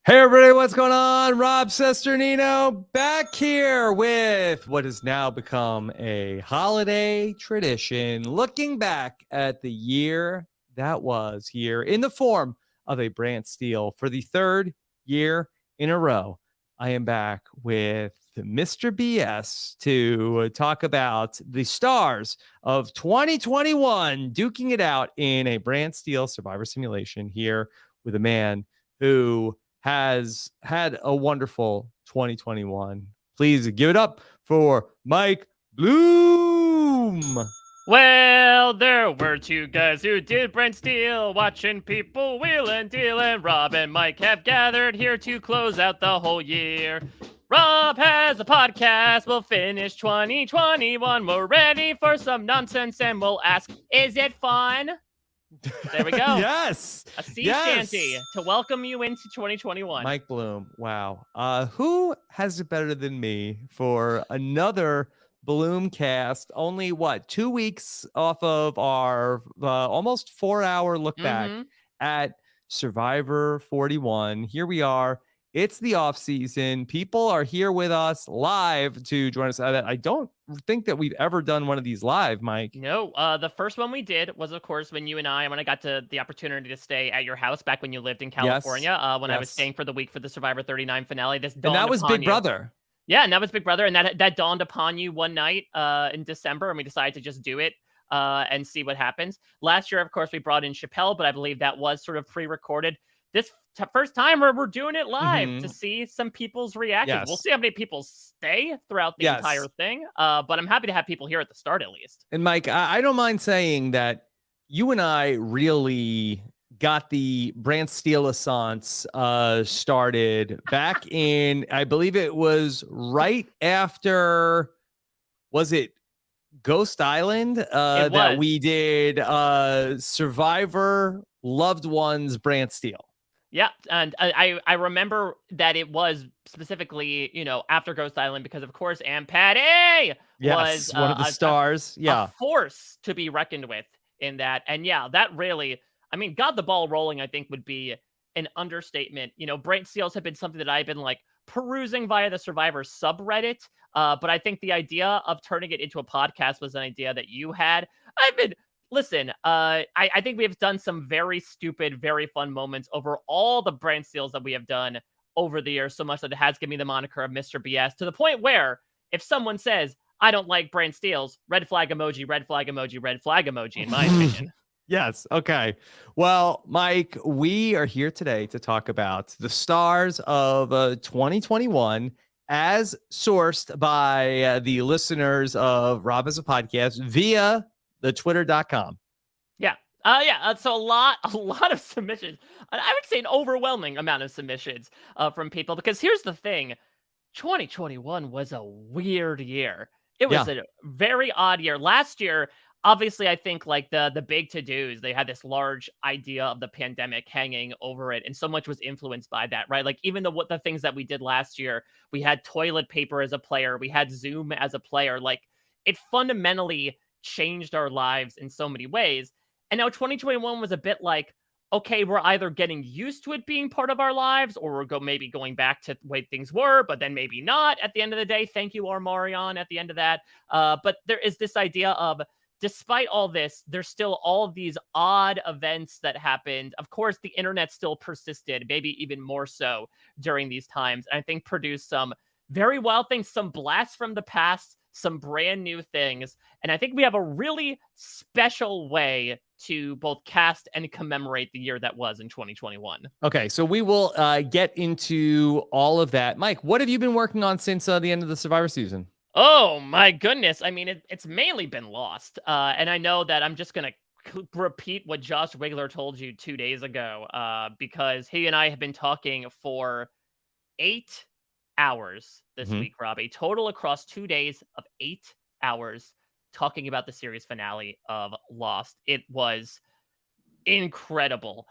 Hey everybody, what's going on? Rob Sesternino back here with what has now become a holiday tradition, looking back at the year that was here in the form of a Brant Steele for the third year in a row. I am back with Mr. BS to talk about the stars of 2021 duking it out in a Brant Steele Survivor Simulation here with a man who has had a wonderful 2021. Please give it up for Mike Bloom. Well, there were two guys who did Brent Steele, watching people wheel and deal, and Rob and Mike have gathered here to close out the whole year. Rob has a podcast, we'll finish 2021, we're ready for some nonsense, and we'll ask, is it fun? There we go. Yes. A sea Yes. shanty to welcome you into 2021. Mike Bloom. Wow. Who has it better than me for another Bloom cast? Only 2 weeks off of our almost 4-hour look back at Survivor 41. Here we are. It's the off season. People are here with us live to join us. I don't think that we've ever done one of these live, Mike. No, the first one we did was, of course, when I got the opportunity to stay at your house back when you lived in California. When I was staying for the week for the Survivor 39 finale. This dawned and that was upon Big you. Brother. Yeah, and that was Big Brother, and that dawned upon you one night in December, and we decided to just do it and see what happens. Last year, of course, we brought in Chappelle, but I believe that was sort of pre-recorded. This first time we're doing it live to see some people's reactions. Yes. We'll see how many people stay throughout the entire thing, but I'm happy to have people here at the start at least. And Mike, I don't mind saying that you and I really got the Brant Steele Assance started back in, I believe it was right after, was it Ghost Island that we did Survivor Loved Ones Brant Steele. Yeah, and I remember that it was specifically, after Ghost Island because, of course, Aunt Patty was one of the stars. A force to be reckoned with in that. And yeah, that really, got the ball rolling, I think, would be an understatement. Brant Steele's have been something that I've been perusing via the Survivor subreddit. But I think the idea of turning it into a podcast was an idea that you had. Listen, I think we have done some very stupid, very fun moments over all the Brant Steeles that we have done over the years, so much that it has given me the moniker of Mr. BS, to the point where if someone says, I don't like Brant Steeles, red flag emoji, red flag emoji, red flag emoji, in my opinion. Yes. Okay. Well, Mike, we are here today to talk about the stars of 2021 as sourced by the listeners of Rob as a Podcast via the twitter.com. Yeah. So a lot of submissions. I would say an overwhelming amount of submissions from people, because here's the thing. 2021 was a weird year. It was a very odd year. Last year, obviously, I think the big to-dos, they had this large idea of the pandemic hanging over it, and so much was influenced by that, right? Even the things that we did last year, we had toilet paper as a player, we had Zoom as a player. It fundamentally changed our lives in so many ways. And now 2021 was a bit okay, we're either getting used to it being part of our lives, or we're maybe going back to the way things were, but then maybe not at the end of the day. Thank you, Marion, at the end of that. But there is this idea of, despite all this, there's still all of these odd events that happened. Of course, the internet still persisted, maybe even more so during these times. And I think produced some very wild things, some blasts from the past, some brand new things. And I think we have a really special way to both cast and commemorate the year that was in 2021. Okay, so we will get into all of that. Mike, what have you been working on since the end of the Survivor season? Oh, my goodness. It's mainly been Lost. And I know that I'm just going to repeat what Josh Wigler told you 2 days ago, because he and I have been talking for 8 hours this week, Rob. A total across 2 days of 8 hours talking about the series finale of Lost. It was incredible.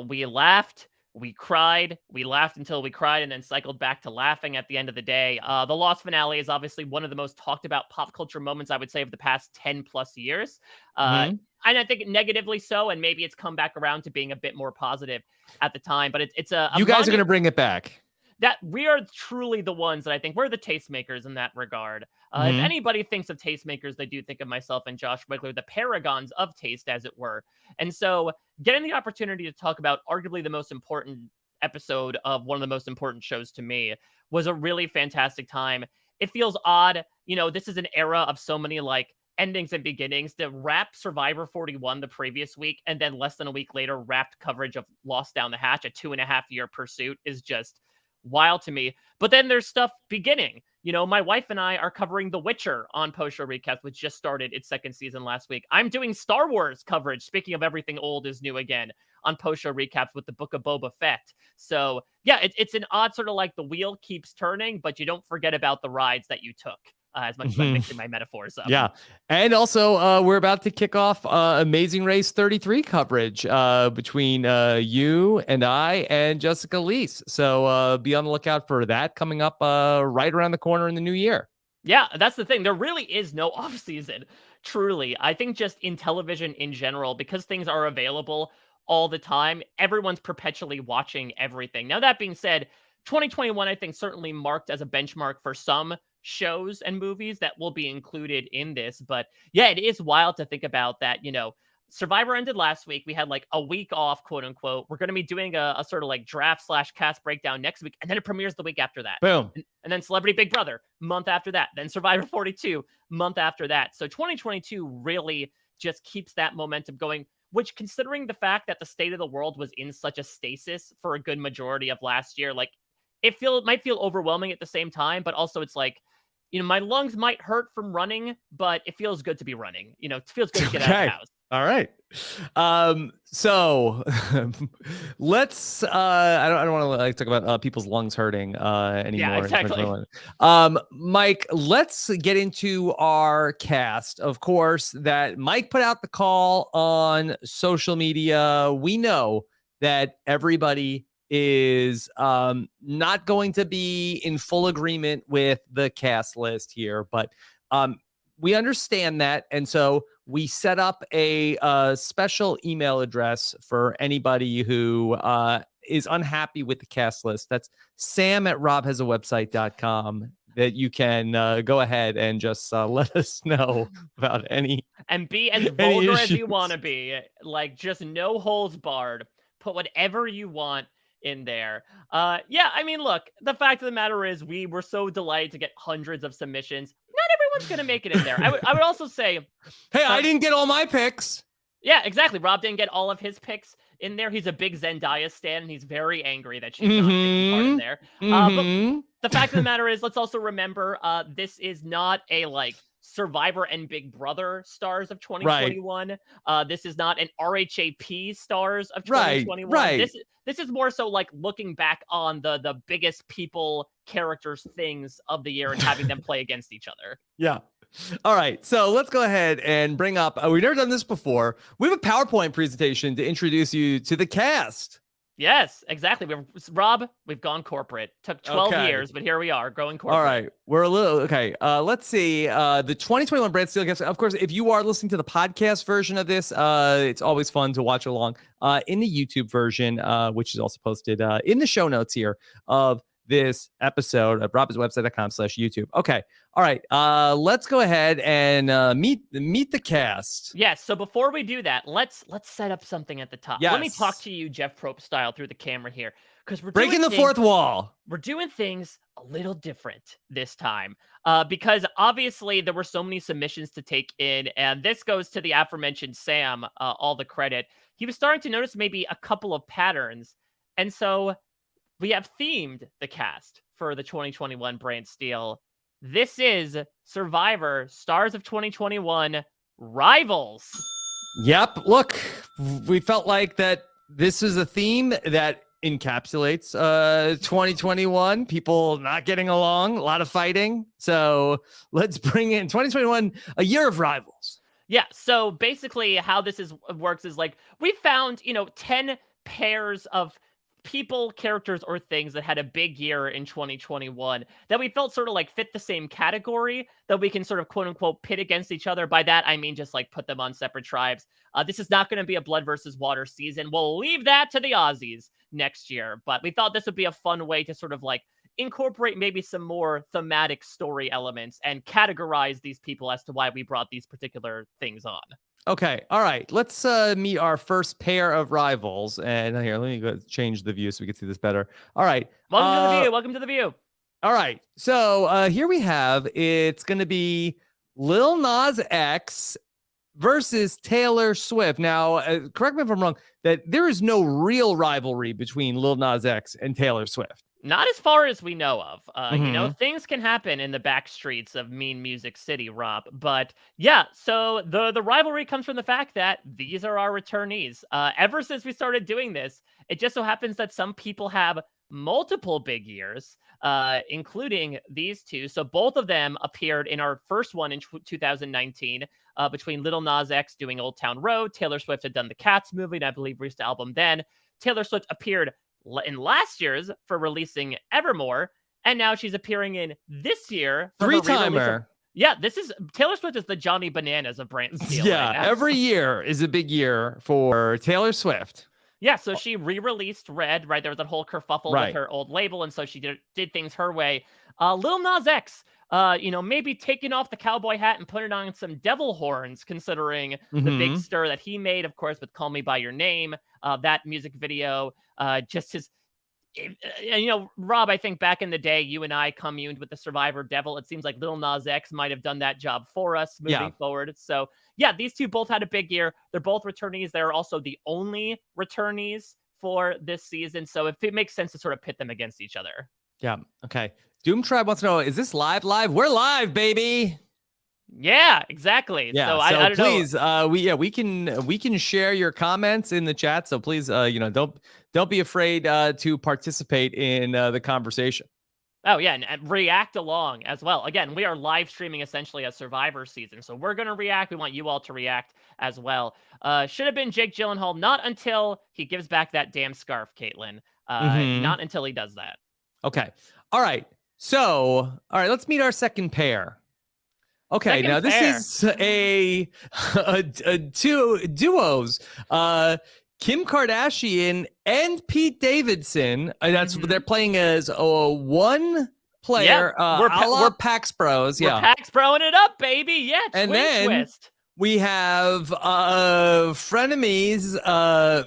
We laughed, We cried, we laughed until we cried, and then cycled back to laughing at the end of the day. The Lost finale is obviously one of the most talked about pop culture moments, I would say, of the past 10 plus years. Mhm. And I think negatively so, and maybe it's come back around to being a bit more positive at the time. But it's a You guys are monument gonna bring it back. that we are truly the ones that I think we're the tastemakers in that regard. If Mhm. anybody thinks of tastemakers, they do think of myself and Josh Wigler, the paragons of taste, as it were. And so, getting the opportunity to talk about arguably the most important episode of one of the most important shows to me was a really fantastic time. It feels odd. This is an era of so many like endings and beginnings. To wrap Survivor 41 the previous week and then less than a week later wrapped coverage of Lost Down the Hatch, a 2.5 year pursuit, is just wild to me. But then there's stuff beginning. My wife and I are covering The Witcher on Post Show Recaps, which just started its second season last week. I'm doing Star Wars coverage, speaking of everything old is new again, on Post Show Recaps with the Book of Boba Fett. So, yeah, it's an odd sort of like the wheel keeps turning, but you don't forget about the rides that you took, as much as I'm mixing my metaphors up. Yeah. And also, we're about to kick off Amazing Race 33 coverage between you and I and Jessica Leese. So be on the lookout for that coming up right around the corner in the new year. Yeah, that's the thing. There really is no off season, truly. I think just in television in general, because things are available all the time, everyone's perpetually watching everything. Now, that being said, 2021, I think, certainly marked as a benchmark for some shows and movies that will be included in this. But yeah, it is wild to think about that, Survivor ended last week. We had like a week off, quote unquote. We're going to be doing a sort of like draft/cast breakdown next week, and then it premieres the week after that. Boom. And then Celebrity Big Brother month after that. Then Survivor 42 month after that. So 2022 really just keeps that momentum going, which, considering the fact that the state of the world was in such a stasis for a good majority of last year, like it might feel overwhelming at the same time, but also it's like, my lungs might hurt from running, but it feels good to be running. It feels good to get out of the house. All right. So let's I don't want to like talk about people's lungs hurting anymore. Yeah, exactly. Mike, let's get into our cast. Of course, that Mike put out the call on social media. We know that everybody is not going to be in full agreement with the cast list here, but we understand that. And so we set up a special email address for anybody who is unhappy with the cast list. That's sam@robhasawebsite.com, that you can go ahead and just let us know about any. And be as vulgar as you want to be. Like, just no holds barred. Put whatever you want in there. Yeah, I mean, look, the fact of the matter is we were so delighted to get hundreds of submissions. Not everyone's going to make it in there. I would also say, hey, I didn't get all my picks. Yeah, exactly. Rob didn't get all of his picks in there. He's a big Zendaya stan, and he's very angry that she's not taking part in there. But the fact of the matter is, let's also remember, this is not a like Survivor and Big Brother stars of 2021. Right. This is not an RHAP stars of 2021. Right. This is more so like looking back on the biggest people, characters, things of the year and having them play against each other. Yeah. All right. So let's go ahead and bring up, we've never done this before. We have a PowerPoint presentation to introduce you to the cast. Yes, exactly. Rob, we've gone corporate. Took 12 years, but here we are going corporate. All right. We're a little, okay. Let's see. The 2021 Brant Steele cast. Of course, if you are listening to the podcast version of this, it's always fun to watch along in the YouTube version, which is also posted in the show notes here of this episode at robhasawebsite.com/YouTube. Okay. All right. Let's go ahead and meet the cast. Yes. So before we do that, let's set up something at the top. Yes. Let me talk to you, Jeff Probst style, through the camera here, because we're breaking the fourth wall. We're doing things a little different this time, because obviously there were so many submissions to take in, and this goes to the aforementioned Sam. All the credit. He was starting to notice maybe a couple of patterns, and so we have themed the cast for the 2021 Brant Steele. This is Survivor Stars of 2021 Rivals. Yep. Look, we felt like that this is a theme that encapsulates 2021. People not getting along, a lot of fighting. So let's bring in 2021, a year of rivals. Yeah. So basically how this works is like we found, 10 pairs of people, characters, or things that had a big year in 2021 that we felt sort of like fit the same category that we can sort of quote unquote pit against each other. By that, I mean just like put them on separate tribes. This is not going to be a blood versus water season. We'll leave that to the Aussies next year. But we thought this would be a fun way to sort of like incorporate maybe some more thematic story elements and categorize these people as to why we brought these particular things on. Okay. All right. Let's meet our first pair of rivals. And here, let me go change the view so we can see this better. All right. Welcome to the view. Welcome to the view. All right. So here we have, it's going to be Lil Nas X versus Taylor Swift. Now, correct me if I'm wrong, that there is no real rivalry between Lil Nas X and Taylor Swift. Not as far as we know of. You know, things can happen in the back streets of Mean Music City, Rob. But yeah, so the rivalry comes from the fact that these are our returnees. Ever since we started doing this, it just so happens that some people have multiple big years, including these two. So both of them appeared in our first one in 2019, between Lil Nas X doing Old Town Road. Taylor Swift had done the Cats movie, and I believe released the album then. Taylor Swift appeared in last year's for releasing Evermore, and now she's appearing in this year for three-timer. Yeah, this is Taylor Swift is the Johnny Bananas of Brant Steele. Yeah, right every year is a big year for Taylor Swift. Yeah, so she re-released Red, right? There was that whole kerfuffle with her old label, and so she did things her way. Lil Nas X, you know, maybe taking off the cowboy hat and putting on some devil horns, considering the big stir that he made, of course, with Call Me By Your Name. That music video, just his, you know, Rob, I think back in the day, you and I communed with the Survivor Devil. It seems like Lil Nas X might have done that job for us moving forward. So yeah, these two both had a big year. They're both returnees. They're also the only returnees for this season. So if it makes sense to sort of pit them against each other. Yeah. Okay. Doom Tribe wants to know, is this live? We're live, baby. Yeah, exactly. Yeah, so I don't please, know. we can share your comments in the chat. So please, you know, don't be afraid to participate in the conversation. Oh yeah, and react along as well. Again, we are live streaming essentially a Survivor season, so we're gonna react. We want you all to react as well. Should have been Jake Gyllenhaal, not until he gives back that damn scarf, Caitlin. Not until he does that. Okay. All right. So, all right, let's meet our second pair. Okay, now this is a two duos. Kim Kardashian and Pete Davidson. That's they're playing as one player. We're Pax Bros. We're Pax Broing it up, baby. Yeah, and then twist. We have frenemies,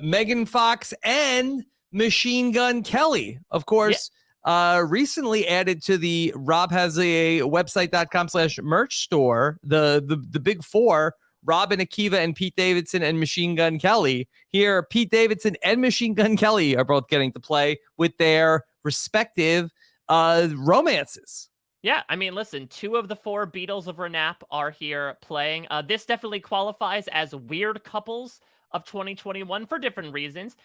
Megan Fox and Machine Gun Kelly, of course. Recently added to the Rob has a website.com/merch store, the big four, Robin Akiva and Pete Davidson and Machine Gun Kelly. Here, Pete Davidson and Machine Gun Kelly are both getting to play with their respective romances. Yeah, I mean, listen, 2 of the 4 Beatles of Renap are here playing. This definitely qualifies as weird couples of 2021 for different reasons.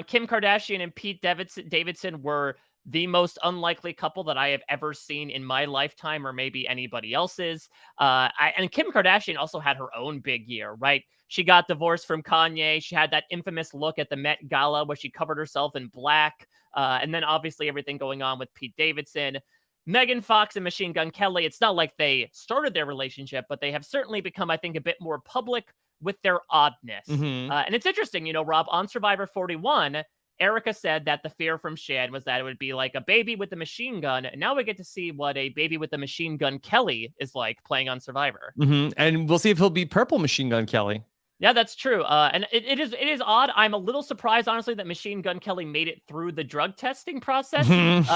Kim Kardashian and Pete Davidson were the most unlikely couple that I have ever seen in my lifetime, or maybe anybody else's. And Kim Kardashian also had her own big year, right? She got divorced from Kanye. She had that infamous look at the Met Gala where she covered herself in black. And then obviously everything going on with Pete Davidson. Megan Fox and Machine Gun Kelly, it's not like they started their relationship, but they have certainly become, I think, a bit more public with their oddness. And it's interesting, you know, Rob, on Survivor 41, Erica said that the fear from Shan was that it would be like a baby with a machine gun. And now we get to see what a baby with a machine gun Kelly is like playing on Survivor. And we'll see if he'll be purple Machine Gun Kelly. Yeah, that's true. And it is odd. I'm a little surprised, honestly, that Machine Gun Kelly made it through the drug testing process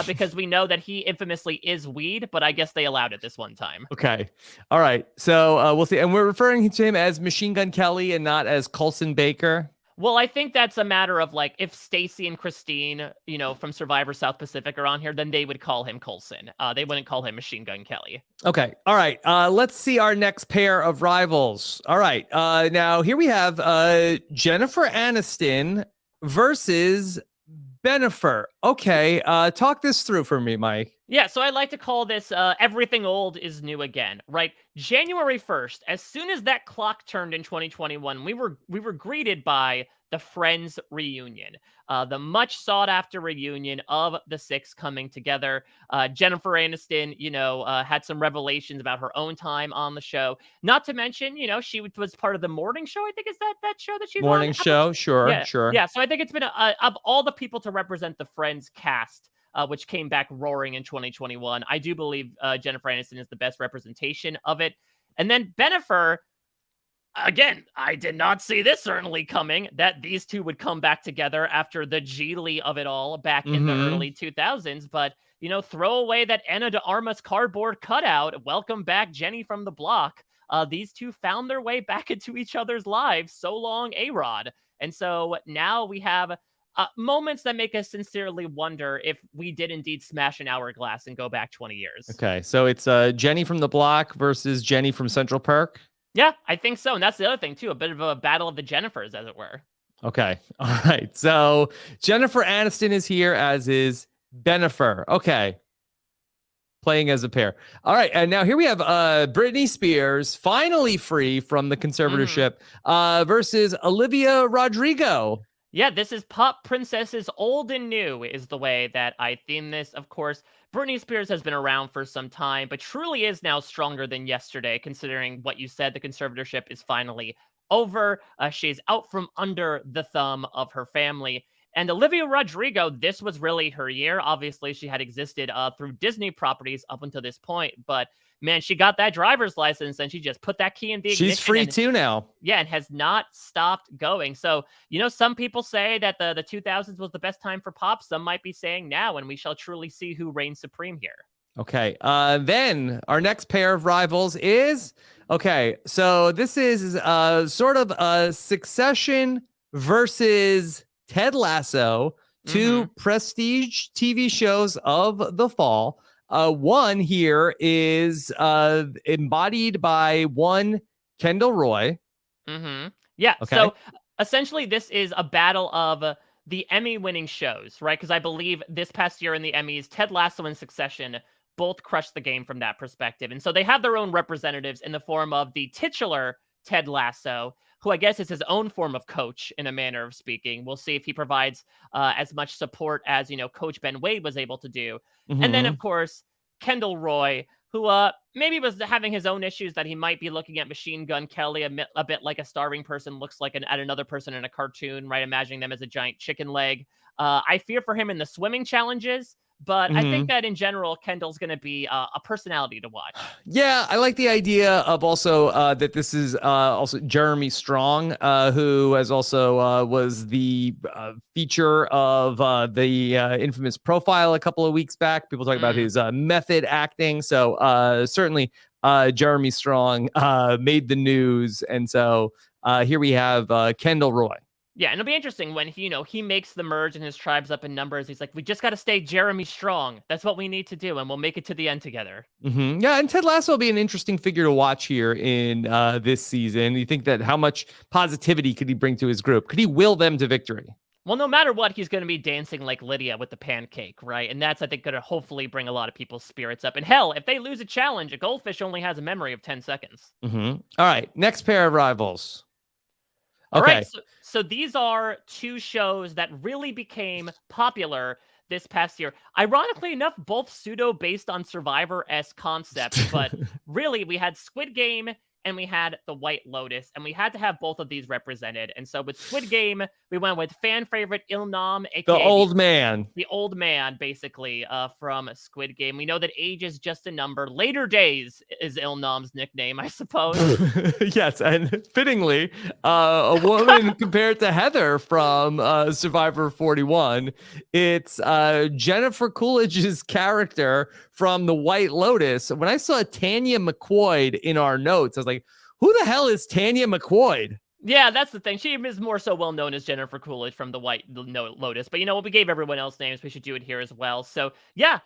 because we know that he infamously is weed, but I guess they allowed it this one time. Okay. All right. So we'll see. And we're referring to him as Machine Gun Kelly and not as Colson Baker. Well, I think that's a matter of like, if Stacy and Christine, you know, from Survivor South Pacific are on here, then they would call him Colson. They wouldn't call him Machine Gun Kelly. Okay. All right. Let's see our next pair of rivals. All right. Now here we have Jennifer Aniston versus Bennifer. Okay. Talk this through for me, Mike. Yeah, so I like to call this everything old is new again, right? January 1st, as soon as that clock turned in 2021, we were greeted by the Friends reunion, the much sought after reunion of the six coming together. Jennifer Aniston, had some revelations about her own time on the show. Not to mention, she was part of the morning show. I think is that show that she's on. Morning show, sure, Yeah, sure. yeah. So I think it's been of all the people to represent the Friends cast, which came back roaring in 2021. I do believe Jennifer Aniston is the best representation of it. And then Bennifer, again, I did not see this certainly coming, that these two would come back together after the Geely of it all back in the Mm-hmm. early 2000s. But, throw away that Anna de Armas cardboard cutout. Welcome back, Jenny from the block. These two found their way back into each other's lives. So long, A-Rod. And so now we have moments that make us sincerely wonder if we did indeed smash an hourglass and go back 20 years. Okay, so it's Jenny from the block versus Jenny from Central Perk. Yeah, I think so. And that's the other thing, too. A bit of a battle of the Jennifers, as it were. Okay, all right. So Jennifer Aniston is here, as is Bennifer. Okay, playing as a pair. All right, and now here we have Britney Spears, finally free from the Mhm. conservatorship, versus Olivia Rodrigo. Yeah, this is Pop Princesses Old and New, is the way that I theme this. Of course, Britney Spears has been around for some time, but truly is now stronger than yesterday, considering what you said. The conservatorship is finally over. She's out from under the thumb of her family. And Olivia Rodrigo, this was really her year. Obviously, she had existed through Disney properties up until this point, but man, she got that driver's license and she just put that key in the She's ignition free and too now. yeah, and has not stopped going. So, some people say that the 2000s was the best time for pop. Some might be saying now, and we shall truly see who reigns supreme here. Okay. Then our next pair of rivals is okay. So this is sort of a Succession versus Ted Lasso, two Hmm. prestige TV shows of the fall. One here is embodied by one Kendall Roy. Yeah. Okay. So essentially, this is a battle of the Emmy-winning shows, right? Because I believe this past year in the Emmys, Ted Lasso and Succession both crushed the game from that perspective, and so they have their own representatives in the form of the titular Ted Lasso, who I guess is his own form of coach in a manner of speaking. We'll see if he provides as much support as Coach Ben Wade was able to do, and then of Mm-hmm. course Kendall Roy, who maybe was having his own issues that he might be looking at Machine Gun Kelly a bit like a starving person looks like at another person in a cartoon, right? Imagining them as a giant chicken leg. I fear for him in the swimming challenges, but I think Mm-hmm. that in general, Kendall's going to be a personality to watch. Yeah, I like the idea of also that this is also Jeremy Strong, who has also was the feature of the infamous Profile a couple of weeks back. People talk about Mm. his method acting. So certainly Jeremy Strong made the news. And so here we have Kendall Roy. Yeah, and it'll be interesting when he makes the merge and his tribe's up in numbers. He's like, we just got to stay Jeremy Strong. That's what we need to do, and we'll make it to the end together. Yeah, and Ted Lasso will be an interesting figure to watch here in this season. You think that how much positivity could he bring to his group? Could he will them to victory? Well, no matter what, he's going to be dancing like Lydia with the pancake, right? And that's, I think, going to hopefully bring a lot of people's spirits up. And hell, if they lose a challenge, a goldfish only has a memory of 10 seconds. All right, next pair of rivals. All right, Okay. so these are two shows that really became popular this past year. Ironically enough, both pseudo based on Survivor-esque concepts, but really we had Squid Game and we had The White Lotus, and we had to have both of these represented. And so with Squid Game, we went with fan favorite Ilnam, The aka old man. the old man, basically, from Squid Game. We know that age is just a number. Later days is Ilnam's nickname, I suppose. Yes, and fittingly, a woman compared to Heather from Survivor 41. It's Jennifer Coolidge's character from The White Lotus. When I saw Tanya McQuoid in our notes, I was like, who the hell is Tanya McQuoid? Yeah, that's the thing. She is more so well known as Jennifer Coolidge from The White Lotus. But you know what? We gave everyone else names. We should do it here as well. So yeah,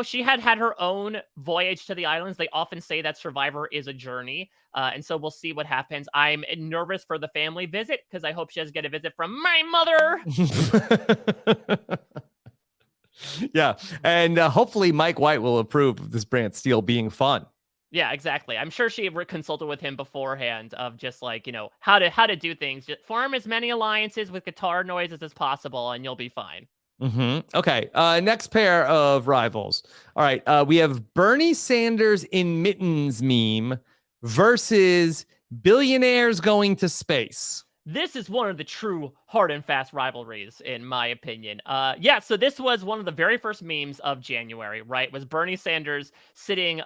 she had her own voyage to the islands. They often say that Survivor is a journey. And so we'll see what happens. I'm nervous for the family visit because I hope she does get a visit from my mother. Yeah. And hopefully Mike White will approve of this Brant Steele being fun. Yeah, exactly. I'm sure she consulted with him beforehand of just like, how to do things. Just form as many alliances with guitar noises as possible and you'll be fine. Okay. Next pair of rivals. All right. We have Bernie Sanders in mittens meme versus billionaires going to space. This is one of the true hard and fast rivalries, in my opinion. So this was one of the very first memes of January, right? Was Bernie Sanders sitting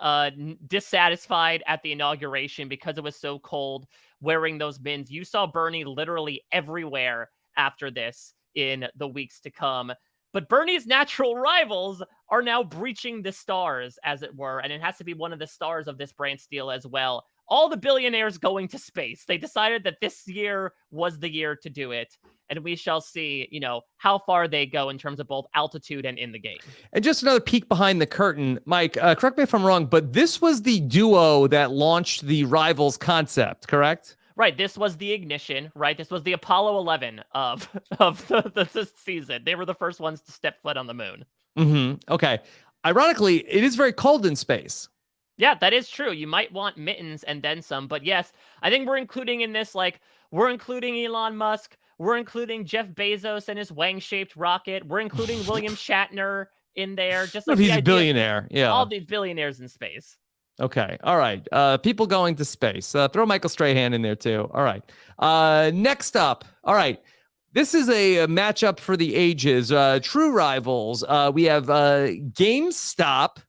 dissatisfied at the inauguration because it was so cold, wearing those mittens. You saw Bernie literally everywhere after this in the weeks to come. But Bernie's natural rivals are now breaching the stars, as it were, and it has to be one of the stars of this Brant Steele as well. All the billionaires going to space. They decided that this year was the year to do it. And we shall see, how far they go in terms of both altitude and in the game. And just another peek behind the curtain, Mike, correct me if I'm wrong, but this was the duo that launched the Rivals concept, correct? Right. This was the ignition, right? This was the Apollo 11 of the season. They were the first ones to step foot on the moon. Okay. Ironically, it is very cold in space. Yeah, that is true. You might want mittens and then some. But yes, I think we're including in this, we're including Elon Musk. We're including Jeff Bezos and his wang-shaped rocket. We're including William Shatner in there. Just like he's a billionaire. Yeah. All these billionaires in space. Okay. All right. People going to space. Throw Michael Strahan in there too. All right. Next up. All right. This is a matchup for the ages. True rivals. We have GameStop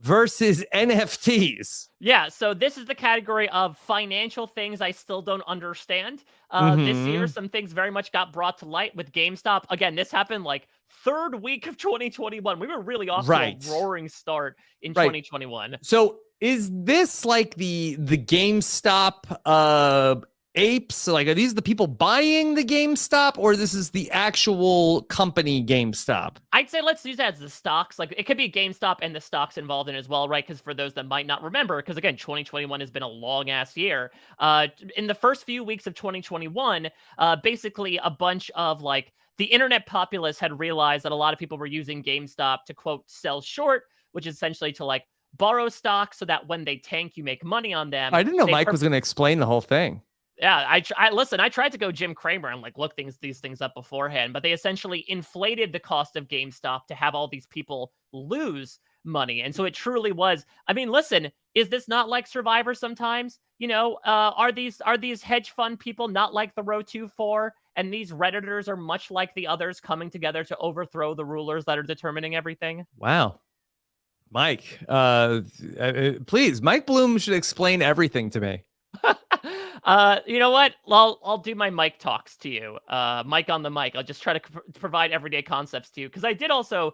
versus NFTs. Yeah, so this is the category of financial things I still don't understand. This year, some things very much got brought to light with GameStop. Again, this happened third week of 2021. We were really off to a roaring start in 2021. So is this like the GameStop apes? Like, are these the people buying the GameStop, or this is the actual company GameStop? I'd say let's use that as the stocks. Like, it could be GameStop and the stocks involved in it as well, right? Because for those that might not remember, because again, 2021 has been a long ass year. In the first few weeks of 2021, basically a bunch of the internet populace had realized that a lot of people were using GameStop to quote sell short, which is essentially to borrow stock so that when they tank, you make money on them. I didn't know Mike was going to explain the whole thing. Yeah, I tried to go Jim Cramer and look these things up beforehand, but they essentially inflated the cost of GameStop to have all these people lose money. And so it truly was. I mean, listen, is this not like Survivor sometimes? Are these hedge fund people not like the Row 24? And these Redditors are much like the others coming together to overthrow the rulers that are determining everything? Wow. Mike, please, Mike Bloom should explain everything to me. You know what? I'll do my mic talks to you. Mike on the mic. I'll just try to provide everyday concepts to you, because I did also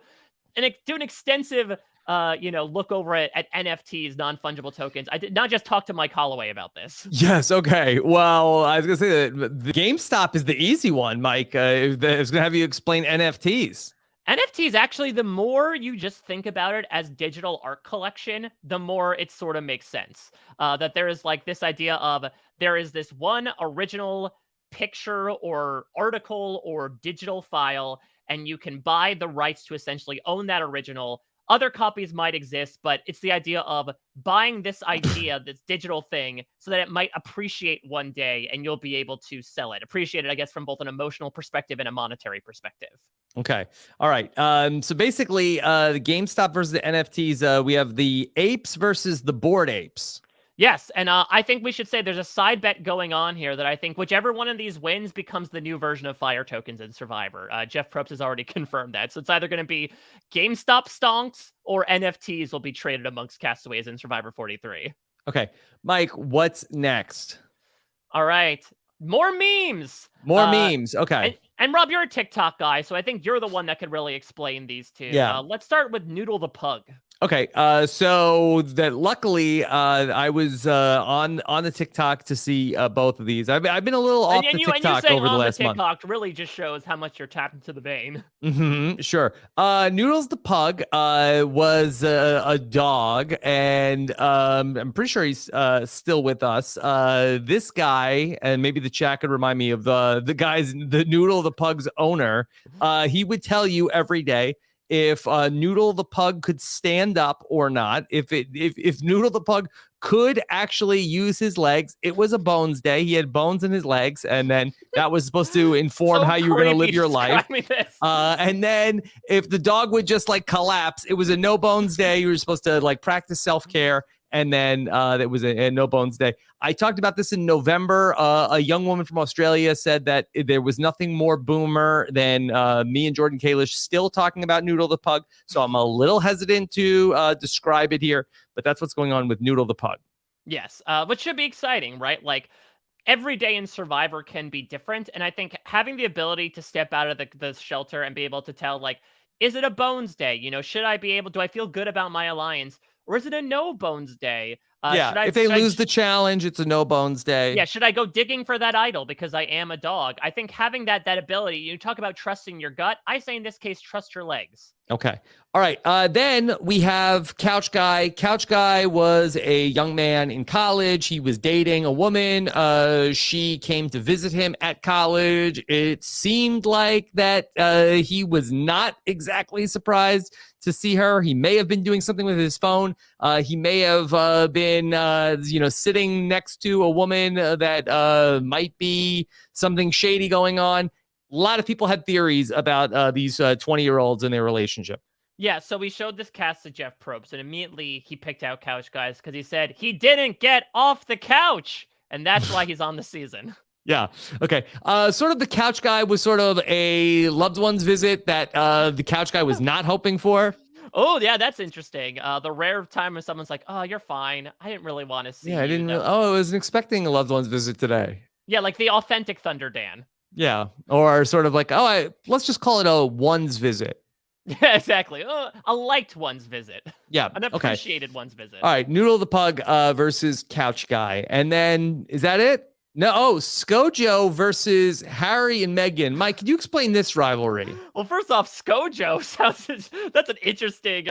do an extensive look over at NFTs, non-fungible tokens. I did not just talk to Mike Holloway about this. Yes. Okay. Well, I was gonna say that the GameStop is the easy one, Mike. I was gonna have you explain NFTs. NFTs, actually, the more you just think about it as digital art collection, the more it sort of makes sense. That there is this idea of there is this one original picture or article or digital file, and you can buy the rights to essentially own that original. Other copies might exist, but it's the idea of buying this idea, this digital thing, so that it might appreciate one day and you'll be able to sell it. Appreciate it, I guess, from both an emotional perspective and a monetary perspective. Okay. All right. So basically, the GameStop versus the NFTs, we have the apes versus the Bored Apes. Yes, and I think we should say there's a side bet going on here that I think whichever one of these wins becomes the new version of Fire Tokens in Survivor. Jeff Probst has already confirmed that. So it's either going to be GameStop stonks or NFTs will be traded amongst castaways in Survivor 43. Okay. Mike, what's next? All right. More memes. More memes. Okay. And Rob, you're a TikTok guy, so I think you're the one that could really explain these two. Yeah. Let's start with Noodle the Pug. Okay, so that luckily I was on the TikTok to see both of these. I've been a little off the TikTok over the last month. TikTok really just shows how much you're tapped into the vein. Sure. Noodles the Pug was a dog, and I'm pretty sure he's still with us. This guy, and maybe the chat could remind me of the Noodle the Pug's owner. He would tell you every day, if Noodle the Pug could stand up or not. If Noodle the Pug could actually use his legs. It was a bones day. He had bones in his legs, and then that was supposed to inform So how you were going to live creepy your life. describing this. And then if the dog would just like collapse, it was a no bones day. You were supposed to like practice self-care. And then that was a no bones day. I talked about this in November. A young woman from Australia said that there was nothing more boomer than me and Jordan Kalish still talking about Noodle the Pug. So I'm a little hesitant to describe it here, but that's what's going on with Noodle the Pug. Yes, which should be exciting, right? Like, every day in Survivor can be different, and I think having the ability to step out of the shelter and be able to tell, like, is it a bones day? You know, do I feel good about my alliance? Or is it a no bones day? If they lose the challenge, it's a no bones day. Yeah, should I go digging for that idol because I am a dog? I think having that ability, you talk about trusting your gut. I say in this case, trust your legs. Okay. All right. Then we have Couch Guy. Couch Guy was a young man in college. He was dating a woman. She came to visit him at college. It seemed like that he was not exactly surprised to see her. He may have been doing something with his phone. He may have been, sitting next to a woman that might be something shady going on. A lot of people had theories about these 20-year-olds in their relationship. Yeah, so we showed this cast to Jeff Probst, and immediately he picked out Couch Guys because he said he didn't get off the couch, and that's why he's on the season. Yeah. Okay. Sort of the Couch Guy was sort of a loved one's visit that the Couch Guy was not hoping for. Oh, yeah, that's interesting. The rare time when someone's like, "Oh, you're fine. I didn't really want to see you." Yeah, I didn't. I wasn't expecting a loved one's visit today. Yeah, like the authentic Thunder Dan. Yeah, or sort of like, let's just call it a one's visit. Yeah, exactly. A liked one's visit. Yeah, an appreciated one's visit. All right, Noodle the Pug versus Couch Guy, and then is that it? No, Skojo versus Harry and Meghan. Mike, can you explain this rivalry? Well, first off, Skojo that's an interesting.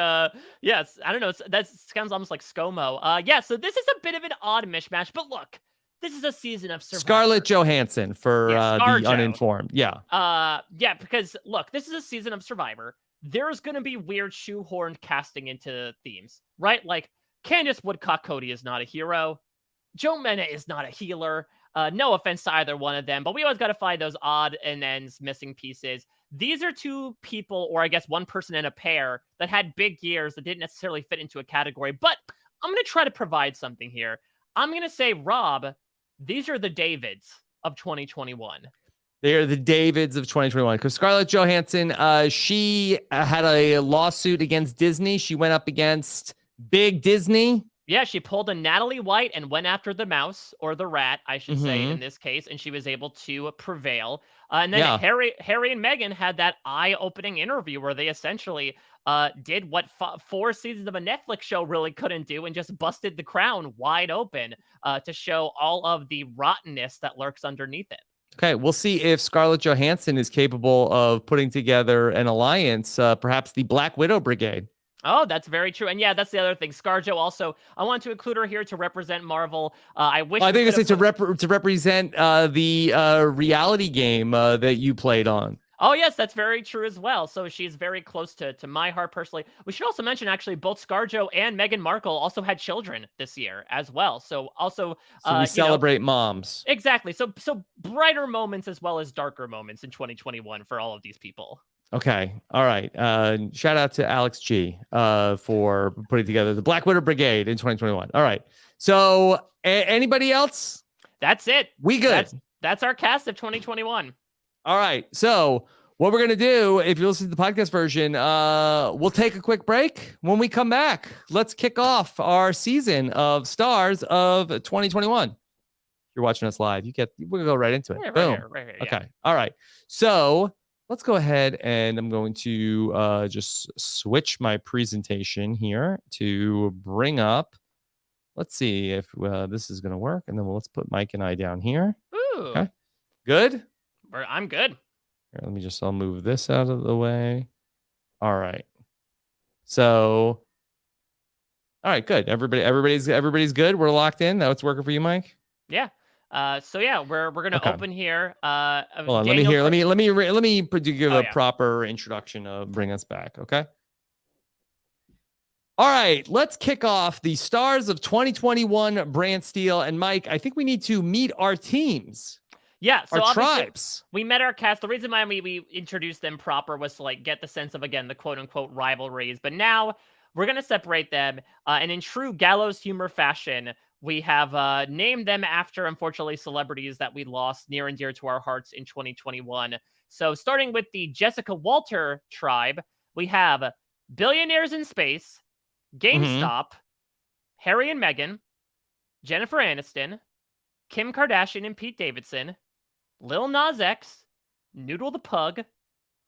Yes, I don't know. That sounds almost like ScoMo. Yeah, so this is a bit of an odd mishmash, but look. This is a season of Survivor. Scarlett Johansson for the uninformed. Yeah. Yeah, because look, this is a season of Survivor. There's going to be weird shoehorned casting into themes, right? Like Candace Woodcock Cody is not a hero. Joe Mena is not a healer. No offense to either one of them, but we always got to find those odd and ends missing pieces. These are two people, or I guess one person in a pair that had big years that didn't necessarily fit into a category, but I'm going to try to provide something here. I'm going to say, Rob, these are the Davids of 2021. They are the Davids of 2021 because Scarlett Johansson, she had a lawsuit against Disney. She went up against Big Disney. Yeah, she pulled a Natalie White and went after the mouse, or the rat, I should say, in this case, and she was able to prevail. And then Harry and Meghan had that eye-opening interview where they essentially did what 4 seasons of a Netflix show really couldn't do and just busted the crown wide open to show all of the rottenness that lurks underneath it. Okay, we'll see if Scarlett Johansson is capable of putting together an alliance, perhaps the Black Widow Brigade. Oh, that's very true. And yeah, that's the other thing. ScarJo also, I want to include her here to represent Marvel. I think it's to represent the reality game that you played on. Oh, yes, that's very true as well. So she's very close to my heart personally. We should also mention, actually, both ScarJo and Meghan Markle also had children this year as well. So also... So we celebrate moms. Exactly. So brighter moments as well as darker moments in 2021 for all of these people. Okay. All right. Shout out to Alex G for putting together the Black Widow Brigade in 2021. All right. So anybody else? That's it. We good. That's our cast of 2021. All right. So what we're going to do, if you listen to the podcast version, we'll take a quick break. When we come back, let's kick off our season of Stars of 2021. You're watching us live. We're going to go right into it. Yeah, Boom. Right here, okay. All right. So let's go ahead and I'm going to just switch my presentation here to bring up. Let's see if this is going to work. And then let's put Mike and I down here. Ooh. Okay. Good. I'm good. Here, I'll move this out of the way. All right. So, all right, good. Everybody's good. We're locked in. Now it's working for you, Mike? Yeah. So yeah, we're gonna Okay. open here. Hold on. Daniel. Let me give Oh a yeah. proper introduction of bring us back. Okay. All right, let's kick off the stars of 2021, Brant Steele and Mike. I think we need to meet our teams, Yeah, our so obviously tribes. we met our cast. The reason why we introduced them proper was to like get the sense of again the quote unquote rivalries. But now we're gonna separate them, and in true gallows humor fashion, we have named them after unfortunately celebrities that we lost near and dear to our hearts in 2021. So starting with the Jessica Walter tribe, we have Billionaires in Space, Mm-hmm. GameStop, Harry and Meghan, Jennifer Aniston, Kim Kardashian and Pete Davidson, Lil Nas X, Noodle the Pug,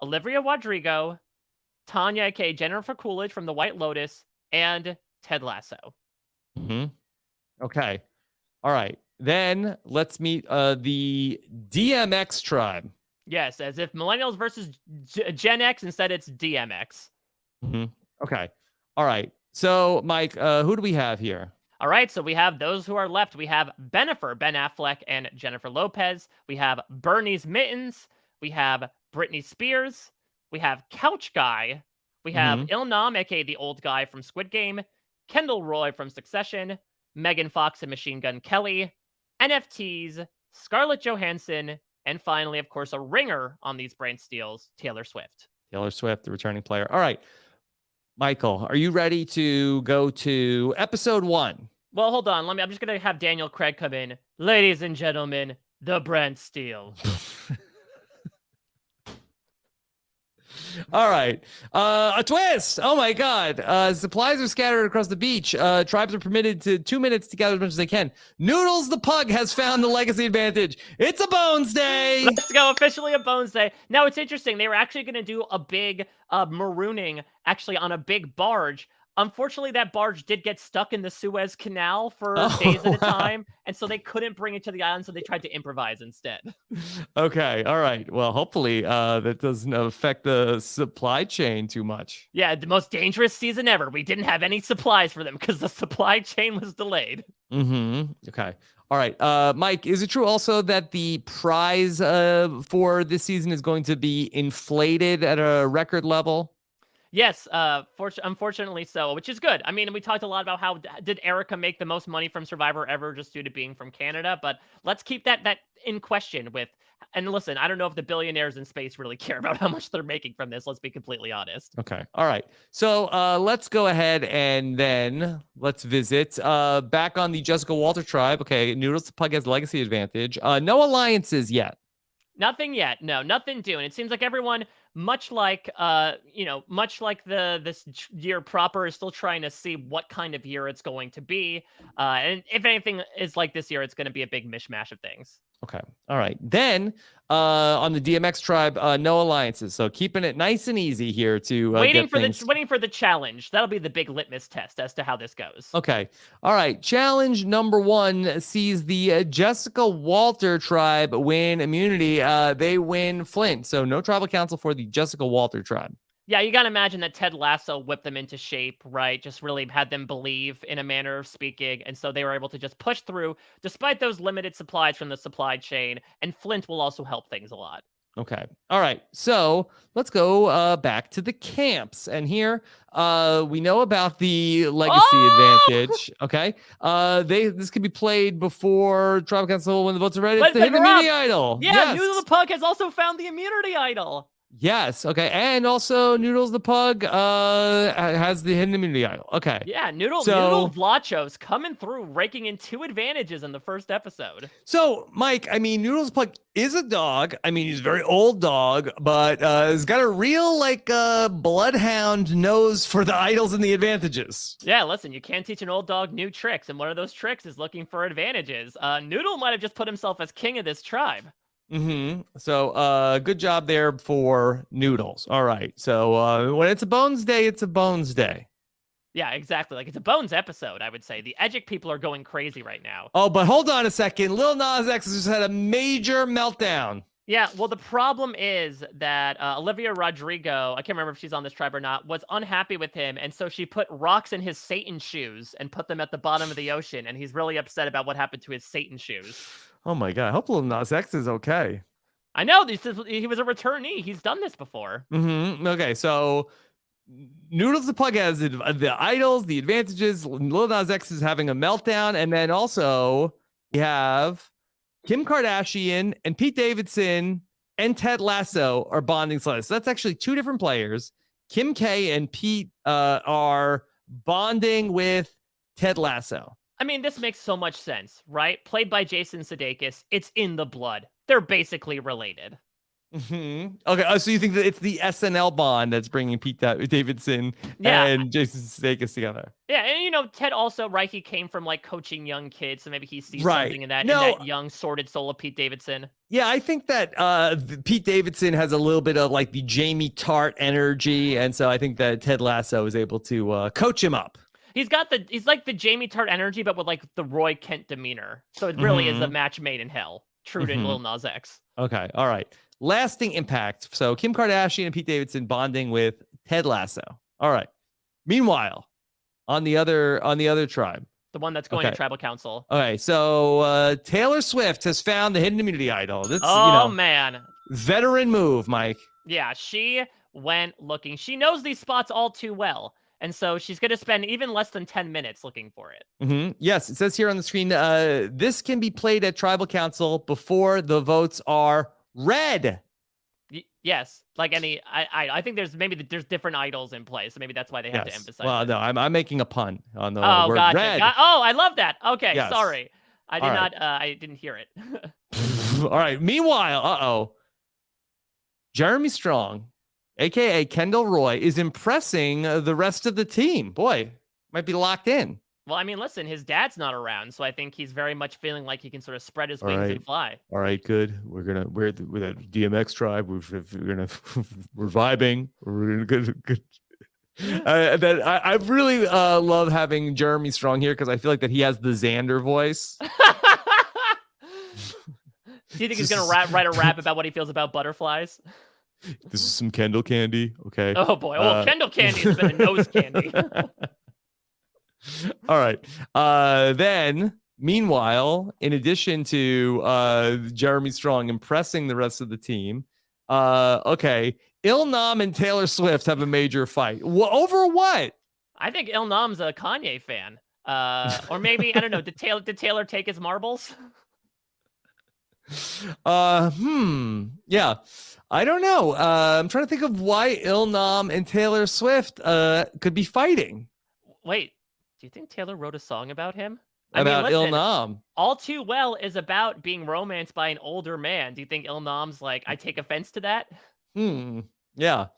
Olivia Rodrigo, Tanya, aka Jennifer Coolidge from The White Lotus, and Ted Lasso. Mm-hmm. Okay. All right. Then let's meet the DMX tribe. Yes, as if millennials versus Gen X, instead it's DMX. Mm-hmm. Okay. All right. So, Mike, who do we have here? All right, so we have those who are left. We have Bennifer, Ben Affleck, and Jennifer Lopez. We have Bernie's Mittens. We have Britney Spears. We have Couch Guy. We have Mm-hmm. Ilnam, aka the old guy from Squid Game. Kendall Roy from Succession. Megan Fox and Machine Gun Kelly. NFTs. Scarlett Johansson. And finally, of course, a ringer on these Brant Steeles, Taylor Swift. Taylor Swift, the returning player. All right. Michael, are you ready to go to episode 1? Well, hold on. I'm just gonna have Daniel Craig come in. Ladies and gentlemen, the Brant Steele. All right. A twist. Oh my God. Supplies are scattered across the beach. Tribes are permitted to 2 minutes to gather as much as they can. Noodles the pug has found the legacy advantage. It's a Bones Day. Let's go. Officially a Bones Day. Now, it's interesting. They were actually going to do a big marooning actually on a big barge. Unfortunately, that barge did get stuck in the Suez Canal for days at a time, and so they couldn't bring it to the island, so they tried to improvise instead. Okay. All right. Well, hopefully that doesn't affect the supply chain too much. Yeah, the most dangerous season ever. We didn't have any supplies for them because the supply chain was delayed. Mm-hmm. Okay. All right. Mike, is it true also that the prize for this season is going to be inflated at a record level? Yes, unfortunately so, which is good. I mean, we talked a lot about how did Erica make the most money from Survivor ever just due to being from Canada, but let's keep that in question with. And listen, I don't know if the billionaires in space really care about how much they're making from this. Let's be completely honest. Okay. All right. So let's go ahead and then let's visit back on the Jessica Walter tribe. Okay. Noodles the Pug has legacy advantage. No alliances yet. Nothing yet. No, nothing doing. It seems like everyone, much like much like this year proper, is still trying to see what kind of year it's going to be. And if anything is like this year, it's going to be a big mishmash of things. Okay. All right. Then on the DMX tribe, no alliances. So keeping it nice and easy here to waiting for the challenge. That'll be the big litmus test as to how this goes. Okay. All right. Challenge number 1 sees the Jessica Walter tribe win immunity. They win Flint. So no tribal council for the Jessica Walter tribe. Yeah, you got to imagine that Ted Lasso whipped them into shape, right? Just really had them believe in a manner of speaking. And so they were able to just push through despite those limited supplies from the supply chain. And Flint will also help things a lot. Okay. All right. So let's go back to the camps. And here we know about the legacy advantage. Okay. This could be played before tribal council when the votes are ready. It's the hidden immunity idol. Yeah, yes. Noodle the Pug has also found the immunity idol. Yes. Okay. And also Noodles the Pug has the hidden immunity idol. Okay. Yeah, Noodle Vlachos coming through, raking in 2 advantages in the first episode. So, Mike, I mean, Noodles the Pug is a dog. I mean, he's a very old dog, but he's got a real, bloodhound nose for the idols and the advantages. Yeah, listen, you can't teach an old dog new tricks, and one of those tricks is looking for advantages. Noodle might have just put himself as king of this tribe. Mm-hmm. So, good job there for Noodles. All right. So, when it's a Bones Day, it's a Bones Day. Yeah, exactly. Like, it's a Bones episode, I would say. The Edgic people are going crazy right now. Oh, but hold on a second. Lil Nas X has just had a major meltdown. Yeah, well, the problem is that Olivia Rodrigo, I can't remember if she's on this tribe or not, was unhappy with him, and so she put rocks in his Satan shoes and put them at the bottom of the ocean, and he's really upset about what happened to his Satan shoes. Oh my God. I hope Lil Nas X is okay. I know he was a returnee. He's done this before. Okay, so Noodles the Pug has the idols, the advantages. Lil Nas X is having a meltdown, and then also we have Kim Kardashian and Pete Davidson and Ted Lasso are bonding slides. So that's actually two different players. Kim K and Pete are bonding with Ted Lasso. I mean, this makes so much sense, right? Played by Jason Sudeikis. It's in the blood. They're basically related. Okay, so you think that it's the SNL bond that's bringing Pete Davidson and Jason Sudeikis together? Yeah, and Ted also, right? He came from like coaching young kids, so maybe he sees something in that young sordid soul of Pete Davidson. Yeah, I think that Pete Davidson has a little bit of like the Jamie Tart energy, and so I think that Ted Lasso is able to coach him up. He's like the Jamie Tart energy, but with like the Roy Kent demeanor. So it really is a match made in hell. True to Lil Nas X. Okay, all right. Lasting impact. So Kim Kardashian and Pete Davidson bonding with Ted Lasso. All right. Meanwhile, on the other tribe, the one that's going to tribal council. Okay, so Taylor Swift has found the hidden immunity idol. That's man, veteran move, Mike. Yeah, she went looking. She knows these spots all too well. And so she's going to spend even less than 10 minutes looking for it. Yes, it says here on the screen, this can be played at Tribal Council before the votes are read. Yes, like I think there's different idols in play, so maybe that's why they have to emphasize. Well, it. no, I'm making a pun on the word gotcha. read. I love that. Okay, yes. Sorry, I didn't hear it. All right. Meanwhile, Jeremy Strong, aka Kendall Roy, is impressing the rest of the team. Boy, might be locked in. Well, I mean, listen, his dad's not around, so I think he's very much feeling like he can sort of spread his wings and fly. All right, good. We're the DMX tribe. We're vibing. We're good. I really love having Jeremy Strong here because I feel like that he has the Xander voice. Do you think he's gonna write a rap about what he feels about butterflies? This is some Kendall candy, okay? Oh boy! Well, Kendall candy has been a nose candy. All right. Then, meanwhile, in addition to Jeremy Strong impressing the rest of the team, Il Nam and Taylor Swift have a major fight. Over what? I think Il Nam's a Kanye fan. Or maybe, I don't know, did Taylor take his marbles? Yeah. I don't know. I'm trying to think of why Il Nam and Taylor Swift could be fighting. Wait. Do you think Taylor wrote a song about him? About Il Nam. All Too Well is about being romanced by an older man. Do you think Il Nam's like, I take offense to that? Yeah.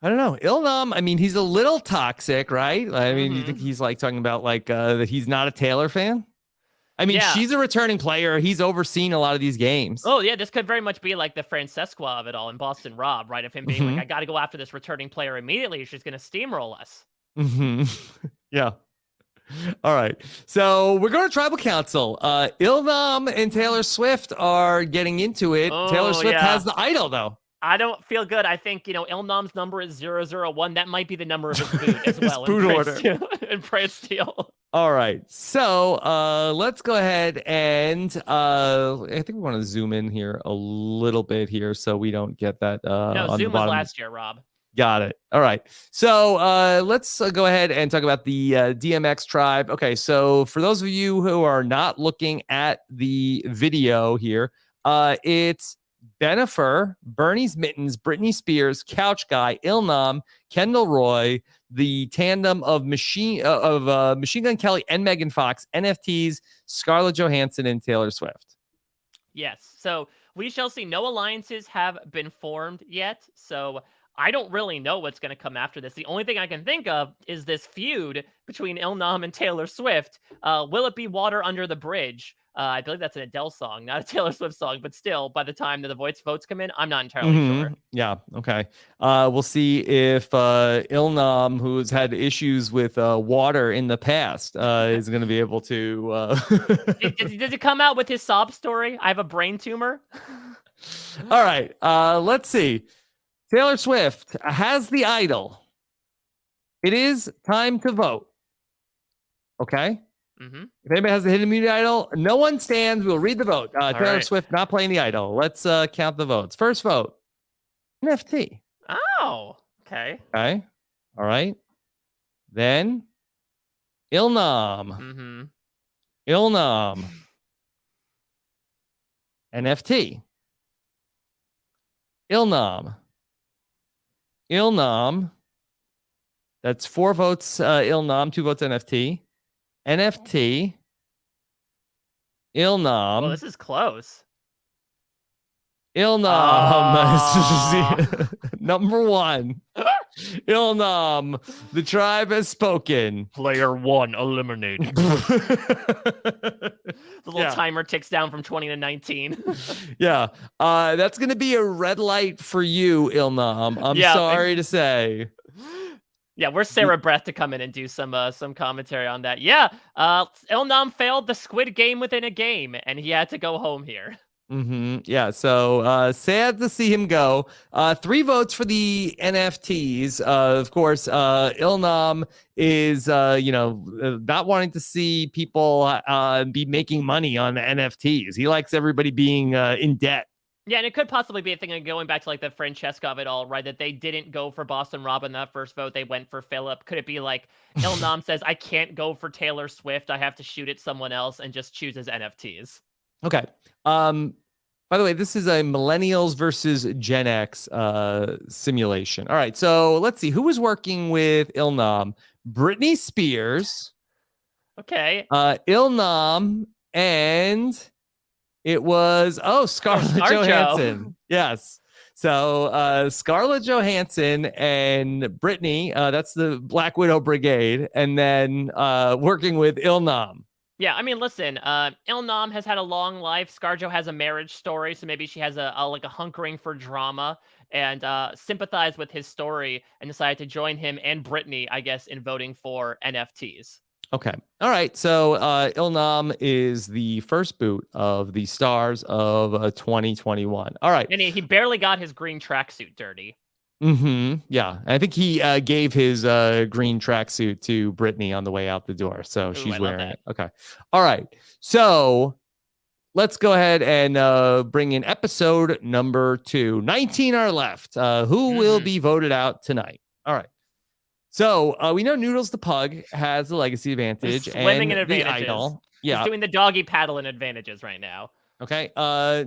I don't know. Il Nam, I mean, he's a little toxic, right? I mean, you think he's like talking about like that he's not a Taylor fan? I mean, she's a returning player. He's overseen a lot of these games. Oh, yeah. This could very much be like the Francesca of it all in Boston Rob, right? Of him being like, I got to go after this returning player immediately. She's going to steamroll us. Yeah. All right. So we're going to Tribal Council. Il Nam and Taylor Swift are getting into it. Taylor Swift has the idol, though. I don't feel good. I think, Il Nam's number is 001. That might be the number of his boot as well. Boot order. In Brant Steele. All right. So let's go ahead and I think we want to zoom in here a little bit here so we don't get that. No, Zoom was last year, Rob. Got it. All right. So let's go ahead and talk about the DMX tribe. Okay. So for those of you who are not looking at the video here, it's Benifer, Bernie's Mittens, Britney Spears, Couch Guy, Il Nam, Kendall Roy, the tandem of Machine Gun Kelly and Megan Fox, NFTs, Scarlett Johansson, and Taylor Swift. Yes. So we shall see. No alliances have been formed yet. So I don't really know what's going to come after this. The only thing I can think of is this feud between Il Nam and Taylor Swift. Will it be Water Under the Bridge? I believe that's an Adele song, not a Taylor Swift song, but still, by the time that the votes come in, I'm not entirely sure. Yeah, okay. We'll see if Il Nam, who's had issues with water in the past, is going to be able to... Did it come out with his sob story? I have a brain tumor. All right, let's see. Taylor Swift has the idol. It is time to vote. Okay? Mm-hmm. If anybody has a hidden immunity idol, no one stands. We'll read the vote. Taylor right. Swift not playing the idol. Let's count the votes. First vote, NFT. Oh, okay. Okay. All right. Then Ilnam. Mm-hmm. Ilnam. NFT. Ilnam. Ilnam. That's 4 votes Ilnam, 2 votes NFT. NFT. Ilnam. Well, this is close. Ilnam. Oh. Number 1. Ilnam. The tribe has spoken. Player 1 eliminated. The little Yeah. timer ticks down from 20 to 19. Yeah. That's going to be a red light for you, Ilnam. I'm Yeah, sorry to say. Yeah, where's Sarah Breath to come in and do some commentary on that? Yeah, Ilnam failed the Squid Game within a game, and he had to go home here. Yeah, so sad to see him go. 3 votes for the NFTs. Of course, Ilnam is, not wanting to see people be making money on the NFTs. He likes everybody being in debt. Yeah, and it could possibly be a thing of going back to like the Francesca of it all, right? That they didn't go for Boston Rob in that first vote. They went for Philip. Could it be like Ilnam says, I can't go for Taylor Swift. I have to shoot at someone else and just chooses NFTs. Okay. By the way, this is a millennials versus Gen X simulation. All right. So let's see. Who was working with Ilnam? Britney Spears. Okay. Ilnam and... It was Scarlett Johansson. Yes. So Scarlett Johansson and Britney, that's the Black Widow Brigade, and then working with Ilnam. Yeah, I mean, listen, Ilnam has had a long life. ScarJo has a marriage story, so maybe she has a hunkering for drama and sympathized with his story and decided to join him and Britney, I guess, in voting for NFTs. Okay. All right. So Ilnam is the first boot of the stars of 2021. All right. And he barely got his green tracksuit dirty. Yeah. I think he gave his green tracksuit to Britney on the way out the door. So she's wearing it. Okay. All right. So let's go ahead and bring in episode number 2. 19 are left. Who will be voted out tonight? All right. So we know Noodles the Pug has the legacy advantage Swimming and in the idol. Yeah. He's doing the doggy paddle in advantages right now. Okay.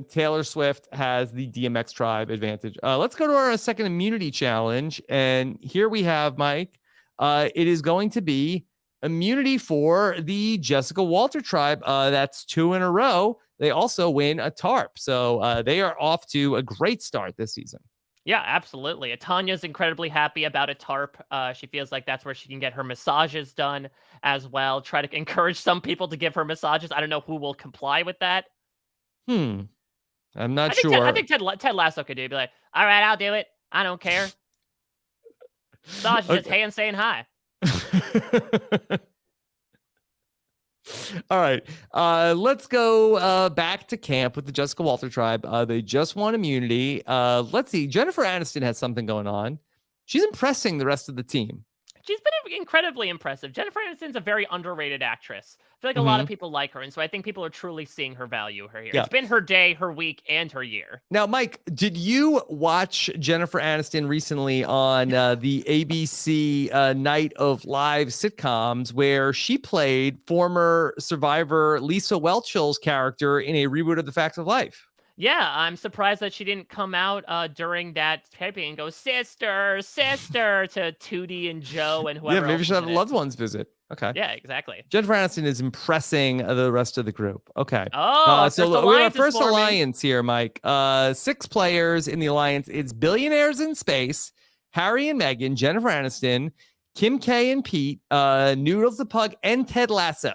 Taylor Swift has the DMX tribe advantage. Let's go to our second immunity challenge. And here we have, Mike. It is going to be immunity for the Jessica Walter tribe. That's 2 in a row. They also win a tarp. So they are off to a great start this season. Yeah, absolutely. Tanya's incredibly happy about a tarp. She feels like that's where she can get her massages done as well. Try to encourage some people to give her massages. I don't know who will comply with that. I'm not sure. I think Ted Lasso could do it. Be like, all right, I'll do it. I don't care. Massage is just hand saying hi. All right. Let's go back to camp with the Jessica Walter tribe. They just won immunity. Let's see. Jennifer Aniston has something going on. She's impressing the rest of the team. She's been incredibly impressive. Jennifer Aniston's a very underrated actress. I feel like a lot of people like her, and so I think people are truly seeing her value here. Yeah. It's been her day, her week, and her year. Now, Mike, did you watch Jennifer Aniston recently on the ABC Night of Live sitcoms where she played former survivor Lisa Whelchell's character in a reboot of The Facts of Life? Yeah, I'm surprised that she didn't come out during that taping and go, sister, sister, to Tootie and Joe and whoever. Yeah, maybe she'll have a loved ones visit. Okay. Yeah, exactly. Jennifer Aniston is impressing the rest of the group. Okay. So we have our first alliance here, Mike. 6 players in the alliance. It's Billionaires in Space, Harry and Meghan, Jennifer Aniston, Kim K and Pete, Noodles the Pug, and Ted Lasso.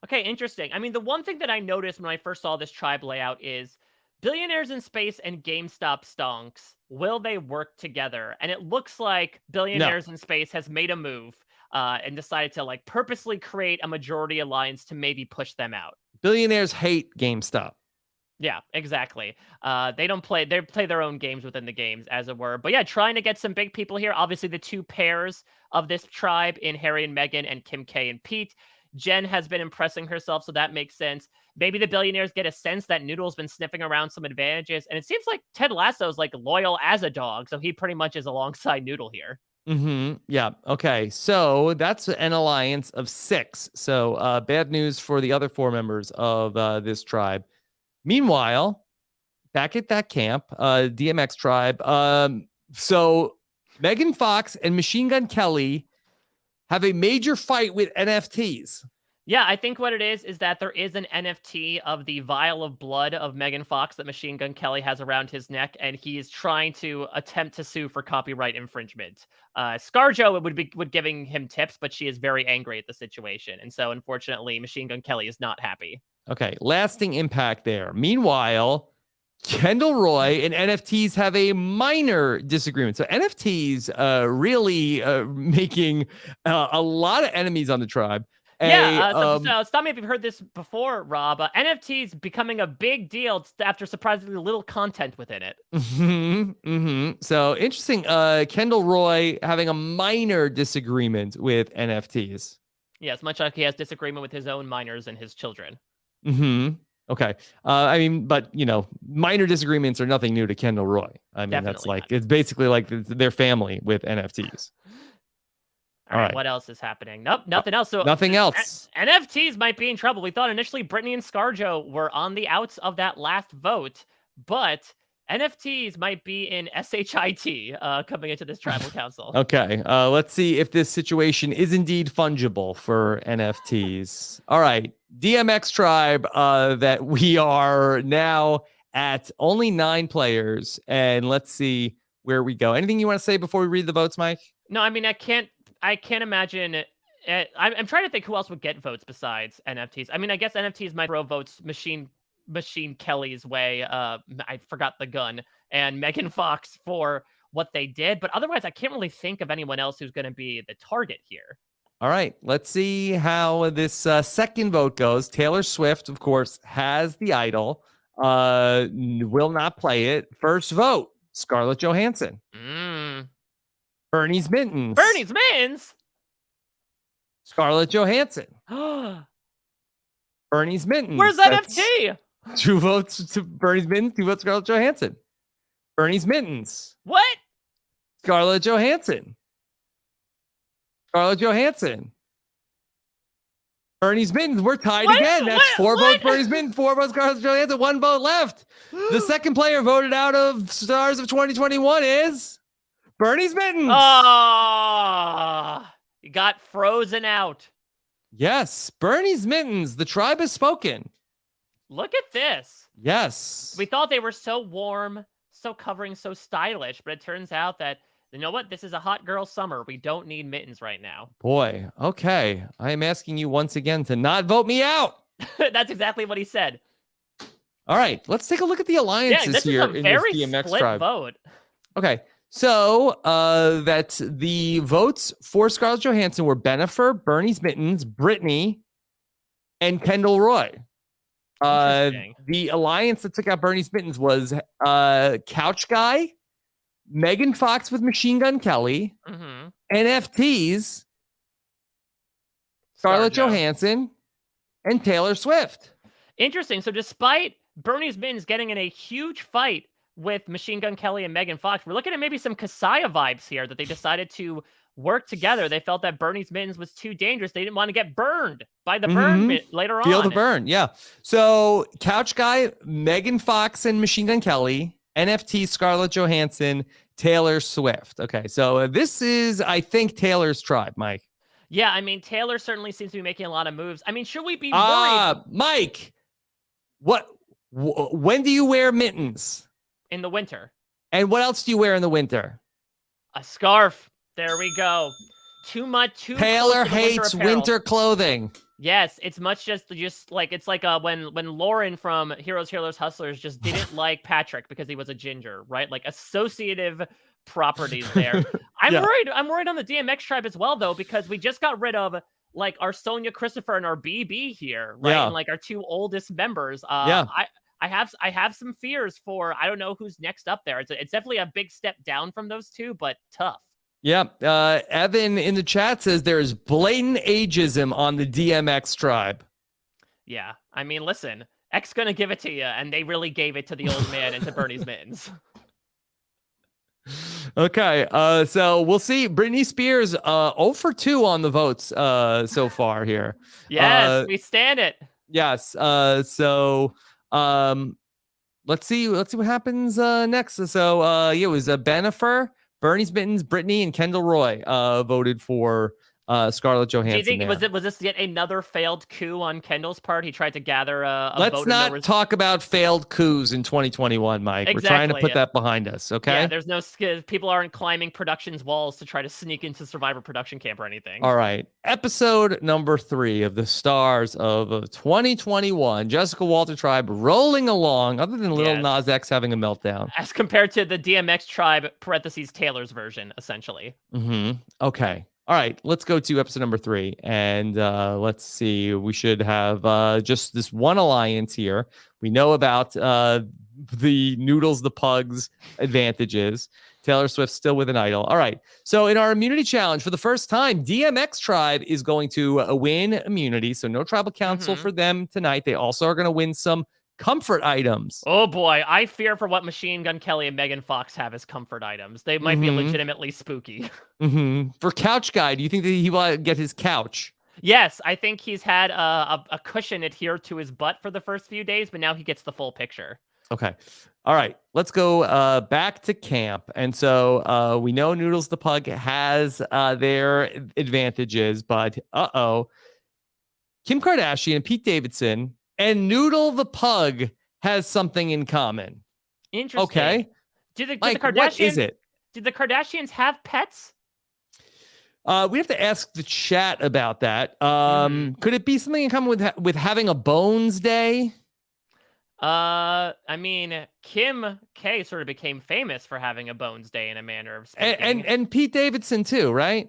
Okay, interesting. I mean, the one thing that I noticed when I first saw this tribe layout is Billionaires in Space and GameStop stonks. Will they work together? And it looks like Billionaires in Space has made a move and decided to like purposely create a majority alliance to maybe push them out. Billionaires hate GameStop. Yeah, exactly. They play their own games within the games, as it were. But yeah, trying to get some big people here. Obviously, the 2 pairs of this tribe in Harry and Meghan and Kim K and Pete. Jen has been impressing herself, so that makes sense. Maybe the billionaires get a sense that Noodle's been sniffing around some advantages, and it seems like Ted Lasso's like loyal as a dog, so he pretty much is alongside Noodle here. Yeah. Okay. So that's an alliance of 6. So bad news for the other 4 members of this tribe. Meanwhile, back at that camp, DMX tribe. So Megan Fox and Machine Gun Kelly have a major fight with NFTs. Yeah, I think what it is that there is an NFT of the vial of blood of Megan Fox that Machine Gun Kelly has around his neck, and he is trying to attempt to sue for copyright infringement. ScarJo would giving him tips, but she is very angry at the situation, and so unfortunately, Machine Gun Kelly is not happy. Okay, lasting impact there. Meanwhile, Kendall Roy and NFTs have a minor disagreement. So NFTs really making a lot of enemies on the tribe. So stop me if you've heard this before, Rob. NFTs becoming a big deal after surprisingly little content within it. So interesting. Kendall Roy having a minor disagreement with NFTs. Yes, much like he has disagreement with his own minors and his children. Okay. I mean, but minor disagreements are nothing new to Kendall Roy. I mean, Definitely that's like it's basically like their family with NFTs. All right, what else is happening? Nope, nothing else. So nothing else. NFTs might be in trouble. We thought initially Brittany and ScarJo were on the outs of that last vote, but NFTs might be in SHIT coming into this tribal council. Okay, let's see if this situation is indeed fungible for NFTs. All right, DMX tribe that we are now at only 9 players, and let's see where we go. Anything you want to say before we read the votes, Mike? No, I mean, I can't imagine. I'm trying to think who else would get votes besides NFTs. I mean, I guess NFTs might throw votes Machine Kelly's way. I forgot the gun, and Megan Fox for what they did. But otherwise, I can't really think of anyone else who's going to be the target here. All right, let's see how this second vote goes. Taylor Swift, of course, has the idol. Will not play it. First vote, Scarlett Johansson. Bernie's Mittens. Bernie's Mittens? Scarlett Johansson. Bernie's Mittens. Where's NFT? 2 votes to Bernie's Mittens, 2 votes Scarlett Johansson. Bernie's Mittens. What? Scarlett Johansson. Scarlett Johansson. Bernie's Mittens. We're tied again. That's 4 votes Bernie's Mittens, 4 votes Scarlett Johansson, 1 vote left. The second player voted out of Stars of 2021 is Bernie's Mittens. You got frozen out. Yes, Bernie's Mittens. The tribe has spoken. Look at this. Yes. We thought they were so warm, so covering, so stylish, but it turns out that, you know what? This is a hot girl summer. We don't need mittens right now. Boy, okay. I am asking you once again to not vote me out. That's exactly what he said. All right, let's take a look at the alliances this here is a very in this DMX split tribe. vote. Okay, so that the votes for Scarlett Johansson were Bennifer, Bernie's Mittens, Brittany, and Kendall Roy. The alliance that took out Bernie's Mittens was Couch Guy, Megan Fox with Machine Gun Kelly, NFTs, Scarlett Johansson, and Taylor Swift. Interesting. So despite Bernie's Mittens getting in a huge fight with Machine Gun Kelly and Megan Fox, we're looking at maybe some Kasaya vibes here that they decided to work together. They felt that Bernie's Mittens was too dangerous. They didn't want to get burned by the burn later on. Feel the burn, yeah. So Couch Guy, Megan Fox and Machine Gun Kelly, NFT Scarlett Johansson, Taylor Swift. Okay, so this is, I think, Taylor's tribe, Mike. Yeah, I mean, Taylor certainly seems to be making a lot of moves. I mean, should we be worried? Mike, when do you wear mittens? In the winter. And what else do you wear in the winter? A scarf. There we go. Too much. Taylor hates winter clothing. Yes, it's much just like it's like when Lauren from Heroes, Hustlers just didn't like Patrick because he was a ginger, right? Like associative properties there. I'm worried on the DMX tribe as well, though, because we just got rid of like our Sonia Christopher and our BB here, right? And like our 2 oldest members. I have some fears for, I don't know who's next up there. It's definitely a big step down from those 2, but tough. Yeah. Evan in the chat says there is blatant ageism on the DMX tribe. Yeah. I mean, listen, X gonna give it to you, and they really gave it to the old man and to Bernie's mittens. Okay. So we'll see. Britney Spears, 0 for 2 on the votes so far here. Yes, we stand it. Yes. So let's see what happens next. So it was Benifer, Bernie's Mittens, Brittany, and Kendall Roy voted for Scarlett Johansson. Do you think there. was this yet another failed coup on Kendall's part? He tried to gather a Let's vote. not talk about failed coups in 2021, Mike. Exactly. We're trying to put that behind us, okay? Yeah, there's no people aren't climbing production's walls to try to sneak into Survivor production camp or anything. All right. Episode number 3 of the stars of 2021. Jessica Walter Tribe rolling along, other than Lil Nas X having a meltdown. As compared to the DMX Tribe, Taylor's version, essentially. Okay. All right, let's go to episode number 3, and let's see. We should have just this one alliance here. We know about the Noodles the Pugs advantages. Taylor Swift still with an idol. All right, so in our immunity challenge, for the first time, DMX Tribe is going to win immunity, so no tribal council for them tonight. They also are going to win some comfort items. Oh boy, I fear for what Machine Gun Kelly and Megan Fox have as comfort items. They might be legitimately spooky. For Couch Guy, do you think that he will get his couch? Yes, I think he's had a cushion adhered to his butt for the first few days, but now he gets the full picture. Okay. All right, let's go back to camp. And so we know Noodles the Pug has their advantages, but Kim Kardashian and Pete Davidson and Noodle the Pug has something in common. Interesting. Okay. Did the Kardashians, what is it? Did the Kardashians have pets? We have to ask the chat about that. Could it be something in common with having a Bones Day? I mean, Kim K sort of became famous for having a Bones Day in a manner of speaking. And Pete Davidson too, right?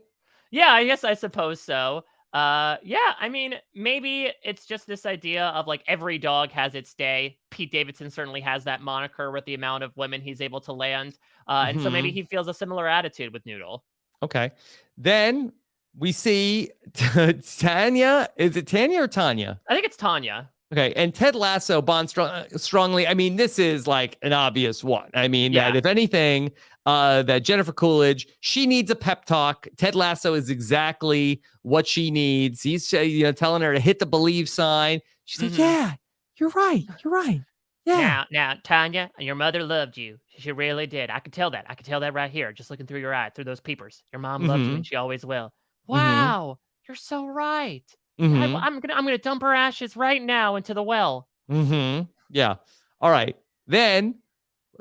Yeah, I suppose so. Yeah, I mean, maybe it's just this idea of like every dog has its day. Pete Davidson certainly has that moniker with the amount of women he's able to land. And so maybe he feels a similar attitude with Noodle. Okay. Then we see Tanya. Is it Tanya or Tanya? I think it's Tanya. Okay. And Ted Lasso bond strongly. I mean, this is like an obvious one. I mean, that if anything, that Jennifer Coolidge, she needs a pep talk. Ted Lasso is exactly what she needs. He's telling her to hit the believe sign. She's like, yeah, you're right. You're right. Yeah. Now, Tanya, your mother loved you. She really did. I could tell that. I could tell that right here, just looking through your eye, through those peepers. Your mom loved you, and she always will. Wow, you're so right. I'm gonna dump her ashes right now into the well. Yeah. All right. Then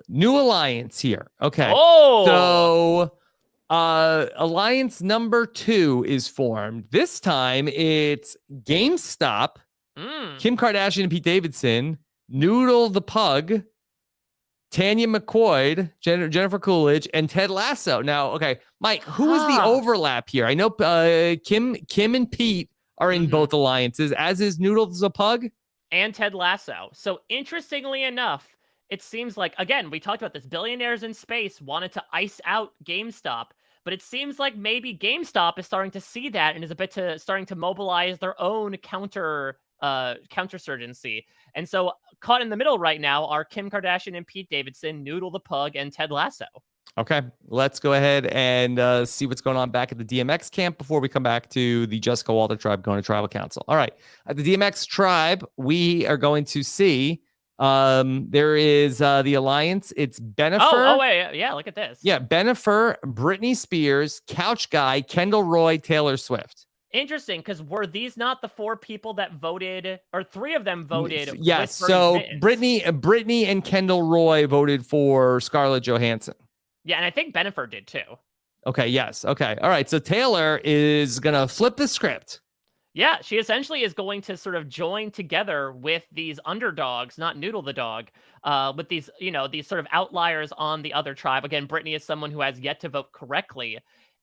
new alliance here. Okay. Oh. So alliance number 2 is formed. This time it's GameStop, Kim Kardashian and Pete Davidson, Noodle the Pug, Tanya McCoy, Jennifer Coolidge, and Ted Lasso. Now, okay, Mike, who is the overlap here? I know Kim and Pete are in both alliances, as is Noodles the Pug and Ted Lasso. So interestingly enough, it seems like, again, we talked about this, billionaires in space wanted to ice out GameStop, but it seems like maybe GameStop is starting to see that and is starting to mobilize their own countersurgency. And so caught in the middle right now are Kim Kardashian and Pete Davidson, Noodle the Pug, and Ted Lasso. Okay, let's go ahead and see what's going on back at the DMX camp before we come back to the Jessica Walter tribe going to tribal council. All right, at the DMX tribe, we are going to see there is the alliance. It's Benifer. Oh, wait, yeah, look at this. Yeah, Benifer, Britney Spears, Couch Guy, Kendall Roy, Taylor Swift. Interesting, because were these not the 4 people that voted, or 3 of them voted? Yes, so Britney and Kendall Roy voted for Scarlett Johansson. Yeah, and I think Benifer did too. Okay, yes. Okay. All right. So Taylor is going to flip the script. Yeah, she essentially is going to sort of join together with these underdogs, not Noodle the dog, with these, these sort of outliers on the other tribe. Again, Brittany is someone who has yet to vote correctly,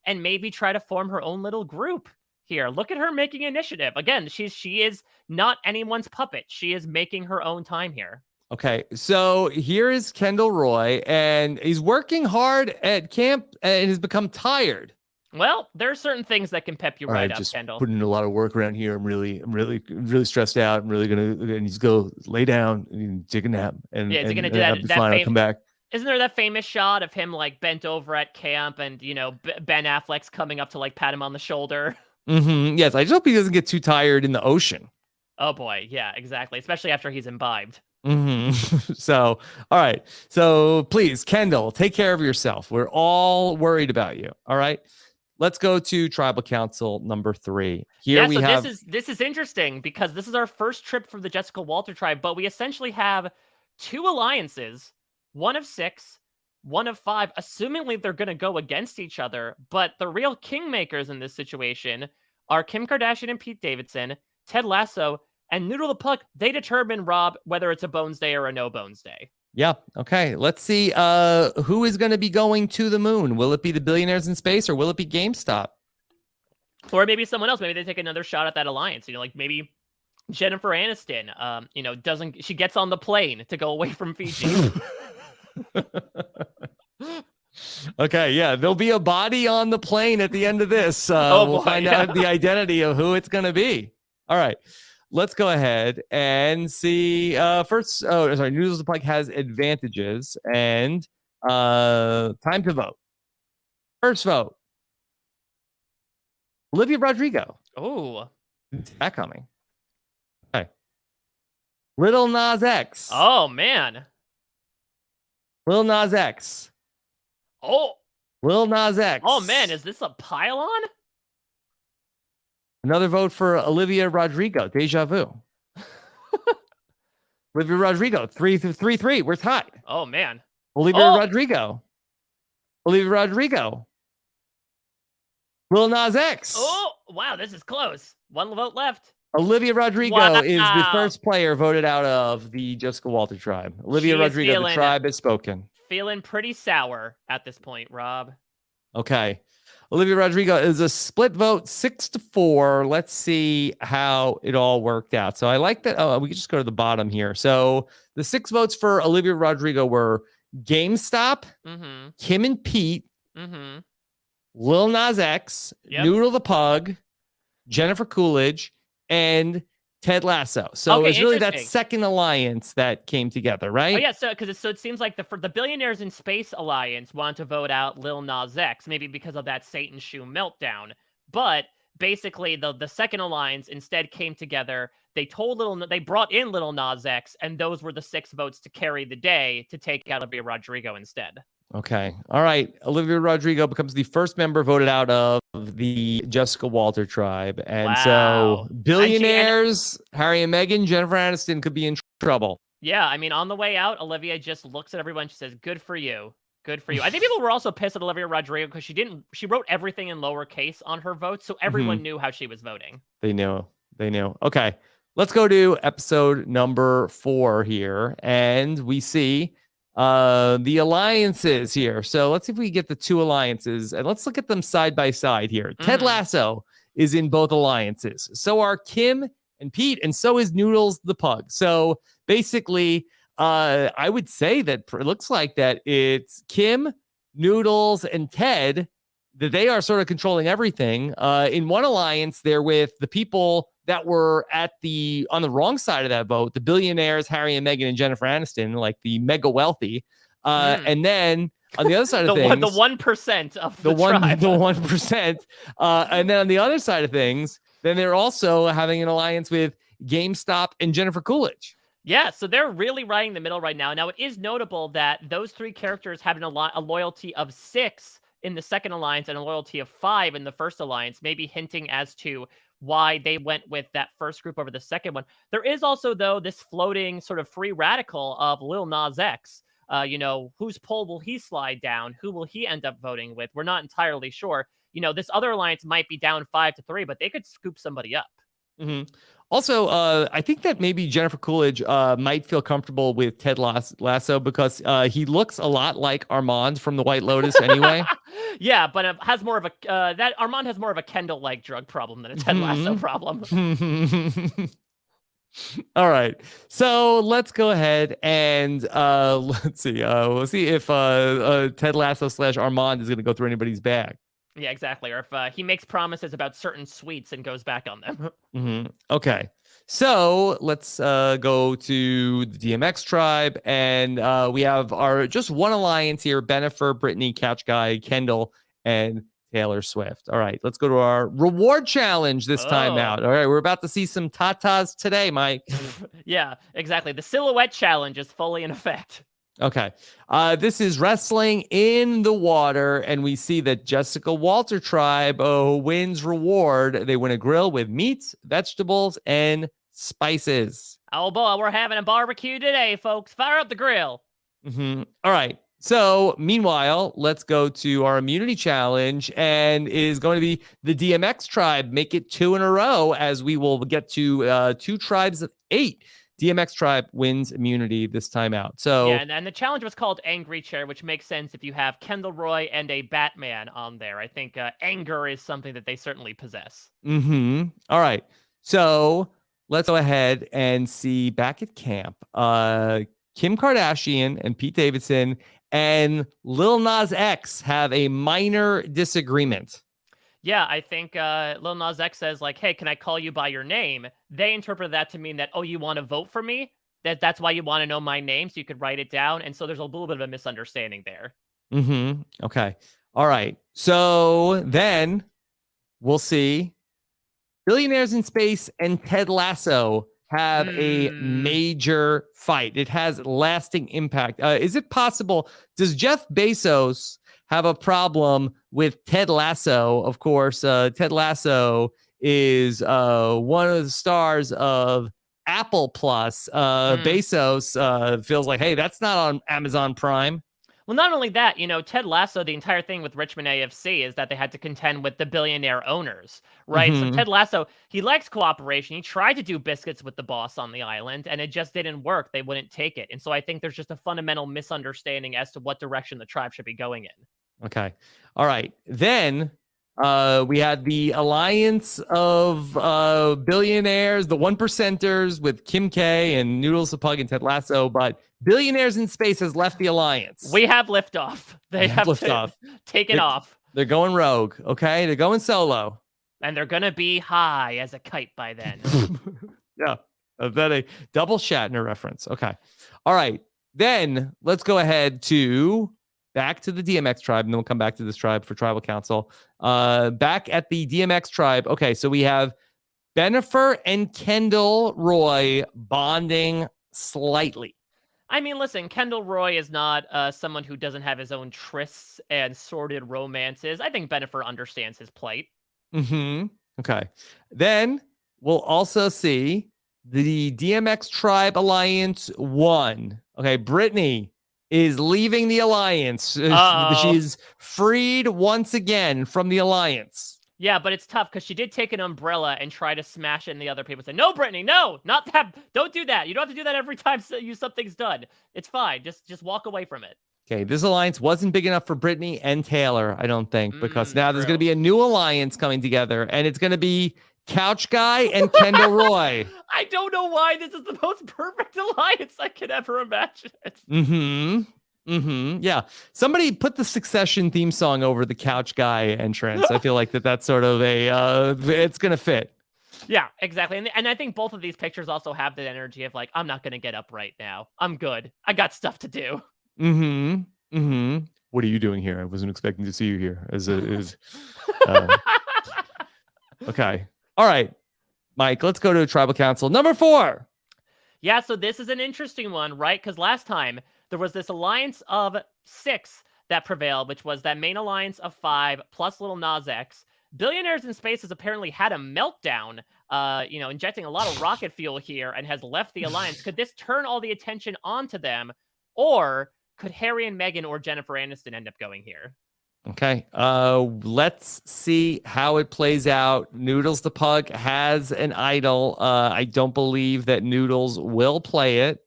and maybe try to form her own little group here. Look at her making initiative. Again, she is not anyone's puppet. She is making her own time here. Okay, so here is Kendall Roy, and he's working hard at camp and has become tired. Well, there are certain things that can pep you All right right, up, just Kendall. putting in a lot of work around here. I'm really stressed out. I'm really gonna need to go lay down and take a nap, and Yeah, is he gonna and do I'll that? be fine. I'll come back. Isn't there that famous shot of him like bent over at camp, and Ben Affleck's coming up to like pat him on the shoulder? Yes, I just hope he doesn't get too tired in the ocean. Oh boy, yeah, exactly. Especially after he's imbibed. So, all right. So please, Kendall, take care of yourself. We're all worried about you. All right. Let's go to Tribal Council number 3. Here Yeah, we so have. this is interesting because this is our first trip for the Jessica Walter tribe, but we essentially have 2 alliances, one of 6, one of 5. Assumingly they're going to go against each other, but the real kingmakers in this situation are Kim Kardashian and Pete Davidson, Ted Lasso, and Noodle the Pug. They determine, Rob, whether it's a Bones Day or a no Bones Day. Yeah. Okay. Let's see. Who is going to be going to the moon? Will it be the billionaires in space, or will it be GameStop? Or maybe someone else. Maybe they take another shot at that alliance. Like maybe Jennifer Aniston, she gets on the plane to go away from Fiji. Okay, yeah, there'll be a body on the plane at the end of this. We'll find out the identity of who it's going to be. All right, let's go ahead and see. First, Noodles the Pike has advantages, and time to vote. First vote, Olivia Rodrigo. Oh, that coming. Okay, Little Nas X. Oh man, Lil Nas X. Oh, Lil Nas X. Oh man, is this a pylon? Another vote for Olivia Rodrigo. Deja vu. Olivia Rodrigo. 3-3. We're tied. Oh man. Olivia Rodrigo. Olivia Rodrigo. Lil Nas X. Oh wow, this is close. One vote left. Olivia Rodrigo is the first player voted out of the Jessica Walter tribe. Olivia Rodrigo, the tribe has spoken. Feeling pretty sour at this point, Rob. Okay. Olivia Rodrigo is a split vote, 6-4. Let's see how it all worked out. So I like that. Oh, we can just go to the bottom here. So the 6 votes for Olivia Rodrigo were GameStop, Kim and Pete, Lil Nas X, Noodle the Pug, Jennifer Coolidge, and Ted Lasso. So it's really that second alliance that came together, right? Oh yeah, so it seems like the Billionaires in Space Alliance want to vote out Lil Nas X, maybe because of that Satan shoe meltdown. But basically, the second alliance instead came together. They brought in Lil Nas X, and those were the 6 votes to carry the day to take out Olivia Rodrigo instead. Okay. All right. Olivia Rodrigo becomes the first member voted out of the Jessica Walter tribe. And so billionaires, Harry and Meghan, Jennifer Aniston could be in trouble. Yeah. I mean, on the way out, Olivia just looks at everyone. She says, good for you. Good for you. I think people were also pissed at Olivia Rodrigo because she wrote everything in lowercase on her vote. So everyone knew how she was voting. They knew. Okay. Let's go to episode number 4 here. And we see the alliances here. So let's see if we get the 2 alliances, and let's look at them side by side here. Ted Lasso is in both alliances. So are Kim and Pete, and so is Noodles the Pug. So basically, I would say that it looks like that it's Kim, Noodles, and Ted, that they are sort of controlling everything. In one alliance, they're with the people that were on the wrong side of that vote, the billionaires, Harry and Meghan and Jennifer Aniston, like the mega wealthy. And then on the other side of things, the 1% of the tribe. The 1%. And then on the other side of things, then they're also having an alliance with GameStop and Jennifer Coolidge. Yeah, so they're really riding the middle right now. Now, it is notable that those 3 characters have a loyalty of 6 in the second alliance and a loyalty of 5 in the first alliance, maybe hinting as to why they went with that first group over the second one. There is also, though, this floating sort of free radical of Lil Nas X. Whose pole will he slide down? Who will he end up voting with? We're not entirely sure. This other alliance might be down 5-3, but they could scoop somebody up. Also, I think that maybe Jennifer Coolidge might feel comfortable with Ted Lasso because he looks a lot like Armand from The White Lotus anyway. Yeah, but it has more of that Armand has more of a Kendall-like drug problem than a Ted Lasso problem. All right, so let's go ahead and let's see. We'll see if Ted Lasso / Armand is going to go through anybody's bag. Yeah, exactly. Or if he makes promises about certain sweets and goes back on them. Okay. So let's go to the DMX tribe, and we have our just one alliance here: Bennifer, Brittany, Couch Guy, Kendall, and Taylor Swift. All right, let's go to our reward challenge this time Oh. out. All right, we're about to see some tatas today, Mike. Yeah, exactly. The silhouette challenge is fully in effect. Okay. This is wrestling in the water, and we see that Jessica Walter tribe wins reward. They win a grill with meats, vegetables, and spices. Oh boy, we're having a barbecue today, folks. Fire up the grill. All right. So, meanwhile, let's go to our immunity challenge, and it is going to be the DMX tribe. Make it 2 in a row, as we will get to 2 tribes of 8. DMX tribe wins immunity this time out. So, Yeah, and the challenge was called Angry Chair, which makes sense if you have Kendall Roy and a Batman on there. I think anger is something that they certainly possess. All right. So let's go ahead and see back at camp. Kim Kardashian and Pete Davidson and Lil Nas X have a minor disagreement. Yeah, I think Lil Nas X says like, "Hey, can I call you by your name?" They interpret that to mean that, "Oh, you want to vote for me? That's why you want to know my name, so you could write it down." And so there's a little bit of a misunderstanding there. Okay. All right. So then we'll see. Billionaires in Space and Ted Lasso have a major fight. It has lasting impact. Is it possible? Does Jeff Bezos have a problem with Ted Lasso? Of course, Ted Lasso is one of the stars of Apple Plus. Bezos feels like, hey, that's not on Amazon Prime. Well, not only that, Ted Lasso, the entire thing with Richmond AFC is that they had to contend with the billionaire owners, right? So Ted Lasso, he likes cooperation. He tried to do biscuits with the boss on the island, and it just didn't work. They wouldn't take it. And so I think there's just a fundamental misunderstanding as to what direction the tribe should be going in. Okay. All right. Then we had the alliance of billionaires, the one percenters with Kim K and Noodles the Pug and Ted Lasso, but Billionaires in Space has left the alliance. We have liftoff. They have liftoff. Taken off. They're going rogue. Okay. They're going solo. And they're going to be high as a kite by then. Yeah. Is that a double Shatner reference? Okay. All right. Then let's go ahead to back to the DMX tribe, and then we'll come back to this tribe for tribal council. Back at the DMX tribe. Okay. So we have Bennifer and Kendall Roy bonding slightly. I mean, listen, Kendall Roy is not someone who doesn't have his own trysts and sordid romances. I think Bennifer understands his plight. Okay. Then we'll also see the DMX Tribe Alliance 1. Okay, Brittany is leaving the alliance. She's freed once again from the alliance. Yeah, but it's tough because she did take an umbrella and try to smash it, and the other people say, "No, Brittany, no, not that. Don't do that. You don't have to do that every time something's done. It's fine. Just walk away from it." Okay, this alliance wasn't big enough for Brittany and Taylor, I don't think, because now there's going to be a new alliance coming together, and it's going to be Couch Guy and Kendall Roy. I don't know why this is the most perfect alliance I could ever imagine. Yeah. Somebody put the Succession theme song over the Couch Guy entrance. I feel like that's sort of it's going to fit. Yeah, exactly. And I think both of these pictures also have that energy of like, I'm not going to get up right now. I'm good. I got stuff to do. What are you doing here? I wasn't expecting to see you here. Okay. All right, Mike, let's go to tribal council number 4. Yeah, so this is an interesting one, right? Because last time there was this alliance of 6 that prevailed, which was that main alliance of 5 plus Little Nas X. Billionaires in Space has apparently had a meltdown, injecting a lot of rocket fuel here and has left the alliance. Could this turn all the attention onto them, or could Harry and Meghan or Jennifer Aniston end up going here? Okay. Let's see how it plays out. Noodles the Pug has an idol. I don't believe that Noodles will play it.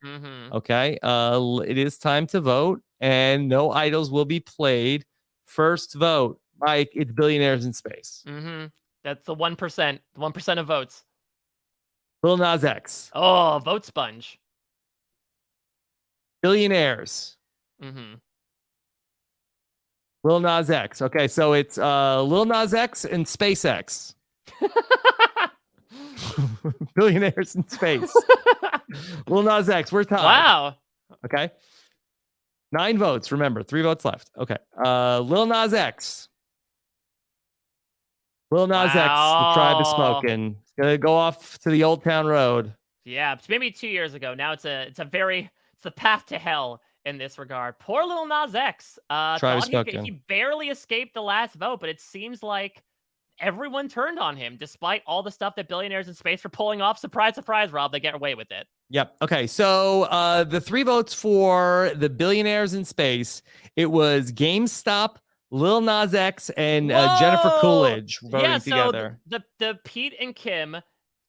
Okay. It is time to vote, and no idols will be played. First vote, Mike. It's Billionaires in Space. That's the 1%. The 1% of votes. Lil Nas X. Oh, vote sponge. Billionaires. Lil Nas X. Okay, so it's Lil Nas X and SpaceX. Billionaires in space. Lil Nas X, we're tied. Wow. Okay. 9 votes. Remember, 3 votes left. Okay. Lil Nas X. Lil Nas X, the tribe is smoking. It's gonna go off to the Old Town Road. Yeah, maybe 2 years ago. Now it's the path to hell in this regard. Poor Lil Nas X. Tribe is Thought smoking. he barely escaped the last vote, but it seems like everyone turned on him, despite all the stuff that billionaires in space were pulling off. Surprise, surprise, Rob, they get away with it. Yep. Okay. So the 3 votes for the billionaires in space, it was GameStop, Lil Nas X, and Jennifer Coolidge voting together. The Pete and Kim,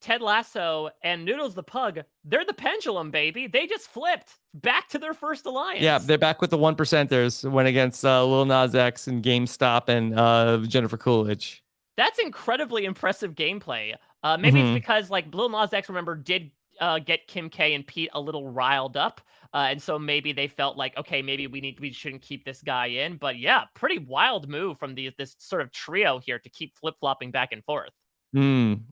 Ted Lasso, and Noodles the Pug, they're the pendulum, baby. They just flipped back to their first alliance. Yeah, they're back with the 1%ers, went against Lil Nas X and GameStop and Jennifer Coolidge. That's incredibly impressive gameplay. Maybe it's because like Lil Nas X, remember, did get Kim K and Pete a little riled up. And so maybe they felt like, okay, maybe we shouldn't keep this guy in. But yeah, pretty wild move from this sort of trio here to keep flip-flopping back and forth.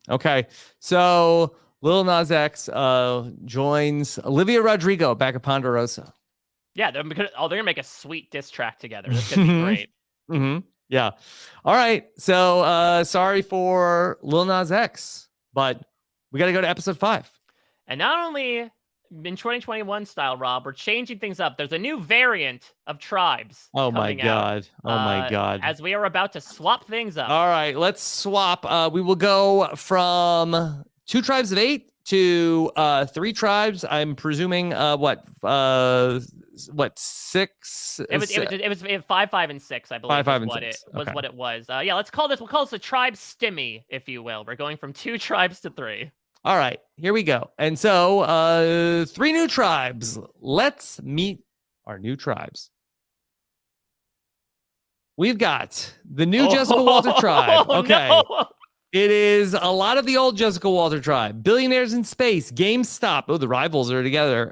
Okay. So Lil Nas X joins Olivia Rodrigo back at Ponderosa. Yeah, they're gonna make a sweet diss track together. That's gonna be great. Yeah. All right. So sorry for Lil Nas X, but we got to go to episode 5. And not only in 2021 style, Rob, we're changing things up. There's a new variant of tribes. Oh my God. Oh my God. As we are about to swap things up. All right, let's swap. We will go from 2 tribes of 8 to 3 tribes. I'm presuming what 6? It was 5, 5, and 6. I believe 5, 5, and what 6. it was. What it was. Yeah, we'll call this a tribe stimmy, if you will. We're going from 2 tribes to 3. All right, here we go. And so 3 new tribes. Let's meet our new tribes. We've got the new Jessica Walter tribe. Okay. No. It is a lot of the old Jessica Walter tribe. Billionaires in Space, GameStop. Oh, the rivals are together.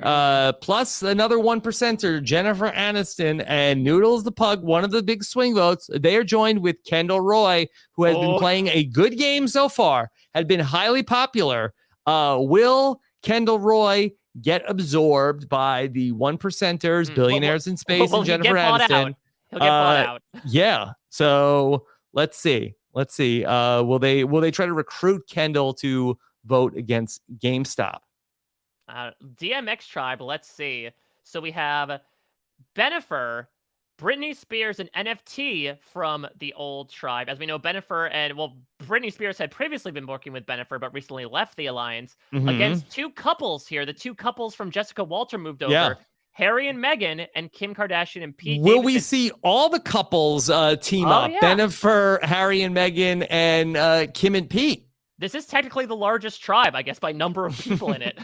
Plus another 1%er, Jennifer Aniston, and Noodles the Pug, one of the big swing votes. They are joined with Kendall Roy, who has been playing a good game so far, had been highly popular. Will Kendall Roy get absorbed by the 1%ers, Billionaires in Space, and Jennifer Aniston? He'll get bought out. Yeah. So let's see. Will they try to recruit Kendall to vote against GameStop? DMX tribe. Let's see. So we have Benifer, Britney Spears, and NFT from the old tribe. As we know, Britney Spears had previously been working with Benifer, but recently left the alliance against 2 couples here. The 2 couples from Jessica Walter moved over. Yeah. Harry and Meghan, and Kim Kardashian and Pete Will Davidson. we see all the couples team up? Yeah. Benifer, Harry and Meghan, and Kim and Pete. This is technically the largest tribe, I guess, by number of people in it.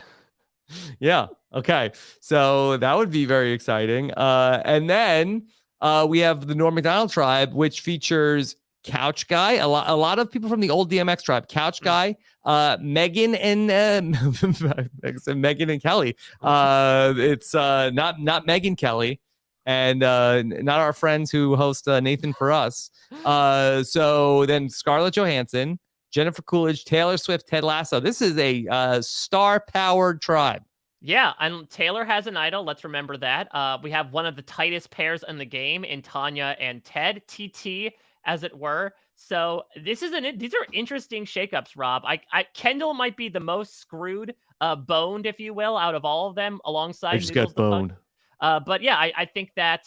Yeah. Okay. So that would be very exciting. And then we have the Norm Macdonald tribe, which features Couch Guy, a lot of people from the old DMX tribe. Couch Guy, Megan and Megan and Kelly. It's not Megan Kelly, and not our friends who host Nathan for Us. So then Scarlett Johansson, Jennifer Coolidge, Taylor Swift, Ted Lasso. This is a star-powered tribe. Yeah, and Taylor has an idol. Let's remember that. We have one of the tightest pairs in the game in Tanya and Ted, TT, as it were. So these are interesting shakeups, Rob. Kendall might be the most screwed, boned, if you will, out of all of them, alongside. I just got boned. But yeah, I think that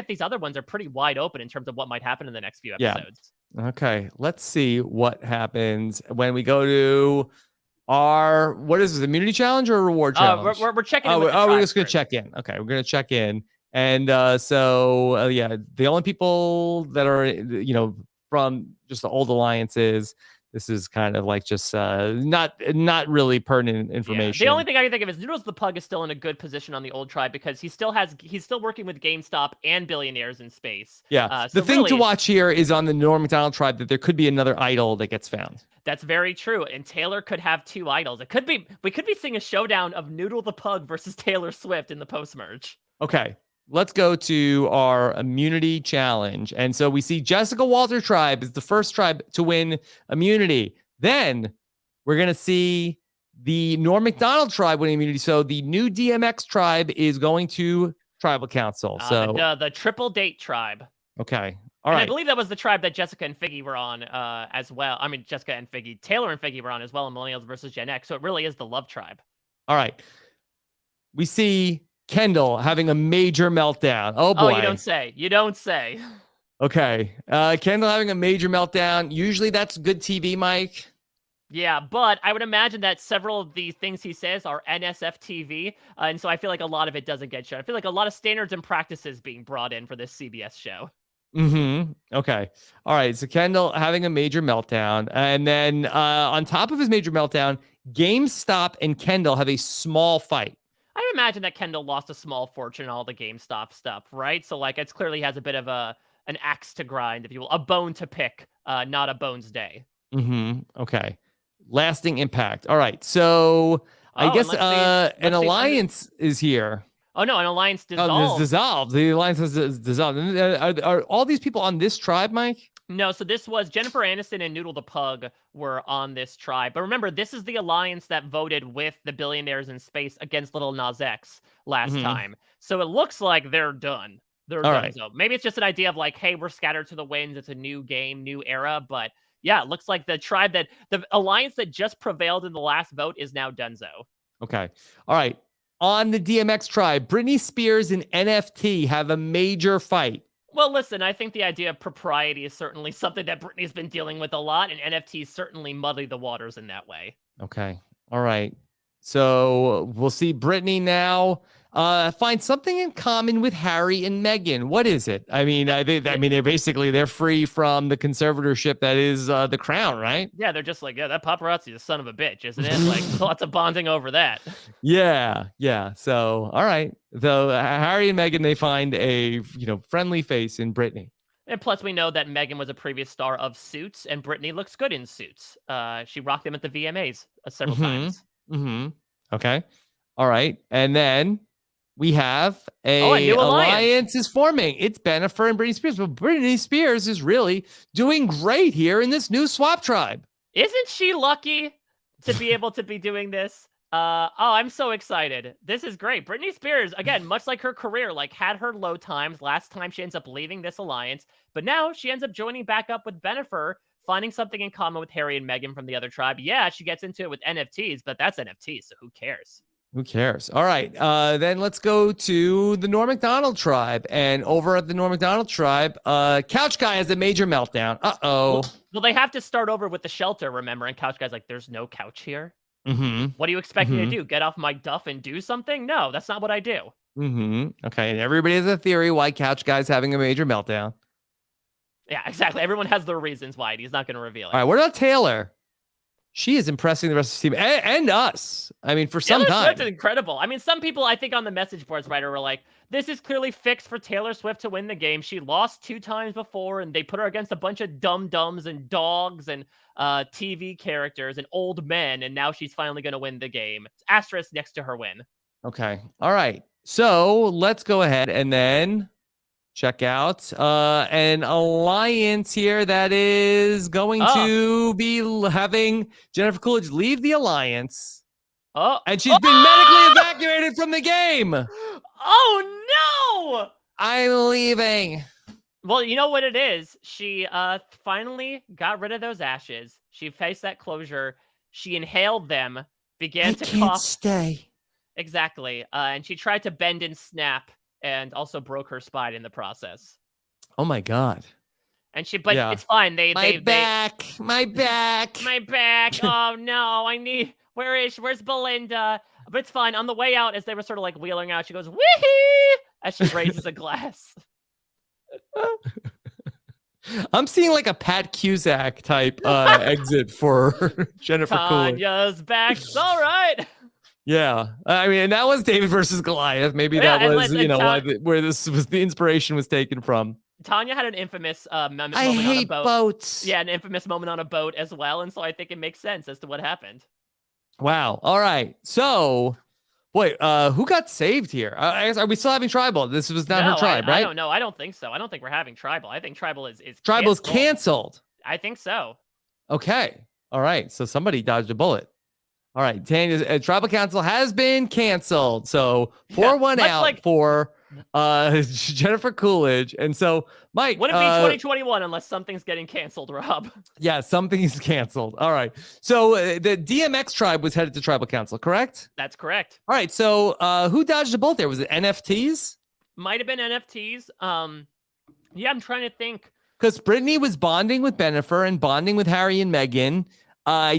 these other ones are pretty wide open in terms of what might happen in the next few episodes. Yeah. Okay, let's see what happens when we go to our what is this, immunity challenge or reward challenge? We're checking. We're just gonna check in. Okay, we're gonna check in. And yeah, the only people that are, from just the old alliances, this is kind of like just not really pertinent information. Yeah. The only thing I can think of is Noodles the Pug is still in a good position on the old tribe because he's still working with GameStop and Billionaires in Space. Yeah. The thing to watch here is on the Norm Macdonald tribe that there could be another idol that gets found. That's very true. And Taylor could have 2 idols. We could be seeing a showdown of Noodle the Pug versus Taylor Swift in the post-merge. Okay. let's go to our immunity challenge. And so we see Jessica Walter tribe is the first tribe to win immunity. Then we're going to see the Norm Macdonald tribe winning immunity. So the new DMX tribe is going to tribal council. So the triple date tribe. Okay. All and right. I believe that was the tribe that Jessica and Figgy were on as well. I mean, Jessica and Figgy, Taylor and Figgy were on as well in Millennials versus Gen X. So it really is the love tribe. All right. We see Kendall having a major meltdown. Oh, boy. Oh, you don't say. You don't say. Okay. Kendall having a major meltdown. Usually that's good TV, Mike. Yeah, but I would imagine that several of the things he says are NSFTV, and so I feel like a lot of it doesn't get shown. I feel like a lot of standards and practices being brought in for this CBS show. Okay. All right. So Kendall having a major meltdown. And then on top of his major meltdown, GameStop and Kendall have a small fight. I imagine that Kendall lost a small fortune on all the GameStop stuff, right? So like it's clearly has a bit of an axe to grind, if you will, a bone to pick, not a bones day. Okay. Lasting impact. All right. So I guess an alliance is here. Oh, no, an alliance dissolved. Oh, it's dissolved. The alliance is dissolved. Are all these people on this tribe, Mike? No, so this was Jennifer Aniston and Noodle the Pug were on this tribe. But remember, this is the alliance that voted with the billionaires in space against Little Nas X last time. So it looks like they're done. They're done. Right. So maybe it's just an idea of like, hey, we're scattered to the winds. It's a new game, new era. But yeah, it looks like the alliance that just prevailed in the last vote is now donezo. Okay. All right. On the DMX tribe, Britney Spears and NFT have a major fight. Well, listen, I think the idea of propriety is certainly something that Britney's been dealing with a lot, and NFTs certainly muddy the waters in that way. Okay. All right. So we'll see Britney now find something in common with Harry and Meghan. What is it? I mean, they're free from the conservatorship that is the crown, right? Yeah, they're just like, yeah, that paparazzi is a son of a bitch, isn't it? Like, lots of bonding over that. Yeah. So, all right. So Harry and Meghan, they find a friendly face in Britney. And plus, we know that Meghan was a previous star of Suits, and Britney looks good in Suits. She rocked them at the VMAs several times. Okay. All right. And then we have a new alliance is forming. It's Bennifer and Britney Spears. But Britney Spears is really doing great here in this new swap tribe. Isn't she lucky to be able to be doing this? I'm so excited. This is great. Britney Spears, again, much like her career, like had her low times. Last time she ends up leaving this alliance, but now she ends up joining back up with Bennifer, finding something in common with Harry and Meghan from the other tribe. Yeah, she gets into it with NFTs, but that's NFTs, so who cares? Who cares? All right. Then let's go to the Norm Macdonald tribe. And over at the Norm Macdonald tribe, Couch Guy has a major meltdown. Uh-oh. Well, they have to start over with the shelter, remember? And Couch Guy's like, there's no couch here. What do you expect me to do? Get off my duff and do something? No, that's not what I do. Okay. And everybody has a theory why Couch Guy's having a major meltdown. Yeah, exactly. Everyone has their reasons why. He's not going to reveal it. All right. What about Taylor? She is impressing the rest of the team and us. I mean, for some time. Swift is incredible. I mean, some people, I think on the message boards, writer were like, this is clearly fixed for Taylor Swift to win the game. She lost 2 times before, and they put her against a bunch of dum-dums and dogs and TV characters and old men, and now she's finally going to win the game. It's asterisk next to her win. Okay. All right. So let's go ahead and then check out an alliance here that is going to be having Jennifer Coolidge leave the alliance. And she's been medically evacuated from the game. Oh, no! I'm leaving. Well, you know what it is? She finally got rid of those ashes. She faced that closure. She inhaled them, began to cough. I can't stay. Exactly. And she tried to bend and snap, and also broke her spine in the process. Oh my God. And it's fine. My back. Oh no, where's Belinda? But it's fine. On the way out, as they were sort of like wheeling out, she goes, wee-hee, as she raises a glass. I'm seeing like a Pat Cusack type exit for Jennifer Coolidge. Tanya's back. All right. Yeah, I mean, and that was David versus Goliath. Maybe that was, where this was the inspiration was taken from. Tanya had an infamous moment I hate on a boat. Boats. Yeah, an infamous moment on a boat as well, and so I think it makes sense as to what happened. Wow. All right. So Wait, who got saved here? Are we still having Tribal? This was not her No, tribe, I right? don't know. I don't think so. I don't think we're having Tribal. I think Tribal is Tribal's canceled. canceled. I think so. Okay. All right. So somebody dodged a bullet. All right. Tanya's Tribal Council has been canceled. So Yeah, 4-1 much out like for Jennifer Coolidge. And so, Mike. wouldn't be 2021 unless something's getting canceled, Rob. Yeah, something's canceled. All right. So the DMX tribe was headed to Tribal Council, correct? That's correct. All right. So who dodged a bullet there? Was it NFTs? Might have been NFTs. Yeah, I'm trying to think. Because Brittany was bonding with Bennifer and bonding with Harry and Meghan.